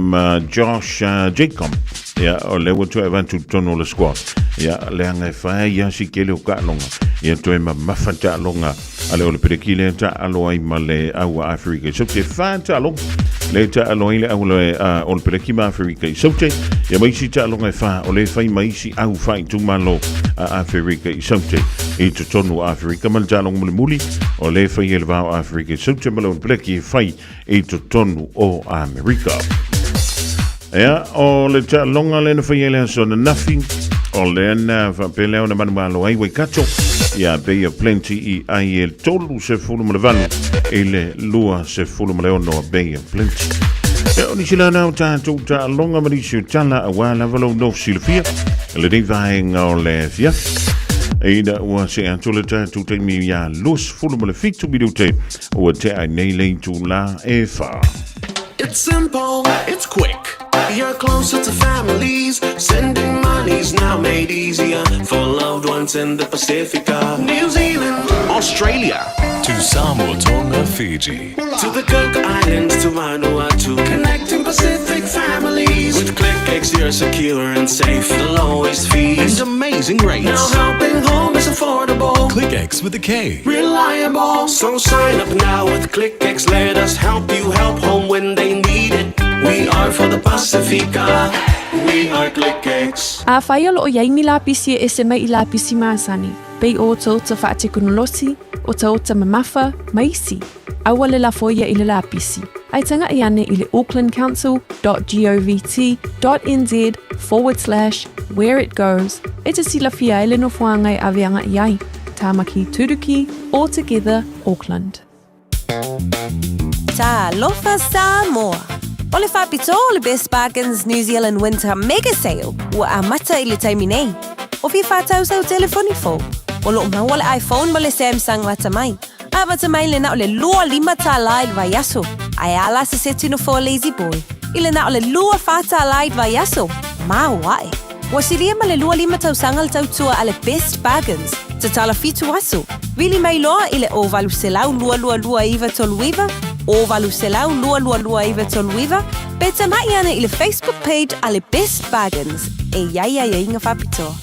[SPEAKER 2] Josh Jacob. Ia o le watu e vantu tono le squad. Ia le anga e whae ia si kele o ka longa. Ia toe mafa ta longa. Ale o le peleki le ta alo ai ma le aua Afrika. So te wha ta longa. Le ta alo ai le au le o le peleki ma Afrika. So te ia maisi ta longa e wha. O le whai maisi au whai tu malo a Afrika. So te e to tonu Afrika. Ma le ta longa muli. O le whai e le vau Afrika. So te malo le peleki e whai e to tonu o Amerika. Ia o le ta longa le na whai e le aso na nafi. O le ana whapeleo na manumalo ai wai kato. Ia Bay of Plenty i ai e tolu se fulu ma le valu e le lua se fulu ma le ono a Bay of Plenty. E o nisi la nao tātou ta longa marisi o tala a wala valo no silfia le nei vaenga o le fia. E ina ua se antole tātou te mi ia lus fulu ma le fitu bidu te ua te ai nei leitu la e wha.
[SPEAKER 5] It's simple, it's quick. You're closer to families. Sending money's now made easier for loved ones in the Pacific. New Zealand, Australia,
[SPEAKER 21] to Samoa, Tonga, Fiji,
[SPEAKER 5] to the Cook Islands, to Vanuatu. Connecting Pacific families. With ClickX, you're secure and safe. The lowest fees and amazing rates. Now helping home is affordable.
[SPEAKER 21] ClickX with a K.
[SPEAKER 5] Reliable. So sign up now with ClickX. Let us help you help home when they need it. We are for the Pacifica. We are ClickX.
[SPEAKER 22] A whaialo o yaimi la pisi e se mai I la pisi maasani. Pei o tau ta wha teknolosi, o tau ta mamafa, maisi. Awa le la foia I le la pisi. Ai tanga I ane I le aucklandcouncil.govt.nz/where it goes. E te sila fia ele no fuangai avianga iai. Tamaki Turuki, all together Auckland.
[SPEAKER 23] Ta lofa Samoa. O le whapito o le Best Bargains New Zealand Winter Mega Sale ua amata I le taimi nei. O fi whātau sau telefoni fo. O lo maua le iPhone mo le Samsung wata mai. A wata mai le na o le lua lima tā laid vai aso. Ai ala se setu no for lazy boy. I le na o le lua whātā laid vai aso. Ma wae. Wa siria ma le lua lima tau sangal tau tua a le Best Bargains. Te tala fitu aso. Wili mai loa I le o valu selau lua iwa tolu iwa. O valu selau lua iwa tolu iwa. Beta mai ana I le Facebook page a le Best Bargains. E iai inga whapito.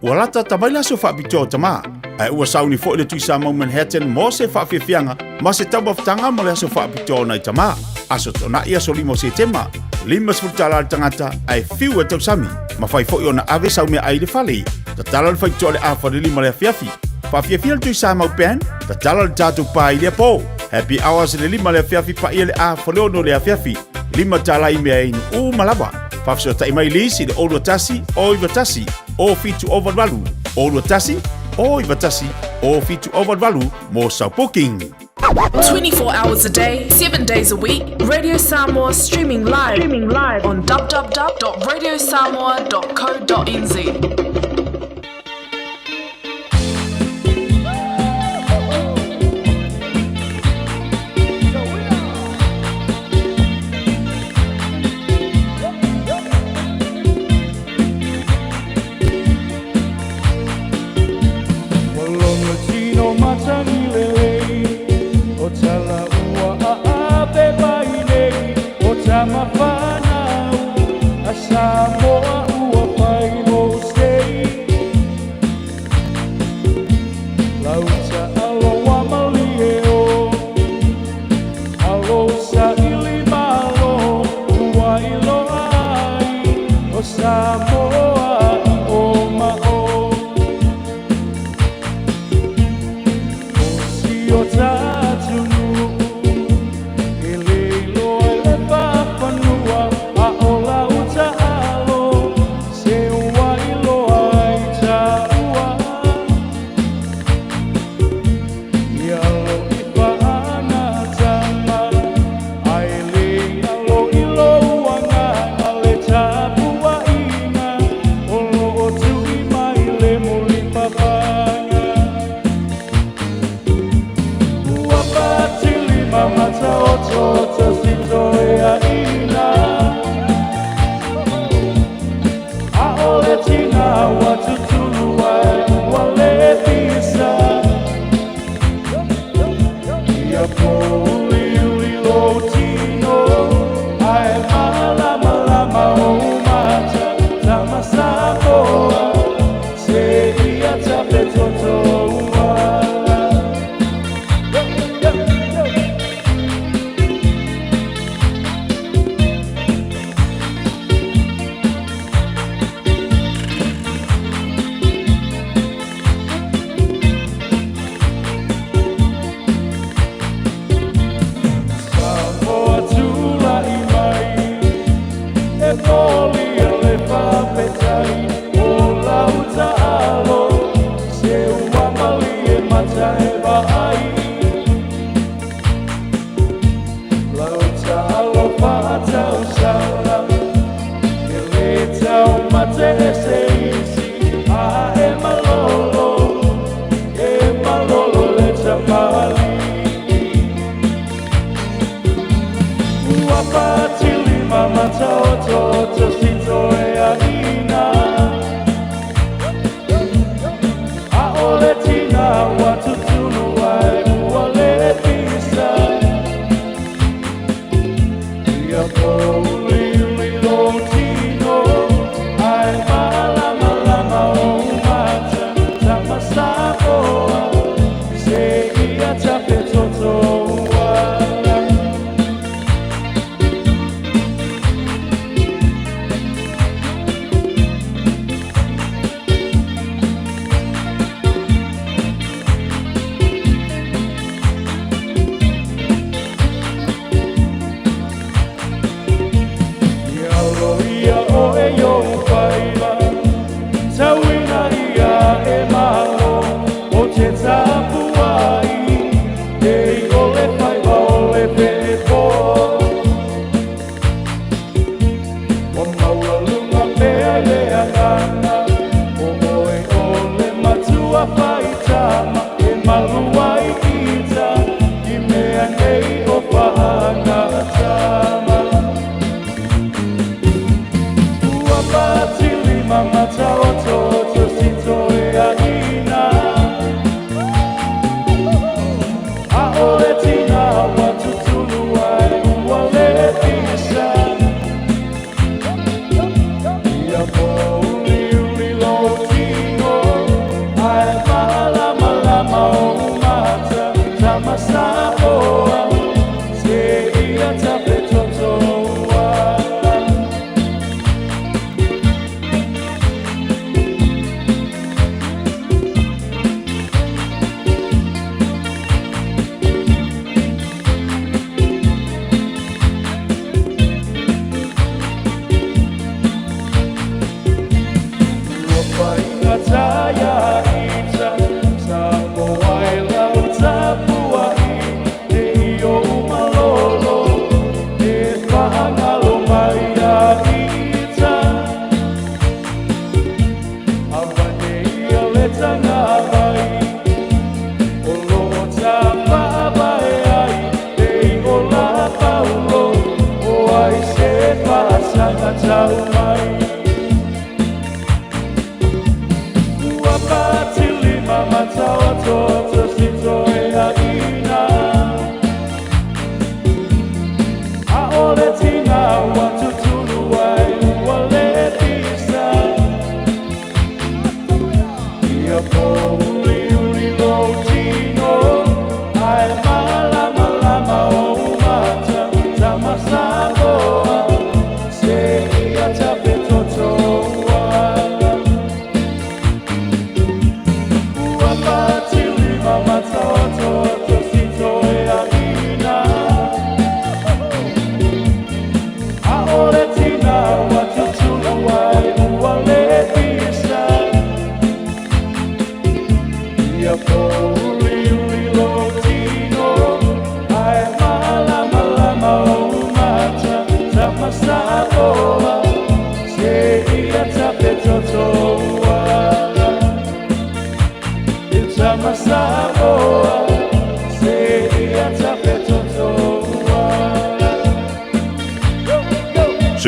[SPEAKER 14] Ua lata tamaila so whapito tama. Ai ua sauni fo I le tuisa mau Manhattan mo se whawhiawhianga. Ma se taumaftanga mo le so whapito nai tama. Aso tona ia so limo se tema. Lima sfutala tangata ai fiu e tau sami. Ma fai fo I ona ave sau mea ai le whale. Ta tala le whaito le awha le lima le fiafi. Whawhiawhia le tuisa mau pen. Ta tala le tātou pā I le po. Happy hours le lima le fiafi pa ia le awha le ono le fiafi. Lima tala I mea in u malawa. Whawsio ta imai lisi le olua tasi o iwa tasi. O fitu o vadwalu. Olua tasi o iwa tasi. O fitu o vadwalu mo sau booking.
[SPEAKER 24] 24 hours a day, 7 days a week. Radio Samoa streaming live on www.radiosamoa.co.nz.
[SPEAKER 5] Samoa ua pai no stay. Lauta alo wa malieo. Alo sa ili malo. Ua ilo ai. O Samoa I o mao. O si o tatunu. Ele papanua. A o lauta alo. Se ua ilo ai ta ua.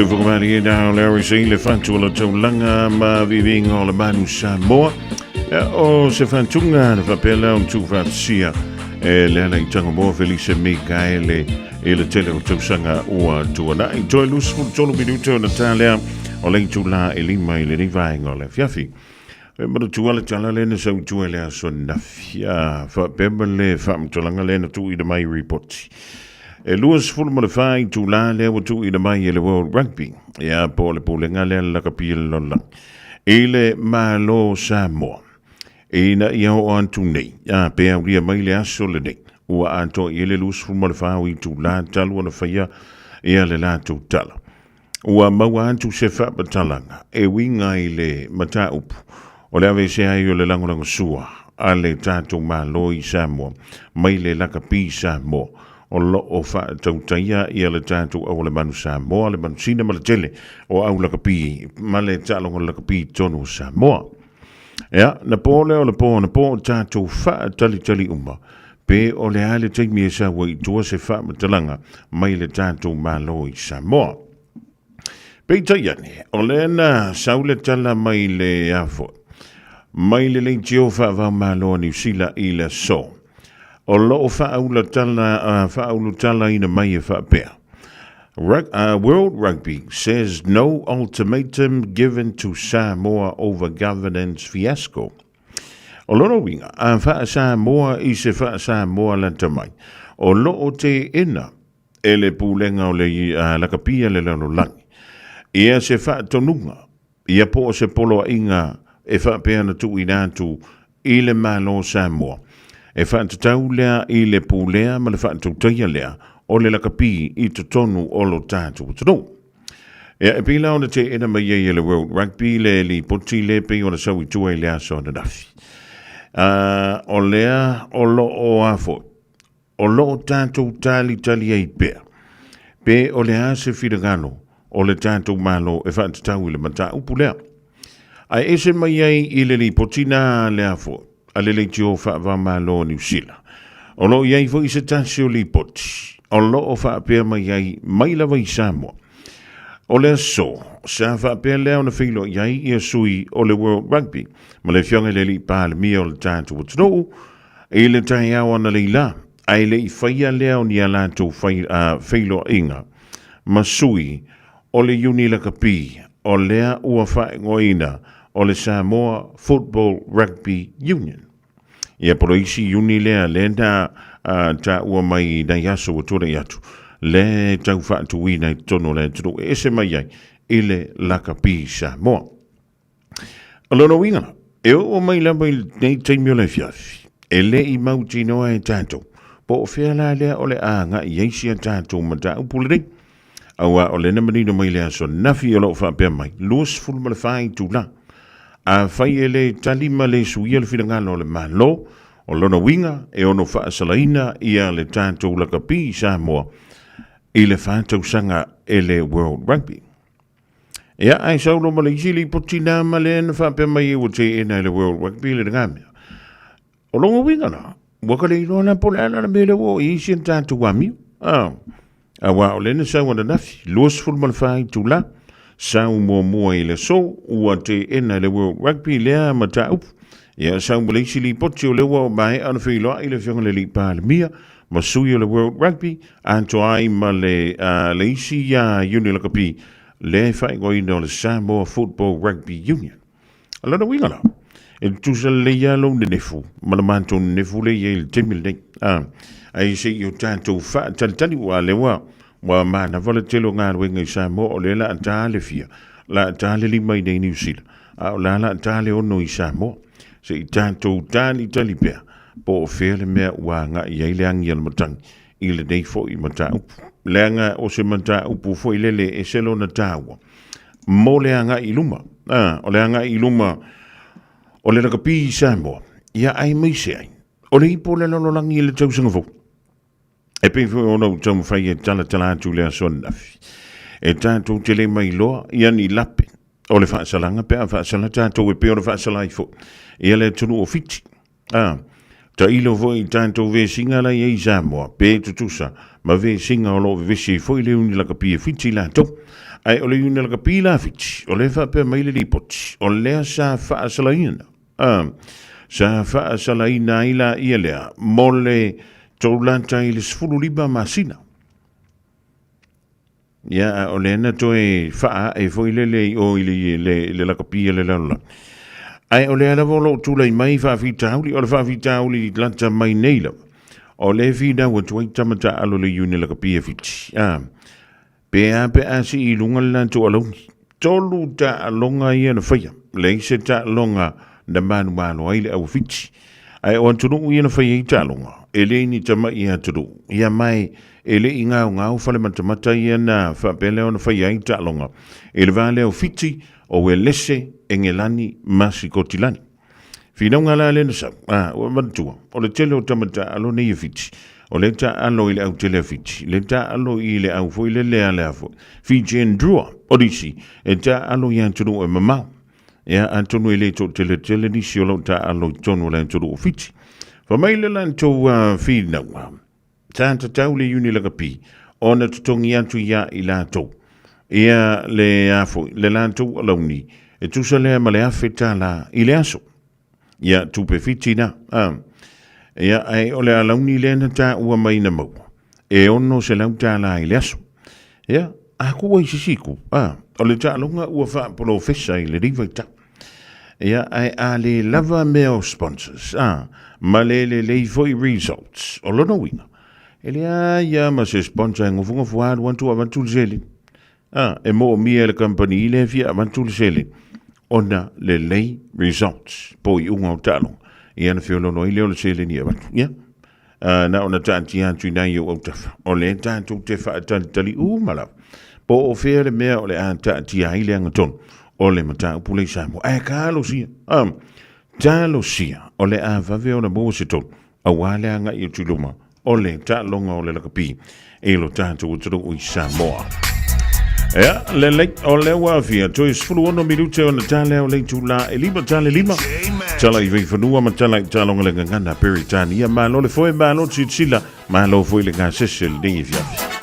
[SPEAKER 2] Fofogamua now Larry le fantua tau langa ma vivinga o le manu Samoa o se fantunga na fapela o tu fatsia e le ala i tanga mo Felice Mikaele e le tele o tau sanga ua tuana i toi lus fu tolu minuto na talea o le tula e lima i le rivainga o le fiafi e mara tuala tala le na sau tua le aso na fia fa pemba le fa mtolanga le na tu i de mai report e luas fulu mo le fai tu la le o tu i le mai e le World Rugby ia po le pulenga le la kapia lola e le malo Samoa e na ia o antu nei ia pe au ria mai le aso le nei ua anto i le luas fulu mo le fai tu la talu na faia ia le la tu tala ua maua antu se fa batalanga e winga i le mata upu o le ave se ai o le langolango sua a le tatu malo i Samoa mai le la kapi Samoa o lo o fa tautaia ia le tatu au le manu Samoa le manu sina ma le tele o au la kapi ma le talongo la kapi tonu Samoa ia na pole o le po na po tatu fa tali uma pe o le ale teimi e sa wai tua se fa matalanga mai le tatu malo i Samoa pe taiane o le na saule tala mai le afo mai le le tio wha malo ni sila i le so. O loo wha tala ina mai e wha pēr. World Rugby says no ultimatum given to Samoa over governance fiasco. O loro winga, a wha Samoa i se wha Samoa lanta mai. O loo te ina, e le pūlenga o le lakapia le lano langi. Ia se wha tonunga, ia po se polo inga e wha peana tu inatu i le malo Samoa. E wha tatau lea i le pūlea ma le wha tautaia lea o le lakapi i te tonu o lo tātou tano. E pila o na te ena mai e le World Rugby le li poti le pe o na sau i tua i lea so na nafi. O lea o lo o afo. O lo tātou tali ei pēr. Pe o le ase whirangano o le tātou malo e wha tatau i le mata upu lea. Ai ese mai ai i le li potina le afo. A le le tio wha wa malo New Zealand. O lo iai fo i se tasi o li poti. O lo o wha apea mai ai mai lawa i Samoa. O le so, sa wha apea leo na whilo iai i a sui o le World Rugby. Ma le fionga le li pā le mia o le tātou atano. E le tai awa na le la. Ai le i whaia leo ni a lātou whilo inga. Ma sui o le uni la kapi. O lea ua whae ngoina o le Samoa Football Rugby Union. Ia poro isi uni lea le na ta ua mai na yaso o tore atu. Le tau whaatu wina i tono le tunu e se mai ai i le lakapi Samoa. Alono wingana, e o mai lama i nei teimio le fiafi. E le i mauti noa e tātou. Po o whea la lea o le anga i eisi a tātou ma tā upule rei. Aua o le namanino mai lea so nafi o lo whapea mai. Luas fulma le whai tu la. A whai e le talima le suia le whirangano le malo, o lona winga e ono whaasalaina ia le tātou lakapi Samoa i le whātau sanga e le World Rugby. Ia ai saulo ma le isili potina ma le ena whapea mai e o te ena le World Rugby le ngamea. O longa winga na, waka le inoa na pole ana na mele wo i isi an tātou wami. Awa o le ena sau ana nafi, luas fulma le whai tu la, sau mua i le so, ua te ena le World Rugby lea ma ta upu. Ia sau ma le isi li poti o le ua o mai ana whiloa i le fionga le li pā le mia, ma sui o le World Rugby, anto ai ma le isi ia uni la kapi, le whai goina o le Samoa Football Rugby Union. Alana wingana, e tusa le ia lo ne nefu, ma le manto nefu le ia il temil nei. Ai se i o tātou wha, talitani wa le wa mana wale telo ngā ruenga i Samoa o le la antale fia, la antale lima i nei New Zealand, o la antale ono i Samoa, se i tātou tāni talipea, po o whea le mea ua ngā i eile angi al matangi, i le nei fo i mata upu. Leanga o se mata upu fo i lele e selo na tāua. Mo leanga i luma, o leanga i luma, o le rakapi i Samoa, ia ai mai se ai, o le ipo le lololangi i le tausanga fo. E pe fu ono tau fai e tala atu lea son nafi. E tātou te le mai loa, ia ni lape. O le whaasalanga, pe a whaasala tātou e pe o le whaasala i fo. Ia le tunu o fiti. Ta ilo fo i tātou ve singa la i Samoa, pe tutusa, ma ve singa o lo vesi fo i le uni laka pia fiti la tau. Ai o le uni laka pia la fiti, o le whapea mai le lipoti, o lea sa whaasala ina. Sa whaasala ina ila ia lea, mo le tau lanta i le sfuru liba masina. Ia o le ana toe whaa e fo i le o i le lakapia le laula. Ai o le ana volo tula i mai whawhitauli, o le whawhitauli lanta mai neila. O le whina wa tuai tamata alo le iuni lakapia fiti. Pea si i lunga lanto alongi. Tolu ta alonga ia na whaia. Le ise ta alonga na manu ai le au fiti. Ai o antunu ia na whaia i ta alonga. E le ni tama i aturu. Ia mai e le i ngau whale matamata ia na whapele o na whaia i ta alonga. E le vale au fiti o e lese engelani masi kotilani. Whina ngala le na sau. O matua. O le tele o tamata alo ne i fiti. O le ta alo i le au tele fiti. Le ta alo i le au fo i le lea lea fo. Fiji en drua. Odisi. E ta alo i antunu e mamau. Ia antunu i le to tele nisi o lo ta alo i tonu le antunu o fiti. Whamaile lanto whina wa. Tanta taule uni lakapi. Ona tutongi atu ia i lato. Ia le afo. Le lanto alauni. E tusa lea ma le afe tala i le aso. Ia tupe fitina. Ia ai ole a launi lena ta ua mai na mau. E ono se lau ta la i leaso. Ia, a kua i sisiku. Ole ta longa ua wha profesa i le riva ta. Ia ai a le lava meo sponsors. Ma le foi results. O lono wina. Ele ia ma se sponsor ngofunga fuadu wantu avantul zeli. E mo mia le company i le fia avantul zeli. Ona le lei results. Po i unga o talong. Ia na whiolo no i leo le zeli ni avantu. Ia. Na ona tanti antu na yo o tafa. O le tantu te wha tali malaw. Po o whea le mea o le tanti a ile angaton. O le mata upule i Samoa. Kalo sia. Talo sia. O le a vave o na mo se ton. A wale anga i o tuluma. O le ta longa o le lakapi. E lo tantu utaro i Samoa. Ea, le leit o le wafia. Toi sfulu ono minute o na tale o le tula. E lima tale lima. Tala i veifanua ma tala i talonga le ngangana peritani. Ia malo le foe malo tsitsila. Malo foe le ngā sesel ni i fiafi.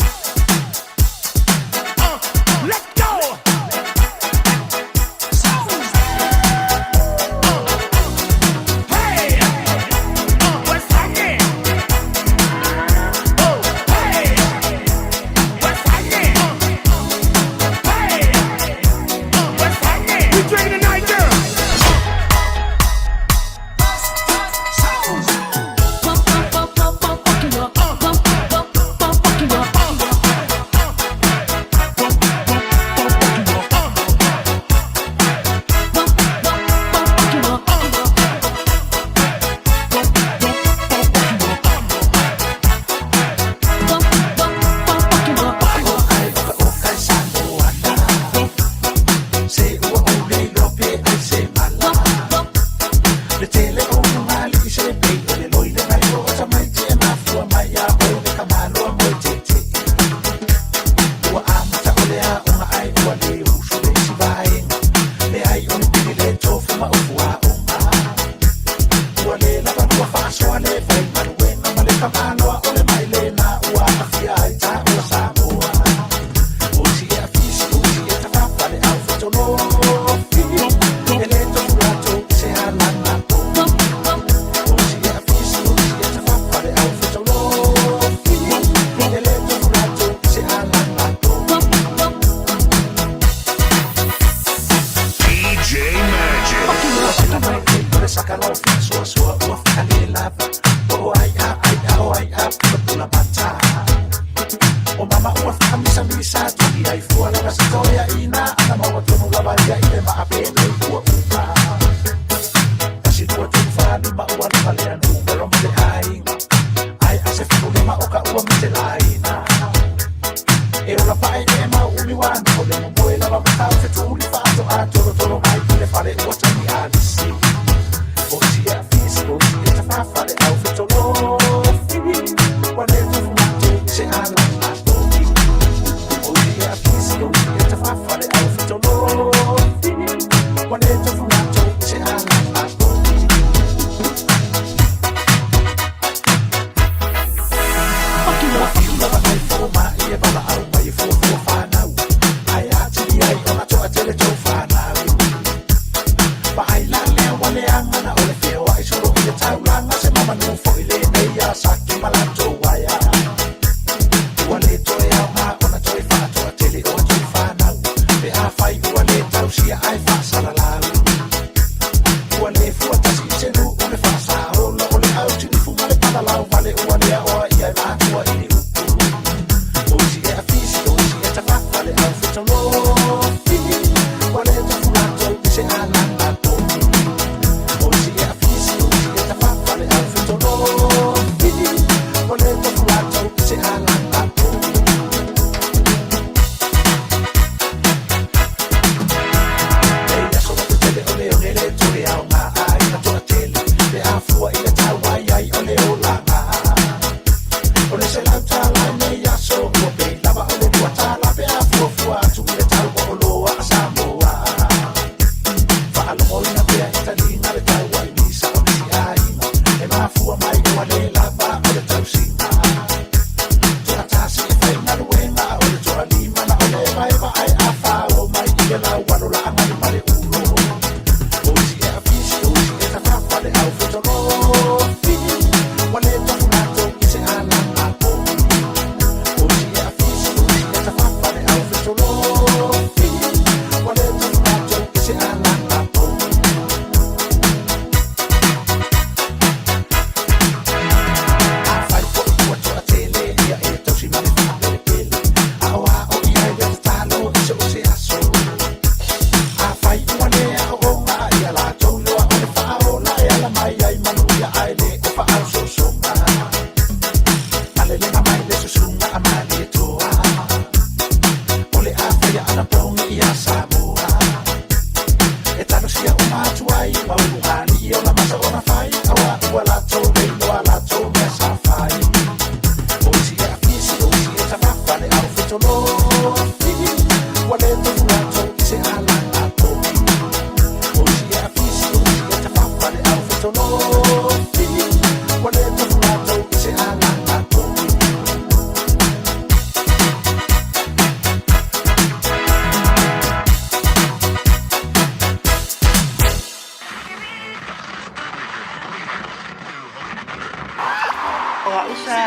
[SPEAKER 1] usa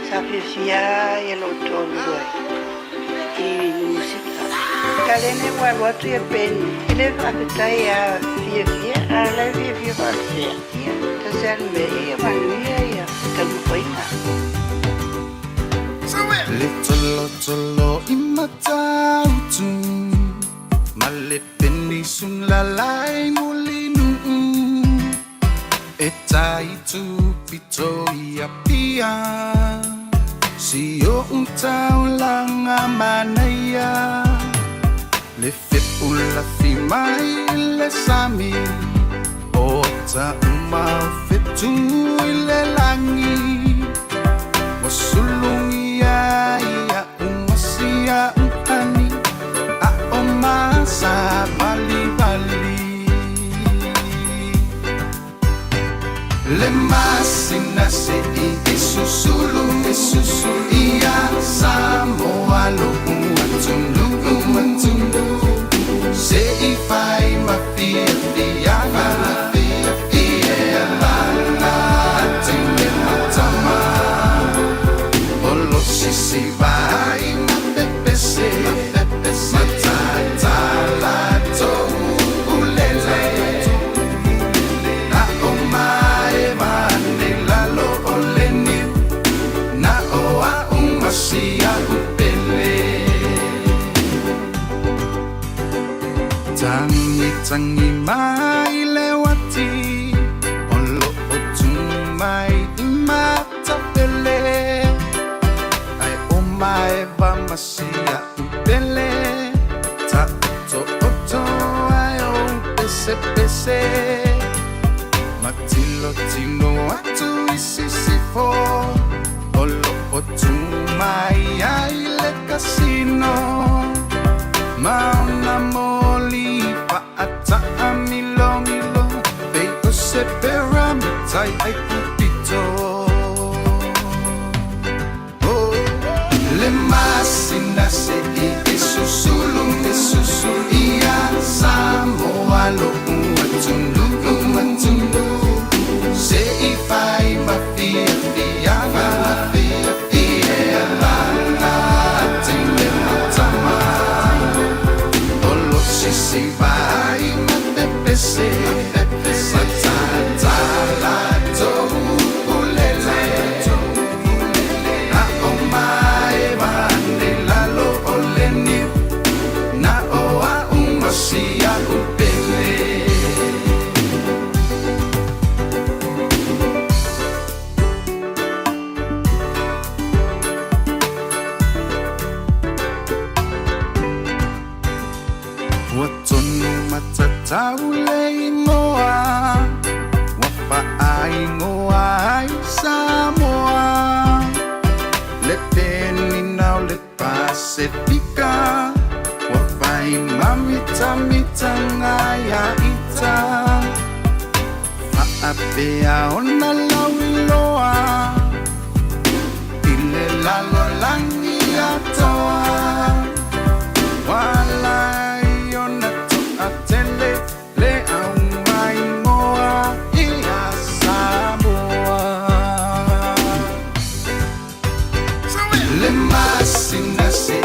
[SPEAKER 1] sa fia e lo tolu e musika kalene wa watu ya pen ile apetai ya fia ala fia fasia tasalme e manuia ya kalupaina
[SPEAKER 4] Little imatautu malepeni sun lalai mulinu etaitu pito ia pia sio untau langa manaya le fepula fimai le sami ota uma fetu ile langi wasulungi ya umasia untani a omasa bali le masina se isusulu ia Samoa lo umatundu se ifai mafia ia la tende matama olo sisi vai mapepese matata lato ulele na omae mane lalo oleni na oa umasia upele tangi mai lewati olo otumai imatapele ai omae va masia upele ta oto ai o pese matilo tino atu isisifo olo otumai ai le casino Mauna moli pa ata amilo Beito se peramitai ai pupito Le masina se isusulu ia Samoa lo umatundu se ifai mafia ia la tende matama si vai mapepese matata lato ulele na omae mane lalo oleni na oa umasia upele Watonu matatau ingoa Wapa ingoa ai Samoa Le peni nau le Pasifika Wapa imamita ngaya ita Faapea ona lauiloa Ile lalo langi atoa Walai atele le aumai moa ia Samoa le masina se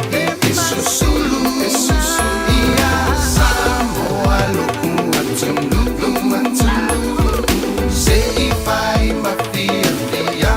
[SPEAKER 4] isusulu ia Samoa lo umatundu se ifai mafia ia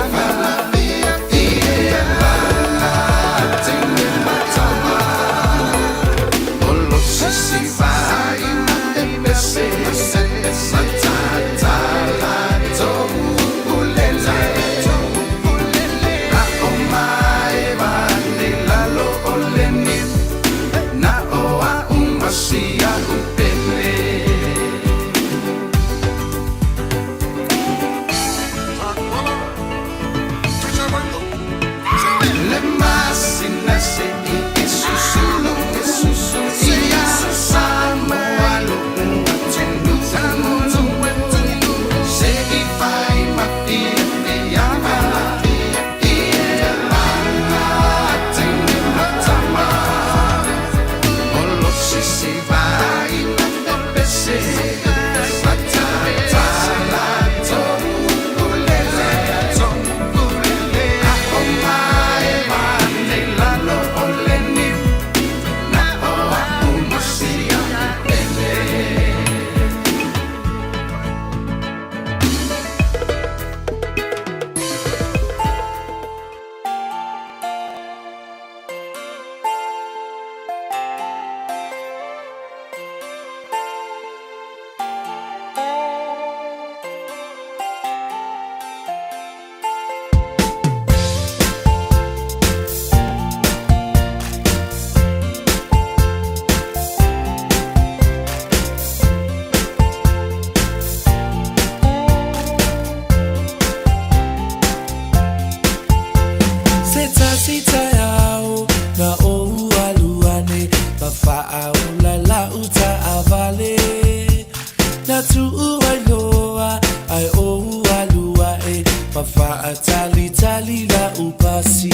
[SPEAKER 5] Mafaatali tali la upasi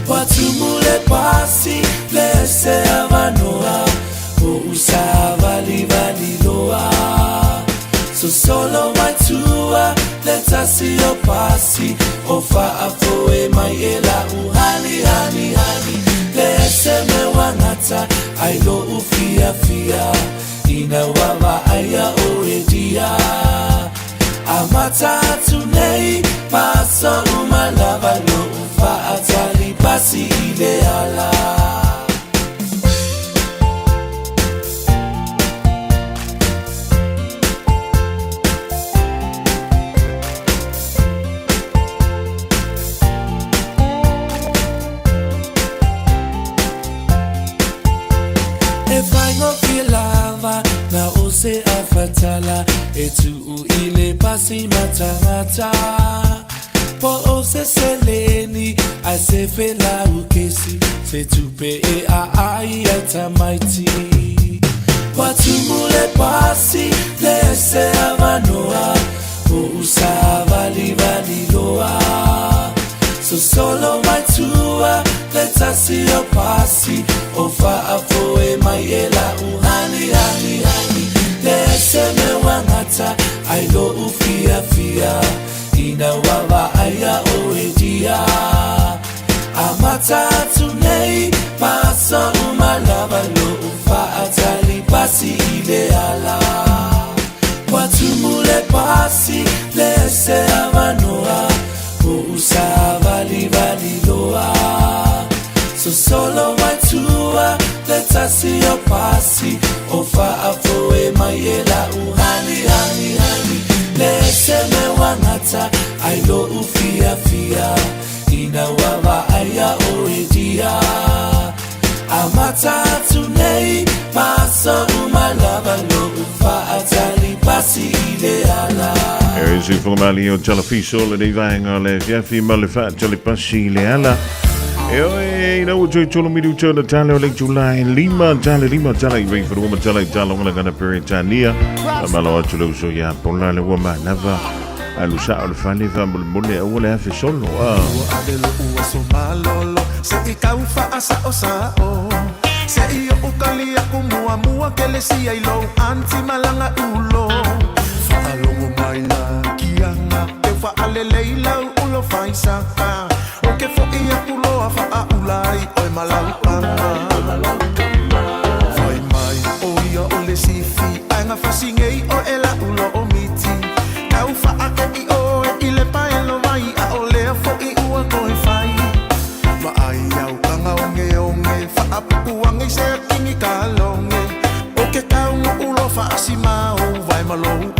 [SPEAKER 5] Watumule pasi Lese amanoa O usavali valiloa So solo matua Let us see your pasi Ofa afoe maela Uhani hani hani Lese me wangata Ailo ufia fia Ina wawa aya oredia Amata tunei Paso umalava lo ufa atali Pasi ideala Na ose afatala etu uile pasi matangata po ose seleni asefela ukesi setupe e ai atamaiti watumule pasi lese amanoa o usavali valiloa so solo matua let us see your pasi ofa afoe maiela uhani hani hani lese me wangata ailo ufia fia ina wawa aya oedia amata tunei paso umalava lo ufa atali pasi ideala watumule pasi lese amanoa usavali valiloa so solo matua let us see your pasi ofa afoe maiela uhani hani hani lese me wangata ailo ufia fia ina wawa aya oedia amata tunei paso umalava lo ufa atali pasi ideala
[SPEAKER 2] Er is voor mij hier televisie die wij al Jeffy Malefat telepassie leala. Nou je cholo midu cholo talo lek July lima talo ik weet voor hoe talo talo ngala kana peritania. Amalo cholo so ya pola le wama nava. Alusa al fani va mulmune wala fi solo.
[SPEAKER 4] Adelo uso malolo se ikaufa asa osao. Se iyo ukalia kumua kelesia ilo anti malanga ulo. Alongo maina kianga Efa aleleila ulo faisaka Oke fo iya kulo afa aulai Oi malau anga Fai mai oia ole sifi Anga fasingei o ela ulo omiti Kaufa ake i oe ile paelo mai A olea fo i ua koe fai Ma ai au kanga onge Fa apuku wangi se kingi kalonge Oke kaungu ulo fa asimao Vai malou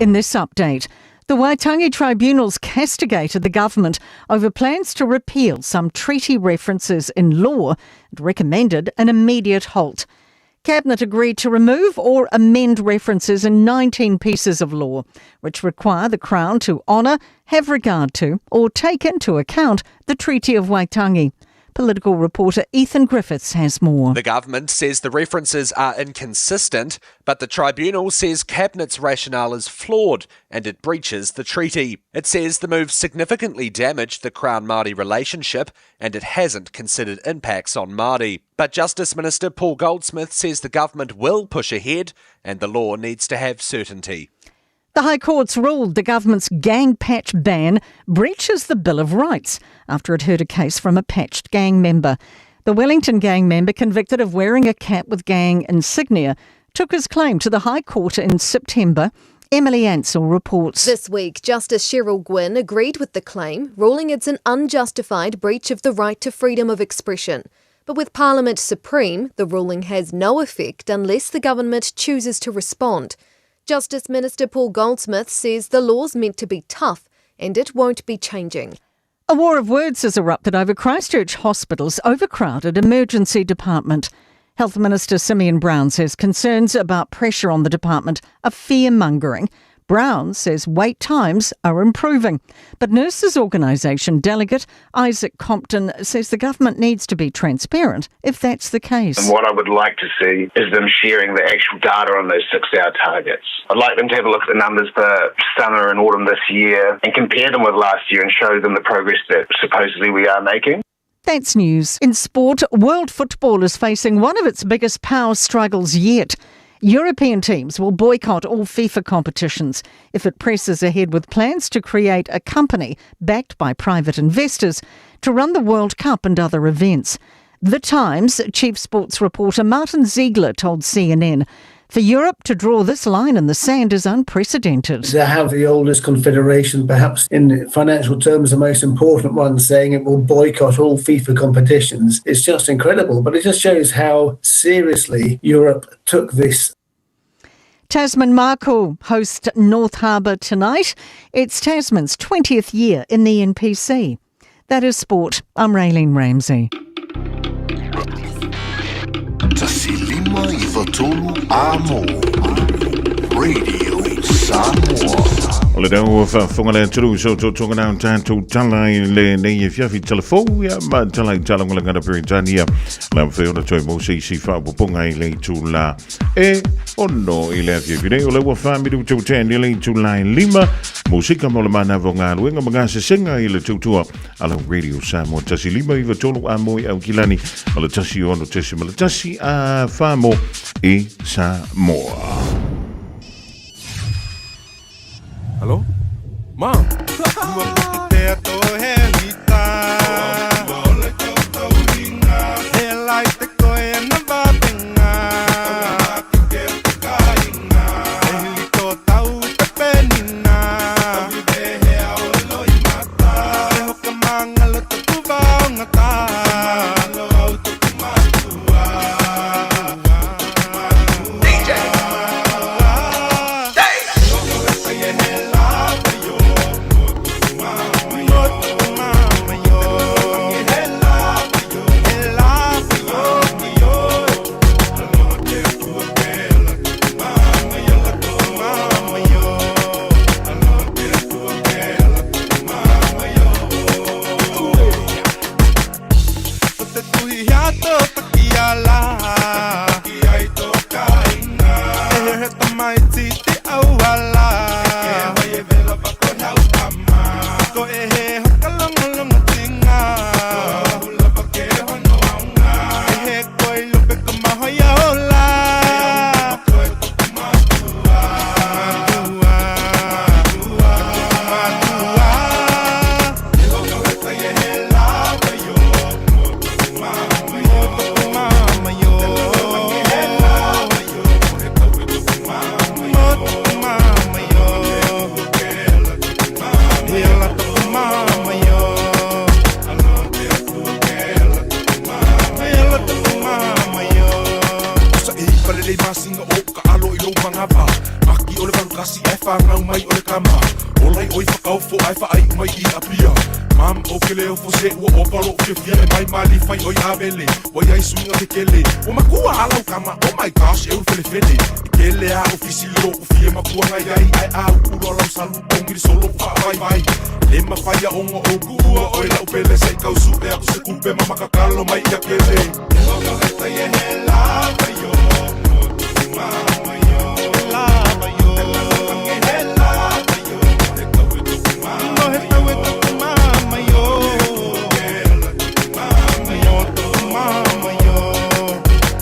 [SPEAKER 3] In this update, the Waitangi tribunals castigated the government over plans to repeal some treaty references in law and recommended an immediate halt. Cabinet agreed to remove or amend references in 19 pieces of law, which require the Crown to honour, have regard to, or take into account the Treaty of Waitangi. Political reporter Ethan Griffiths has more.
[SPEAKER 7] The government says the references are inconsistent, but the tribunal says Cabinet's rationale is flawed and it breaches the treaty. It says the move significantly damaged the Crown-Māori relationship and it hasn't considered impacts on Māori. But Justice Minister Paul Goldsmith says the government will push ahead and the law needs to have certainty.
[SPEAKER 3] The High Court's ruled the government's gang patch ban breaches the Bill of Rights after it heard a case from a patched gang member. The Wellington gang member, convicted of wearing a cap with gang insignia, took his claim to the High Court in September. Emily Ansell reports.
[SPEAKER 8] This week, Justice Cheryl Gwynne agreed with the claim, ruling it's an unjustified breach of the right to freedom of expression. But with Parliament Supreme, the ruling has no effect unless the government chooses to respond. Justice Minister Paul Goldsmith says the law's meant to be tough and it won't be changing.
[SPEAKER 3] A war of words has erupted over Christchurch Hospital's overcrowded emergency department. Health Minister Simeon Brown says concerns about pressure on the department are fear-mongering. Brown says wait times are improving. But Nurses Organisation delegate Isaac Compton says the government needs to be transparent if that's the case.
[SPEAKER 10] And what I would like to see is them sharing the actual data on those 6-hour targets. I'd like them to have a look at the numbers for summer and autumn this year and compare them with last year and show them the progress that supposedly we are making.
[SPEAKER 3] That's news. In sport, world football is facing one of its biggest power struggles yet. European teams will boycott all FIFA competitions if it presses ahead with plans to create a company backed by private investors to run the World Cup and other events. The Times chief sports reporter Martin Ziegler told CNN, for Europe to draw this line in the sand is unprecedented.
[SPEAKER 25] To have the oldest confederation, perhaps in financial terms the most important one, saying it will boycott all FIFA competitions, it's just incredible. But it just shows how seriously Europe took this.
[SPEAKER 3] Tasman Mako host North Harbour tonight. It's Tasman's 20th year in the NPC. That is sport. I'm Raylene Ramsey.
[SPEAKER 6] Tasilima I Watolu Amo Radio Samoa.
[SPEAKER 2] Ole dau whafunga le turu so tonga nau tātou tala I le nei fiafi telefou ia ma tala I tala ngala ngana Peritania la mwhewna toi mo si whaupoponga I le tūla e ono I le fiafi nei ole wa whamiru tau tēni le tūla I lima musika mo le mana vonga luenga mga sesenga I le tūtua ala Radio Samoa Tasilima I Watolu Amo I Aukilani ala tasi ono tesi mala tasi a whamo I Samoa.
[SPEAKER 26] Hello? Mom! kasi ai whangau mai o le kama. Olai oi whakau fo ai whaai mai I apia. Mam o ke leo fo se ua o palo fia fia e mai mali fai oi avele. Oi ai swinga te kele. O makua alau kama, oh my gosh, eu fele fele. Kele a ofisi lo o fia makua ngai ai au uro alau salu o ngiri solo vai vai. Lema fai a ongo o kua oi lau pele se kau su e aku se kupe mamaka kalo mai I kele. Loga heta ye he lava yo, mo tu mama yo. Lava yo, he lava yo. Te kau e tu mama yo. Heta we tu mama yo. Mama yo, tu mama yo.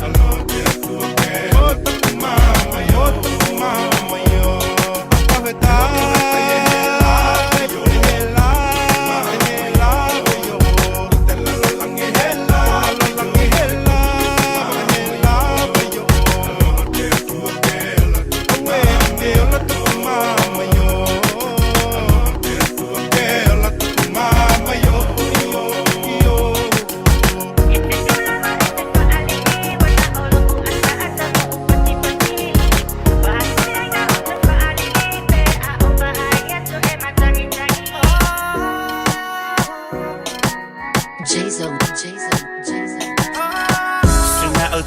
[SPEAKER 26] Alo te tu ke. O tu mama yo, tu mama yo. Apa heta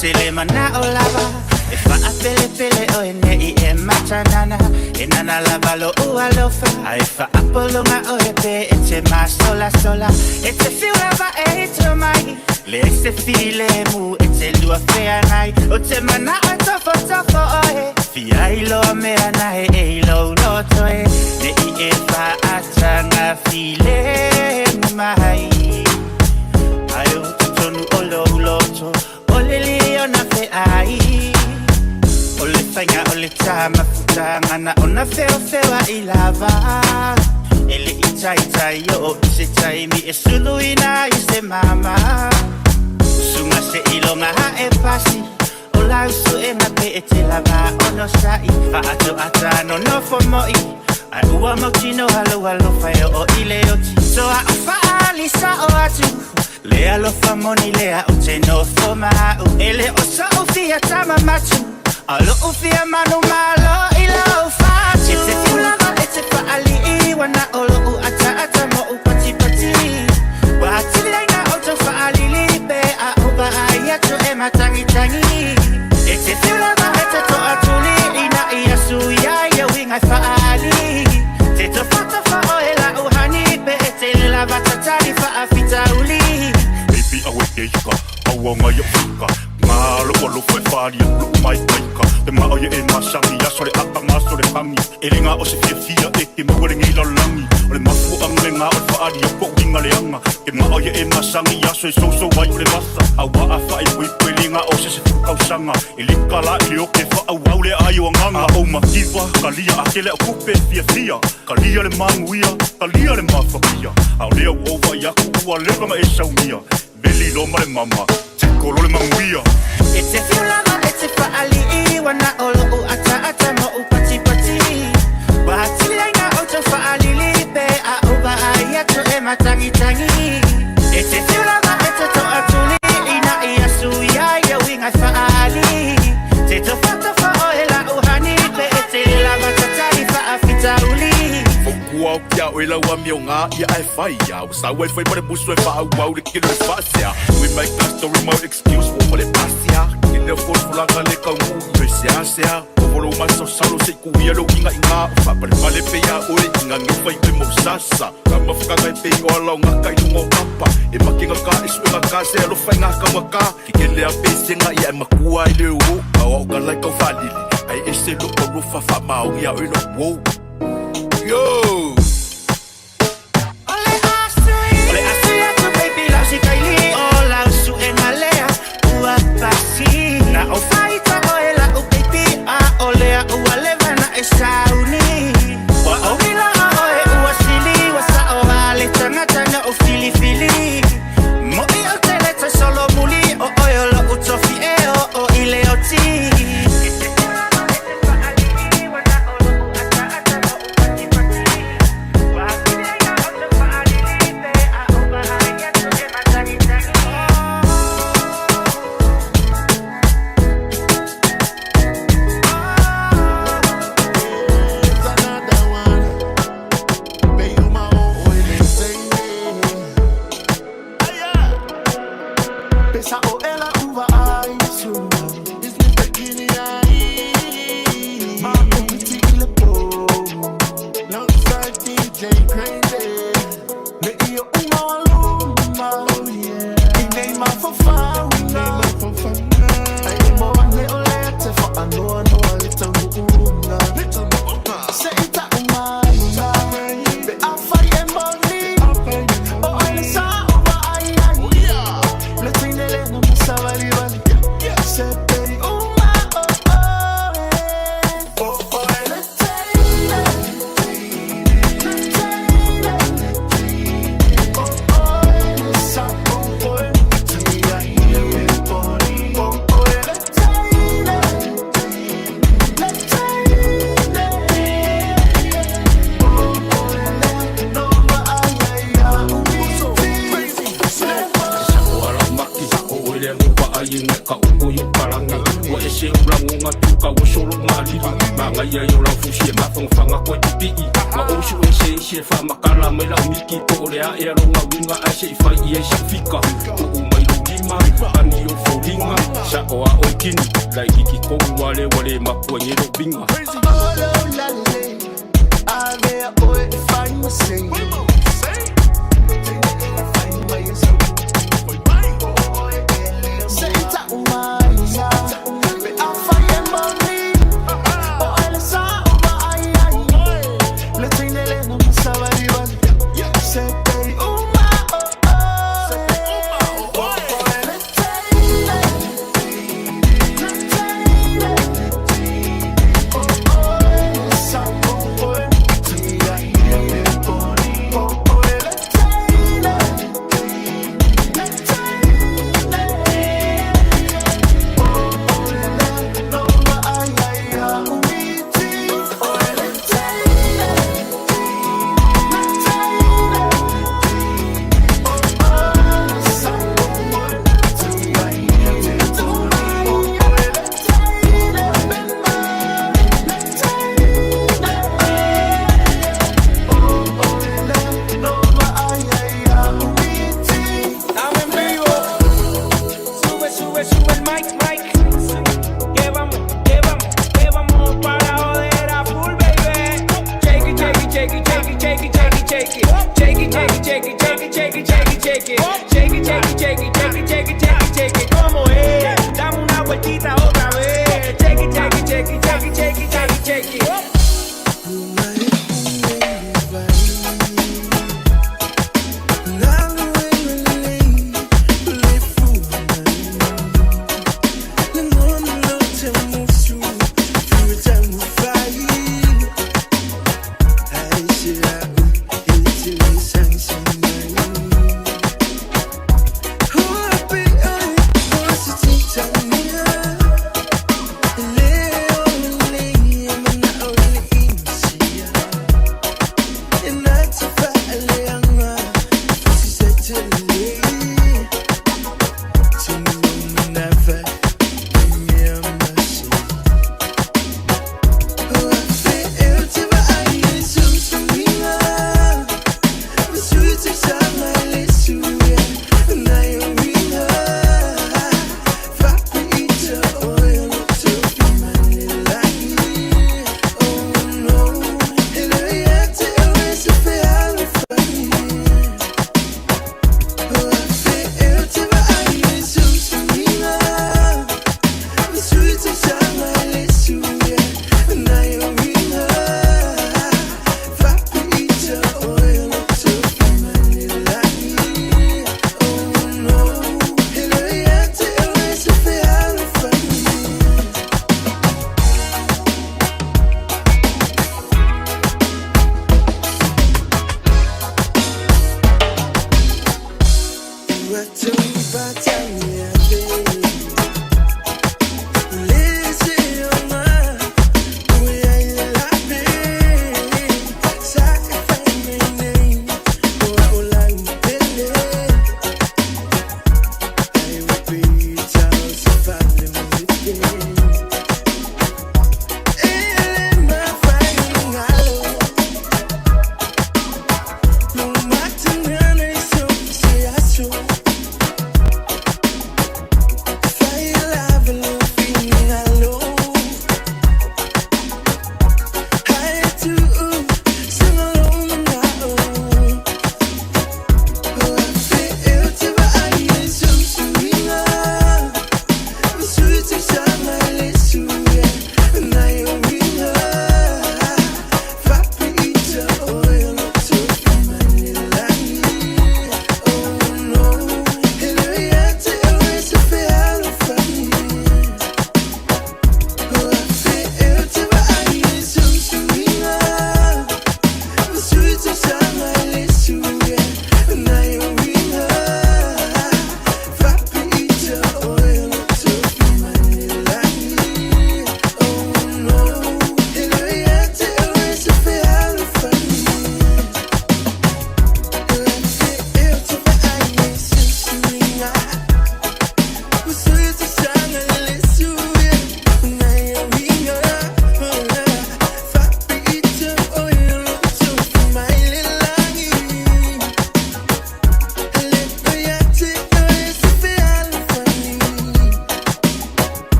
[SPEAKER 9] Tele mana o lava e fa a pele pele o ene I e matanana e nana lava lo ua lofa ai fa a polonga o e pe e te ma sola sola e te fiu lava e to mai le se file mu e te lua fea nai o te mana o tofo tofo o e fia I lo mea nai e lo loto e ne I e fa a tanga file mai ai o tutonu o lo loto ole liona fe ai ole fanga ole tama futanga na ona feo feo I lava ele itai tai yo se tai mi e sulu ina I se mama sunga se ilonga ha e pasi ola usu e na pe e te lava ono sai fa ato atano no for moi ai ua mautino halo halo fai o ile oti so a fa alisa o atu Lea lo famoni lea o te no foma ele o sa o fia tama matu alo o fia manu malo ilo fatu It's a lava it's a faali wana olo u ata mo u pati pati wa tila na auto faali libe a oba ayato e matangi tangi It's a lava it's a to atuli ina ia suya winga faali te to fata fa oela u hani be te lava tatari fa afita uli
[SPEAKER 14] awe keika, awa ngai fuka Ngā loa lo fai whāria, lo mai kaika Te mao ia e masangi, asore aka masore hangi E ringa o se fia fia e ke mua ringi lalangi O le mafu ange ngā o whaaria, po inga leanga Ke mao ia e masangi, aso e so wai o le masa Awa a whai pui pui ringa o se fukausanga E lika la i le oke whaau le ai o nganga A o makiwa, ka lia a ke le o kupe fia fia Ka lia le manguia, ka lia le mawhakia A o lea uova i aku ua lewanga e saumia Beli lo mare mama, te kolo le manguia
[SPEAKER 9] It's a few lava, it's a faali wana olo u ata mo u pati pati Bahati laina auto faali libe a uba ayato e matangi tangi It's a few lava, it's a to atuli ina ia suya winga faali Te to fata fa oela uhani pe ete lava tatari fa afita uli
[SPEAKER 14] Fokua o kia o ila wami o ngā ia ai whai ia Usa wai whai mare busu e wha au le kino e whaasea We make that story more excuse for mare pasia Kine furfulanga le kau mu e sea sea Ovoro maso salo se kuia lo inga inga Whapare male pea ore inga ngiwhai me mo sasa Kama whakanga e pei o alau ngaka i lungo papa E makinga ka e suenga ka se alo whai ngaka waka Kikele a pesenga ia e makua i le uo Kau au ka lai kau whalili Ai e se lo o rufa whamao ia o ino wow Yo!
[SPEAKER 9] Na o faita o ela o baby a olea o aleva na e sauni Wa o hila o e ua sili wa sa o hale tangata na o fili fili Mo i o teleta solo muli o oiolo utofi e o ile o ti
[SPEAKER 19] nga koe tipi ma o su e se fa makala mai la miki ko le a e ronga winga a se fa i e fika o mai lo lima ani o foringa sa o a o kini lai kiki ko wale ma ko ni ro binga ave o e fa mo sei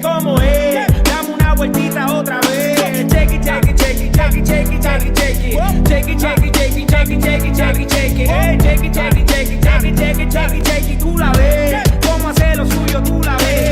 [SPEAKER 12] ¿Cómo es? Dame una vueltita otra vez. Cheque, cheque, cheque, cheque, cheque, cheque, cheque. Cheque, cheque, cheque, cheque, cheque, cheque, cheque. Cheque, cheque, cheque, cheque, cheque, cheque, cheque. Tú la ves. ¿Cómo hacer lo suyo? Tú la ves.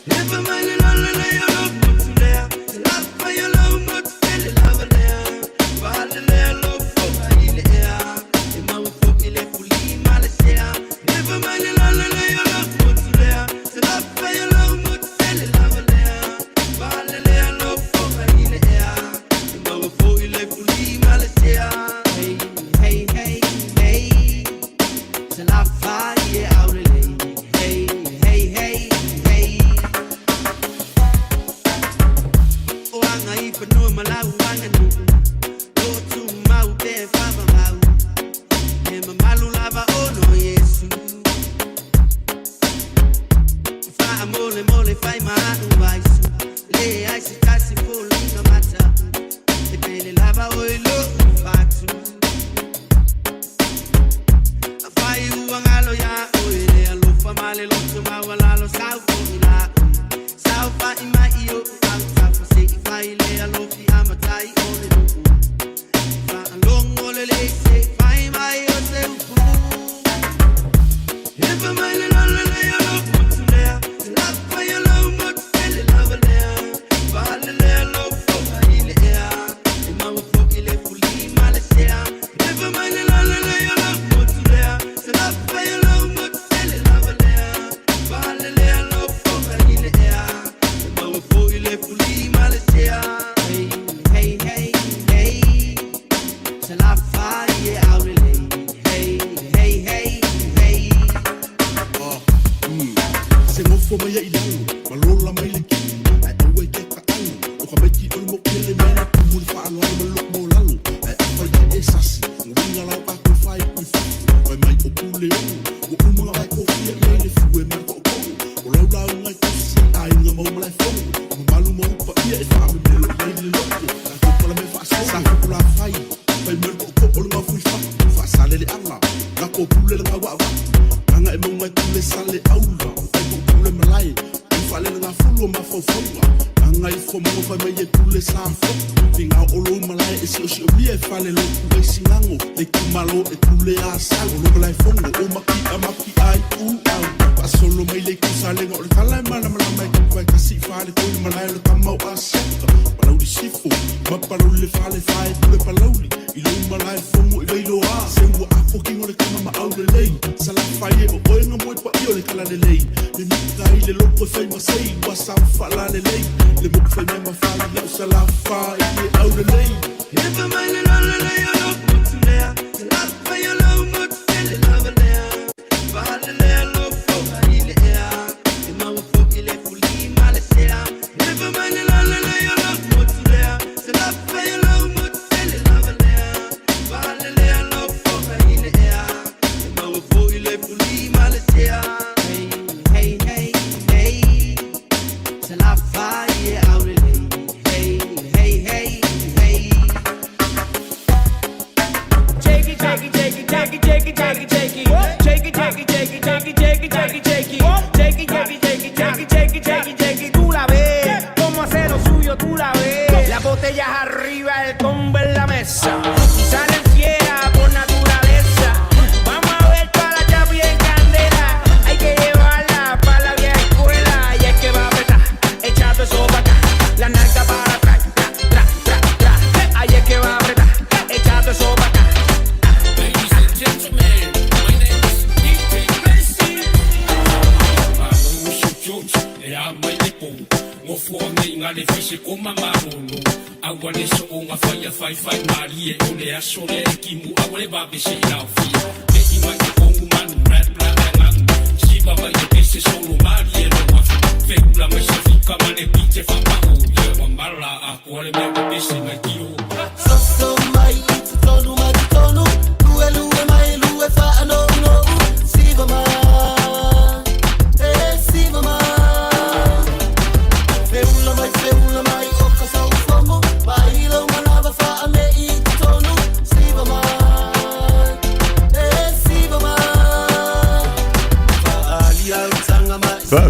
[SPEAKER 5] Never mind,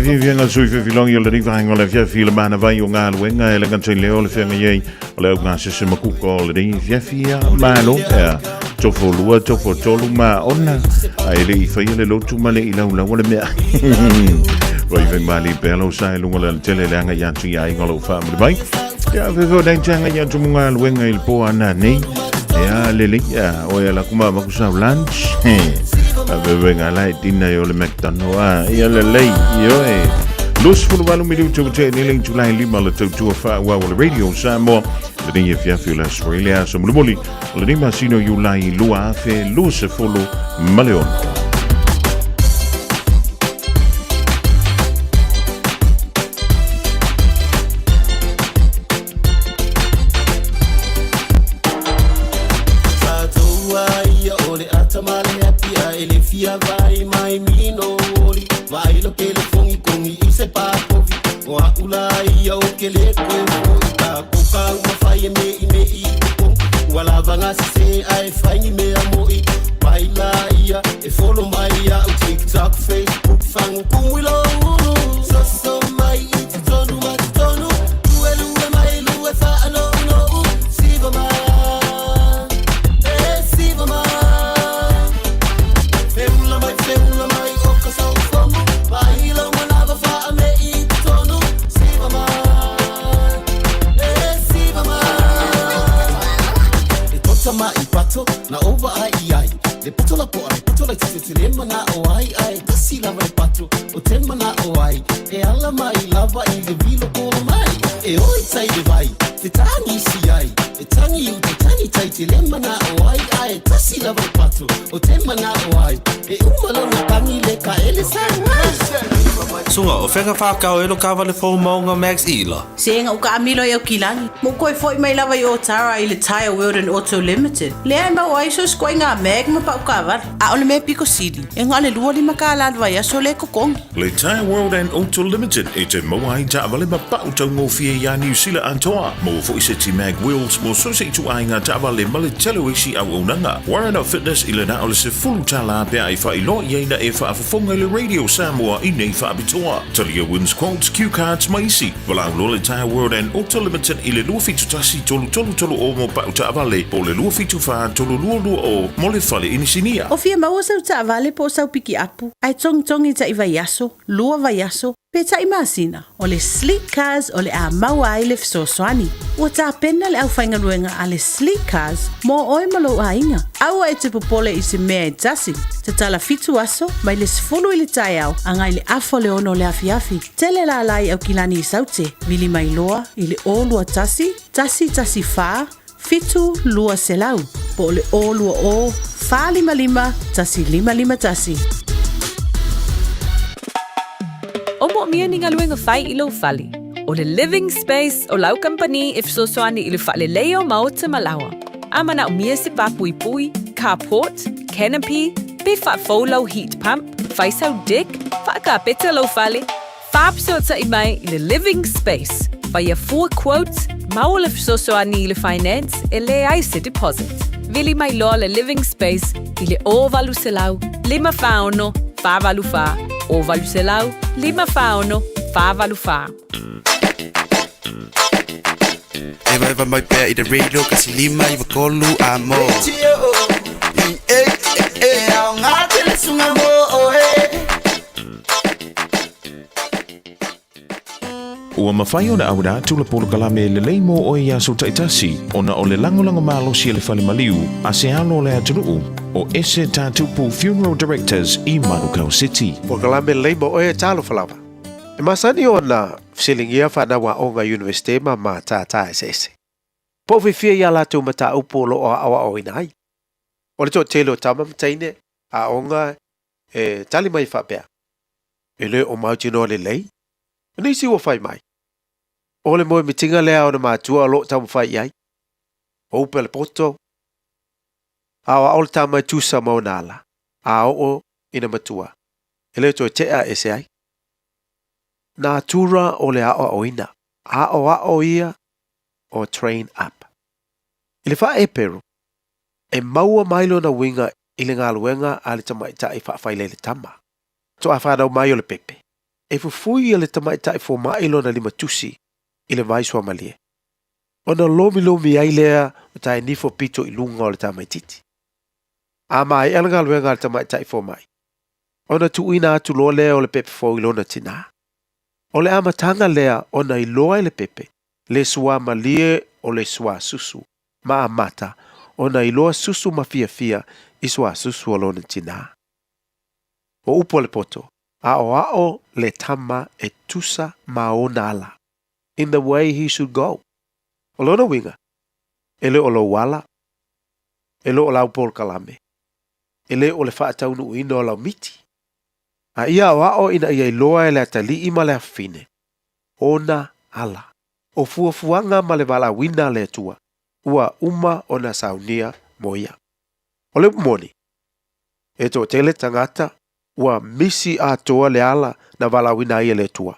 [SPEAKER 2] Vivianga sui filongi le riva ngola via fila mana vai o ngā luenga e lengan tui leo le whianga iei o leo ngā sese makuko o le ri via fia malo ea tofo lua tofo tolu ma ona a ele I whai le lotu male I lau lau le mea roi vai mali pelo sa e lunga le tele le anga yantu ia I ngolo whaamuri bai ea viveo dai tanga yantu munga luenga il po ana nei ea lele ea o ea la kuma makusau lunch Venga lai tina yo le McDonald ia le lei yo Lus fulu walu mi tu te ni ling July 5 le tu fa wa le radio Samoa le ni fia fia Australia so mululi le ni masino you lai lua fe lus fulu maleon
[SPEAKER 11] fia vai mai mino ori vai lo pele fongi kongi ise pa kofi o akula ia o kele koe mo ita koka uma fai me i kong wala vanga se ai fai me amoi vai la ia e follow mai ia o TikTok Facebook fang kumilo so mai iti tonu matonu luelu mai lue fa no siva mai na over ai le pato la pora pato la tete le mana o ai kasi la vai pato o te mana o ai e alla mai lava i le vilo ko mai e oi sai le vai te tangi si ai e tangi u te tangi tai te le mana o ai kasi la vai pato o te mana o ai e umalo na tangi le ka ele sai
[SPEAKER 15] Sunga o whenga whakau e lo kawa le fo maunga Max Ila.
[SPEAKER 16] Senga o ka amilo e o kilani. Mo koe foi mai lava i o tara i le Tire World and Auto Limited. Le ai mau ai so skoi ngā meg ma pa o kawa. A ole me Pico City. E ngā le lua lima ka ala vai aso le kokongi.
[SPEAKER 2] Le Tire World and Auto Limited e te mawai ta awale ma pa utau ngō fia ia New Zealand antoa. Mo fo i se ti mag wheels mo so se tu ai ngā ta awale ma le telo isi au onanga. Warren of Fitness i le na ole se fulu ta la pia i wha i loa i eina e wha afafonga le Radio Samoa i nei wha abitoa. Talia wins quotes, cue cards, maisi. Walau lo le Tire World and Auto Limited i le lua fitu tasi tolu o mo pa uta avale. Po le lua fitu wha tolu lua o mo le fale inisinia.
[SPEAKER 16] O fia maua sau ta avale po sau piki apu. Ai tongi ta i vai aso, lua vai aso. Pe ta i masina, o le sleek cars o le a maua ai le fisosoani. Ua ta pena le au whainga luenga a le sleek cars mo oi malo a inga. Aua e te popole i se mea e tasi. Te tala fitu aso, mai le sifulu i le tai au, angai le afo le ono le afiafi. Tele la lai au kilani i saute, vili mai loa i le o lua tasi fa, fitu lua selau. Po le o lua o, fa lima, tasi lima tasi.
[SPEAKER 17] O mo mia ni ngaluenga fai i lo fali. O le living space o lau company if so soani i le fale leo maota malawa. Amana o mia se pa pui, carport, canopy, pe fa faulau heat pump, fai sau dick, fa ka peta lo fale. Fab so ta i mai i le living space. Fai a 4 quotes, mau le so soani i le finance e le ai se deposit. Vili mai lo le living space i le o valu se lau, lima faono, fa valu fa. O valu se lau, lima faono, fa valu fa.
[SPEAKER 18] Eva mai pea i the radio kasi lima i wakolu a mo. Au ngā tele sunga mo
[SPEAKER 2] Ua mawhai o na aura tula polo kalame le leimo o ia so taitasi o na o le langolango malosi le whale maliu a se alo le atunuu o ese tātupu Funeral Directors i Manukau City.
[SPEAKER 20] Po kalame le leimo o ia talo whalawa. E masani o na fsilingia whanawa o ngā universite ma tātā ese. Po whiwhia ia lātou mata upolo o awa o inai. O le tō telo tama mtaine a onga e tali mai whapea. E le o mautino le lei. Nisi ua whai mai. O le moe mitinga lea o na mātua o lo tamu whai iai. O upe le poto. Awa o le tama tusa mau nala. A o ina matua. E le tō tea ese ai. Nā tura o le ao o ina. A o ia o train up. I le wha e peru. E maua mailo na winga i le ngā luenga a le tamaita i whawhaile le tama. To a whanau mai o le pepe. E fufui le tamaita i fo mailo na lima tusi i le vaiswa malie. O na lomi ai lea o tae nifo pito i lunga o le tamaititi. A mai alanga luenga le tamaita i fo mai. O na tuina atu loa lea o le pepe fo ilona tina. O le amatanga lea o na iloa i le pepe. Le sua malie o le sua susu. Ma amata o na iloa susu mafia i sua susu o lona tina. O upo le poto. Ao le tama e tusa maona ala. In the way he should go. O lona winga. Ele o lo wala. Ele o lau pol kalame. Ele o le whaataunu uino o lau miti. A ia ao ina ia iloa ele atali ima le afine. Ona ala. O fuafuanga ma le wala wina le tua. Ua uma o na saunia moia. O le moni. E to tele tangata ua misi atoa le ala na walawina ia le tua.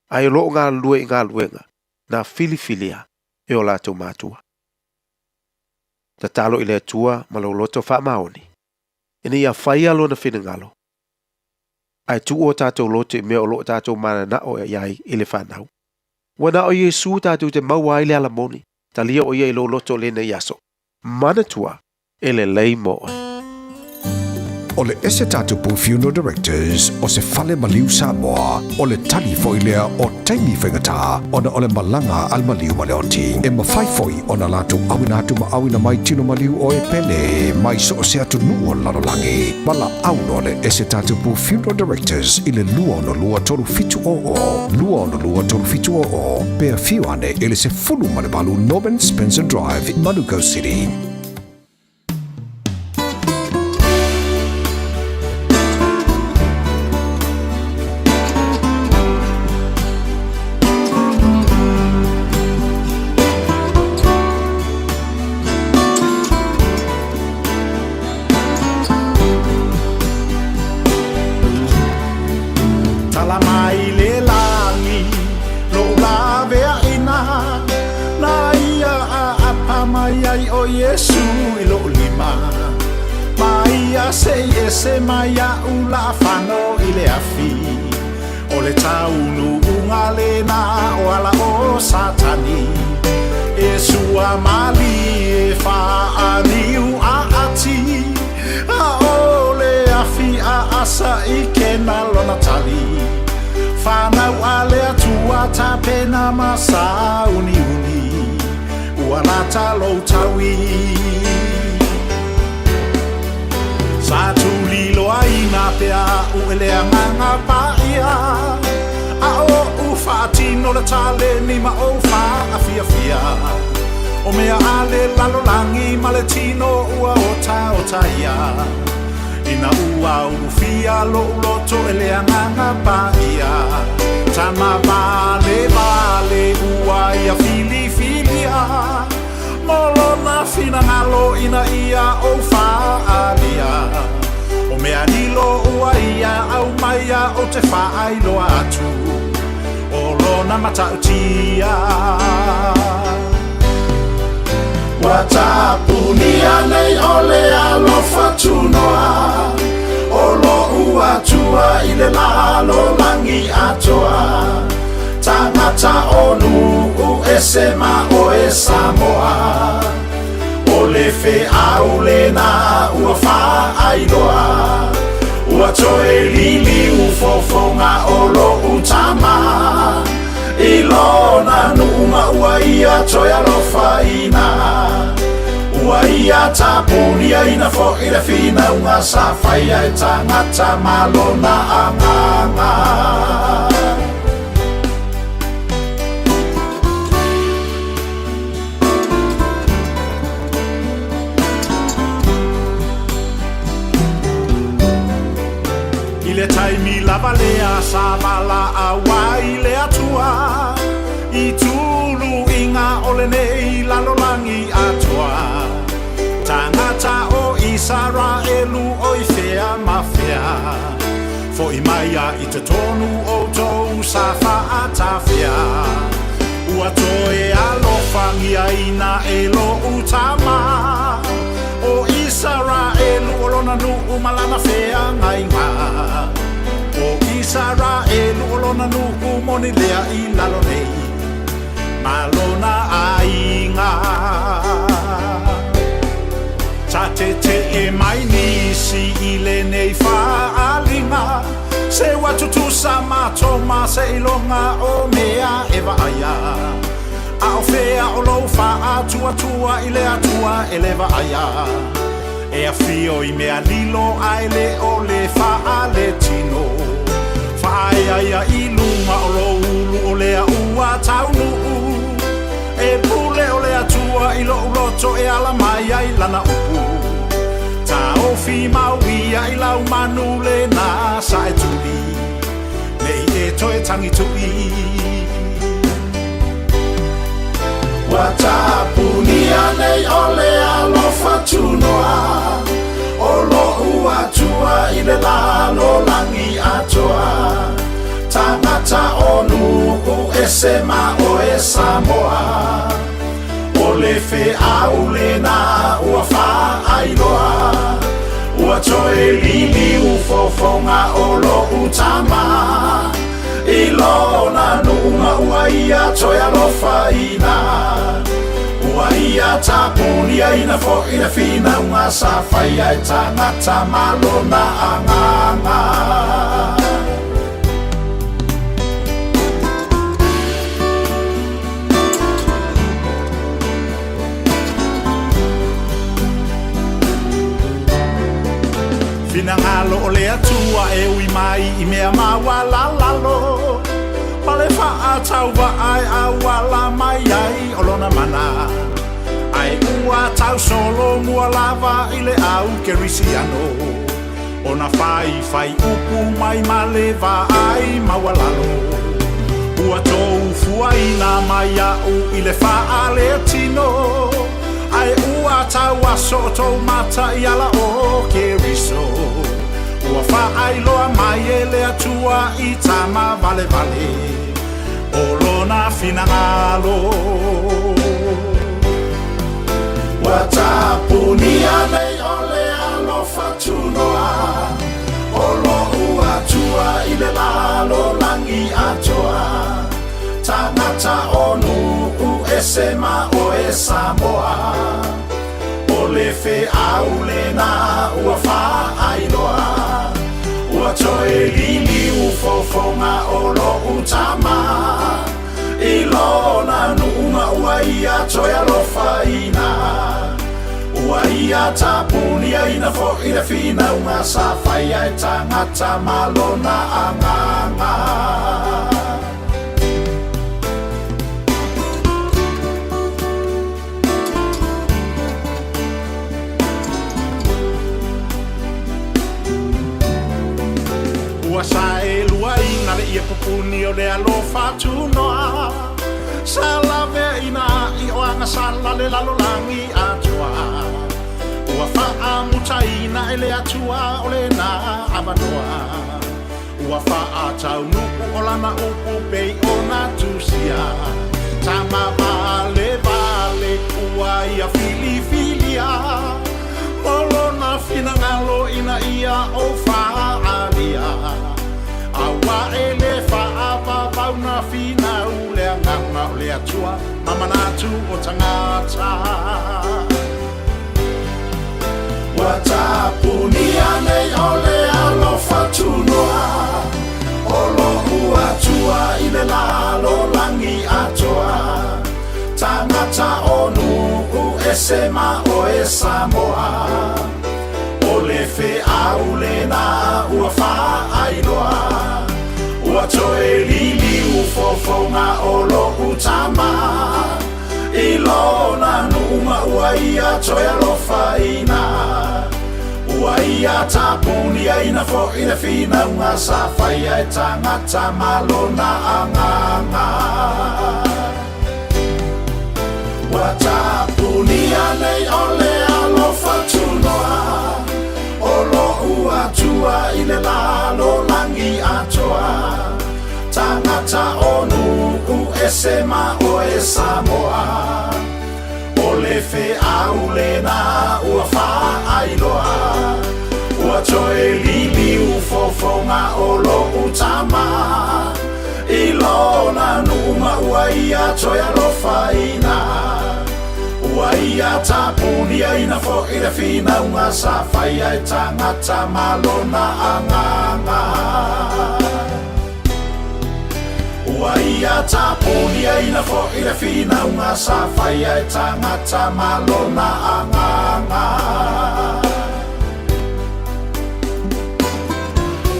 [SPEAKER 20] Ai lo ngā lue i ngā luenga na filifilia e o lātou mātua. Ta talo i le tua ma lo loto wha maoni. Ina ia whai alo na whinangalo. Ai tu o tātou loto i mea o lo tātou mana na o iai i le whanau. Wana o Yesu tātou te maua i le ala moni. Ta lia o iai lo loto le na yaso. Mana tua e le lei moe.
[SPEAKER 1] O le ese tatu pu funeral directors o se fale maliu Samoa o le tali foilea o taimi whengata o na o le malanga al maliu maleoti e mawhaifoi o na latu awinatu ma awina mai tino maliu o e pele mai so o se atu nuo lalolangi wala auno le ese tatu pu funeral directors i le lua no lua toru fitu lua no lua toru fitu pea fiuane i le se fulu malebalu Norman Spencer Drive Manuka City.
[SPEAKER 13] Se maya ula fano ile afi o le taunu unga lena o ala o satani e sua mali e fa aniu a ati a o le afi a asa i kena lona tali fana wale atua ta pena masa uni uala talo tawi sa tuli loa ina pea uele anganga paia a o ufati no le tale ni ma o fa afia fia o mea ale lalo langi maletino ua o taia ina ua ufia lo loto ele anganga paia tama vale ua ia filia molona fina ngalo ina ia o fa alia o mea nilo ua ia au maia o te fa ailo atu o lona matautia watapunia nei ole alo fatunoa o lo ua tua ile lalo langi atoa tangata onu u esema o e Samoa o le fe aule na ua fa ailoa ua toe lili u fofonga o lo utama ilona numa ua ia toe alofa ina ua ia tapunia ina fo ina fina unga safaya e tangata malona anganga le taimi lava lea sa vala awa i le atua i tulu inga ole nei lalolangi atua tangata o Israelu o i fea mafia fo i maia i te tonu o tou sa faatafia ua toe alofangia ina e lo utama o Israelu o lona nu umalana fea ngainga o Israelu o lona nu umoni lea i lalo nei malona ainga tate te e mai nisi i le nei faalinga se watutu sa matoma se ilonga o mea eva aya a o fea o lo fa atua i le atua e leva aya e a fio i mea lilo ai le o le fa ale tino fa aya i lunga o lo ulu o le a ua taunu e pule o le atua i lo uloto e ala mai ai lana upu ta o fi mawia i lau manu le na sa e tuli nei e toe tangi tui watapunia nei ole alofa tunoa o lo ua tua Tangata onu e se ma o e Samoa O le fe aule na ua wha ailoa Ua toe lili u fofonga o lo utama I lona nunga ua ia toe alofa ina Ua ia tapunia ina fo ina fina unga sa whaia e tangata malona anganga Finangalo o le atua e ui mai I mea mawala lalo Pale faa tau wa ai a wala mai ai o lona mana Ai ua tau solo mua lava I le au kerisiano Ona fai upu mai maleva ai mawalalo Ua tou fuaina mai au I le faa le tino Ai ua tau aso tau mata I ala o keriso Ua whaai loa mai e le atua I tama vale vale O lona finangalo Ua tapunia nei o le alofa tunoa O lo ua tua I le lalo langi atoa Tangata onu e se ma o e Samoa O le fe aule na ua wha ailoa Ua toe lili u fofonga o lo utama I lona nunga ua ia toe alofa ina Ua ia tapunia ina fo ina fina unga sa whaia e tangata malona anganga Ua sa e lua ina le ia pupuni o le alofa tunoa Sa lave ina I oanga sala le lalolangi atua Ua faa muta ina e le atua o le na avanoa Ua faa tau nuku o lana upu pei o na tusia Tama vale vale ua ia fili filia Molo na finangalo ina ia o faa alia Awa ele faa papau na fina ule anganga ule atua Mamanatu o tangata Watapunia nei ole alofa tunoa Olo ua tua ile lalo langi atoa Tangata onu e se ma o e Samoa O le fe aule na ua wha ailoa Ua toe lili u fofonga o lo utama I lona nunga ua ia toe alofa ina Ua ia tapunia ina fo ina fina unga sa whaia e tangata malona anganga Ua tapunia nei ole alofa tunoa O lo ua tua I le lalo langi atoa Tangata onu e se ma o e Samoa O le fe aule na ua wha ailoa Ua toe lili u fofonga o lo utama I lona nunga ua ia toe alofa ina Ua ia tapunia ina fo ina fina unga sa whaia e tangata malona anganga Ua ia tapunia ina fo ina fina unga sa whaia e tangata malona anganga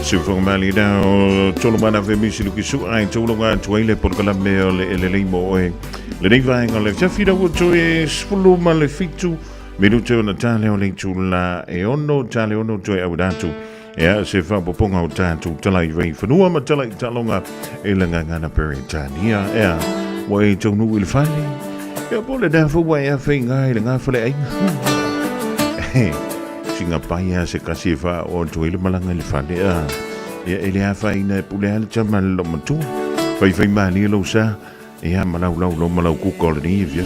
[SPEAKER 2] Sifong mali da o tolo mana fe misi luki su ai tolo nga tuaile por kala me le leimo e le nei vai ngale chafira wo toe sfulu male fitu minuto na tale o le tula e ono tale ono toe audatu e se fa poponga o tatu tala i vai fanua ma tala i talonga e la ngana peritania e wa e tonu il fali e pole da fu wa e fe ngai le ngafale ai singa paia se kasifa o tuile malanga le fali ia ele afa ina pule ale chama lo matu fai mali lo sa ia malau lo malau ku koloni via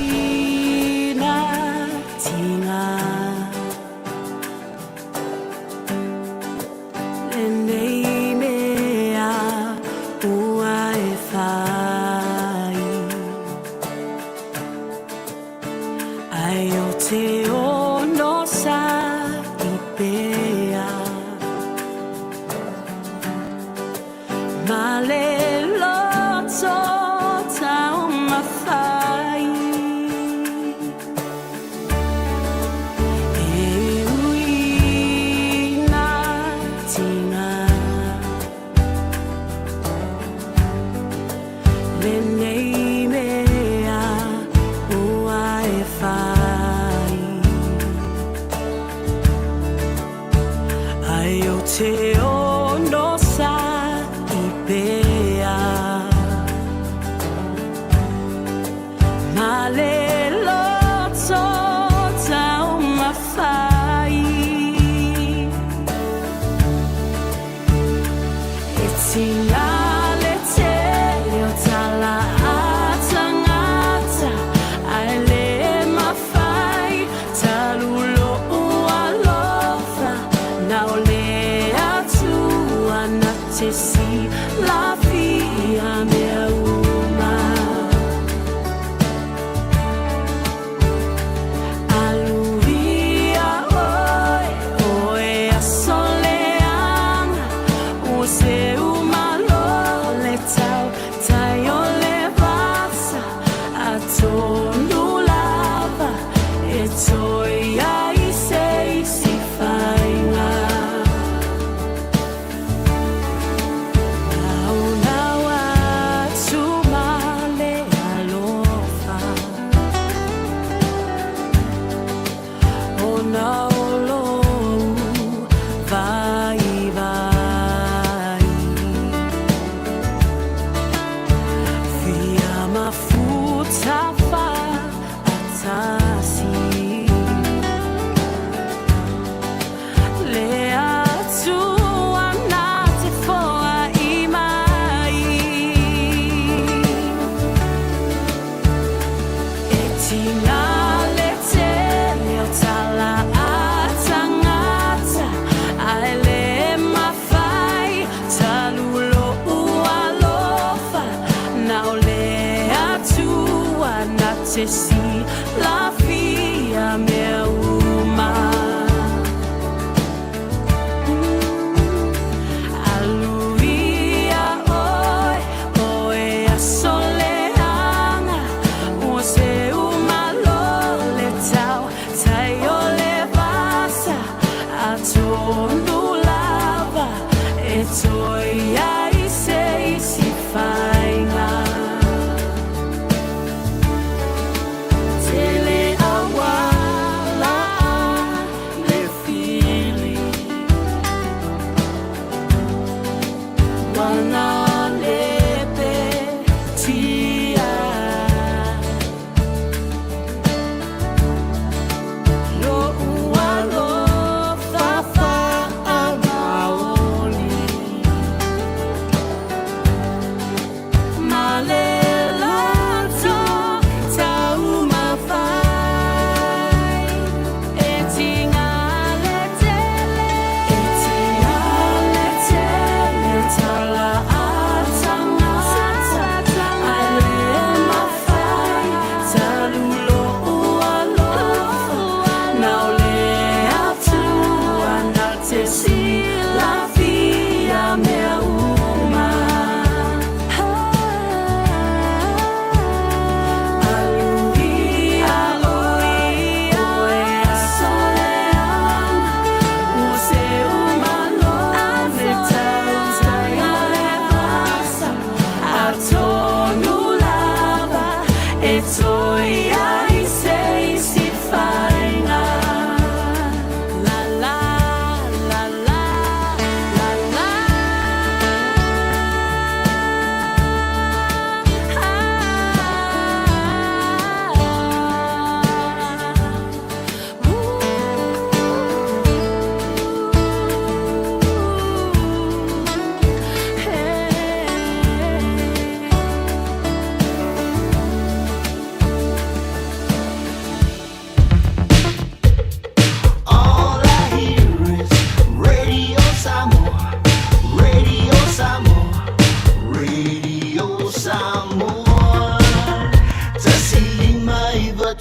[SPEAKER 4] Tele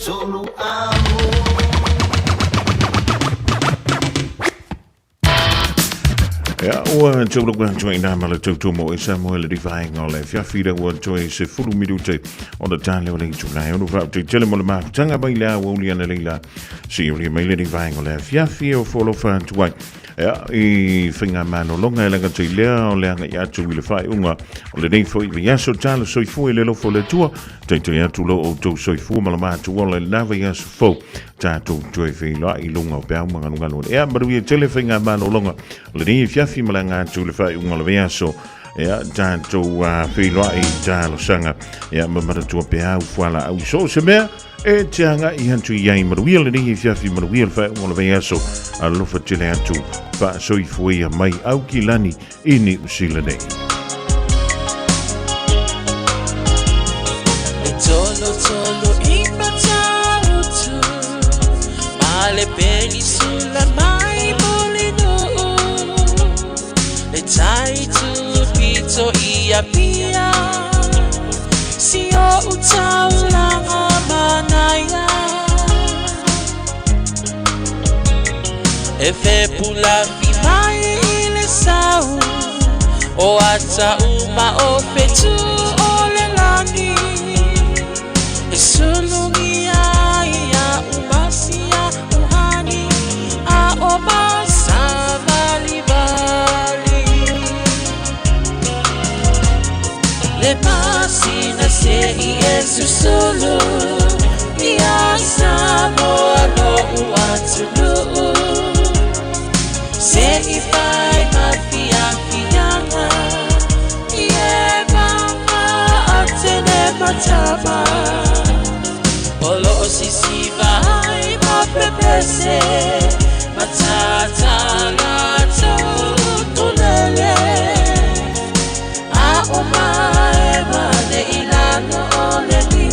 [SPEAKER 5] tolu amo.
[SPEAKER 2] Ja, ua tau loku hantua ina mala tau tomo e Samoa le rifai ngole. Fia fira ua toi se fulu miru te o da tāle o lengi tunai. Ono whau te tele mo le mahu tanga bai lea Aoauli ana leila. Si uri mai le rifai ngole. Fia fia o folo whantuai. Ja, I whinga mano longa e langa tui lea o leanga I atu I le whai unga. O le nei fwoi vi aso tāle soifu e le lofo le tua. Tei tui atu lo o tau soifu ma la mātu o le nawa I aso fau. Tātou tue whila I lunga o peau mga nunga lua. Ea maru I tele whinga mano longa. Le nei fiafi malanga atu le whai unga le veaso. Ea tātou whila I tālo sanga. Ea mamaratua peau whala au so se mea. E te anga I hantu I ai maruia le nei fiafi maruia le whai unga le veaso. A lofa tele atu. Wha soi fuia mai au ki lani I ni usila nei.
[SPEAKER 4] Tolo I matautu. Ale penisula mai molino. Le tai tu pito I apia. Si o utaulanga manaya. E fe pula fi mai le sau. O ata uma o fetu o le lani. E sulungi ia umasia uhani. A o masa vali vali. Le masina se I esu solo. Ia Samoa no uatulu. Se I fai mafia fianga. Ie mama atene matama. Olo sisi vai ma pepese. Matata lato tunele. A omae mane ilano ole ni.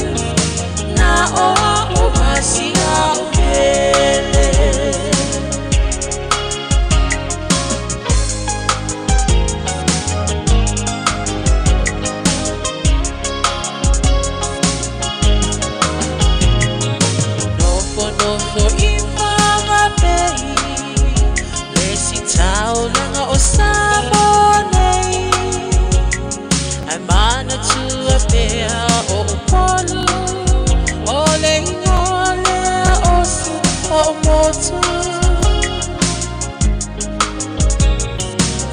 [SPEAKER 4] Na o umasia ukele. Nofo ifama pei. Lesi tau langa o Samoa. Ai mana tua pea o upolu. Ole ingole o su o motu.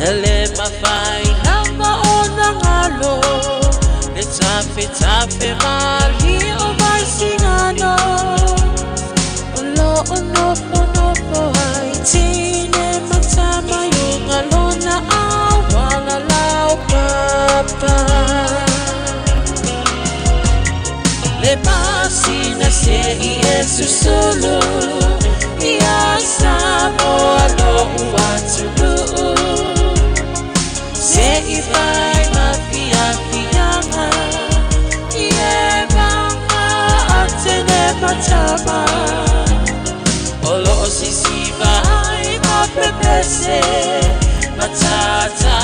[SPEAKER 4] Ele mafai nanga o nangalo. Le tape mali o vai singano. Onofo haitine matama yung alona awala lau papa. Le masina se I esu solo. Ia Samoa no uatulu. Se I vai mafia fianga. Ie mama atene matama. Olo sisi vai ma pepese. Matata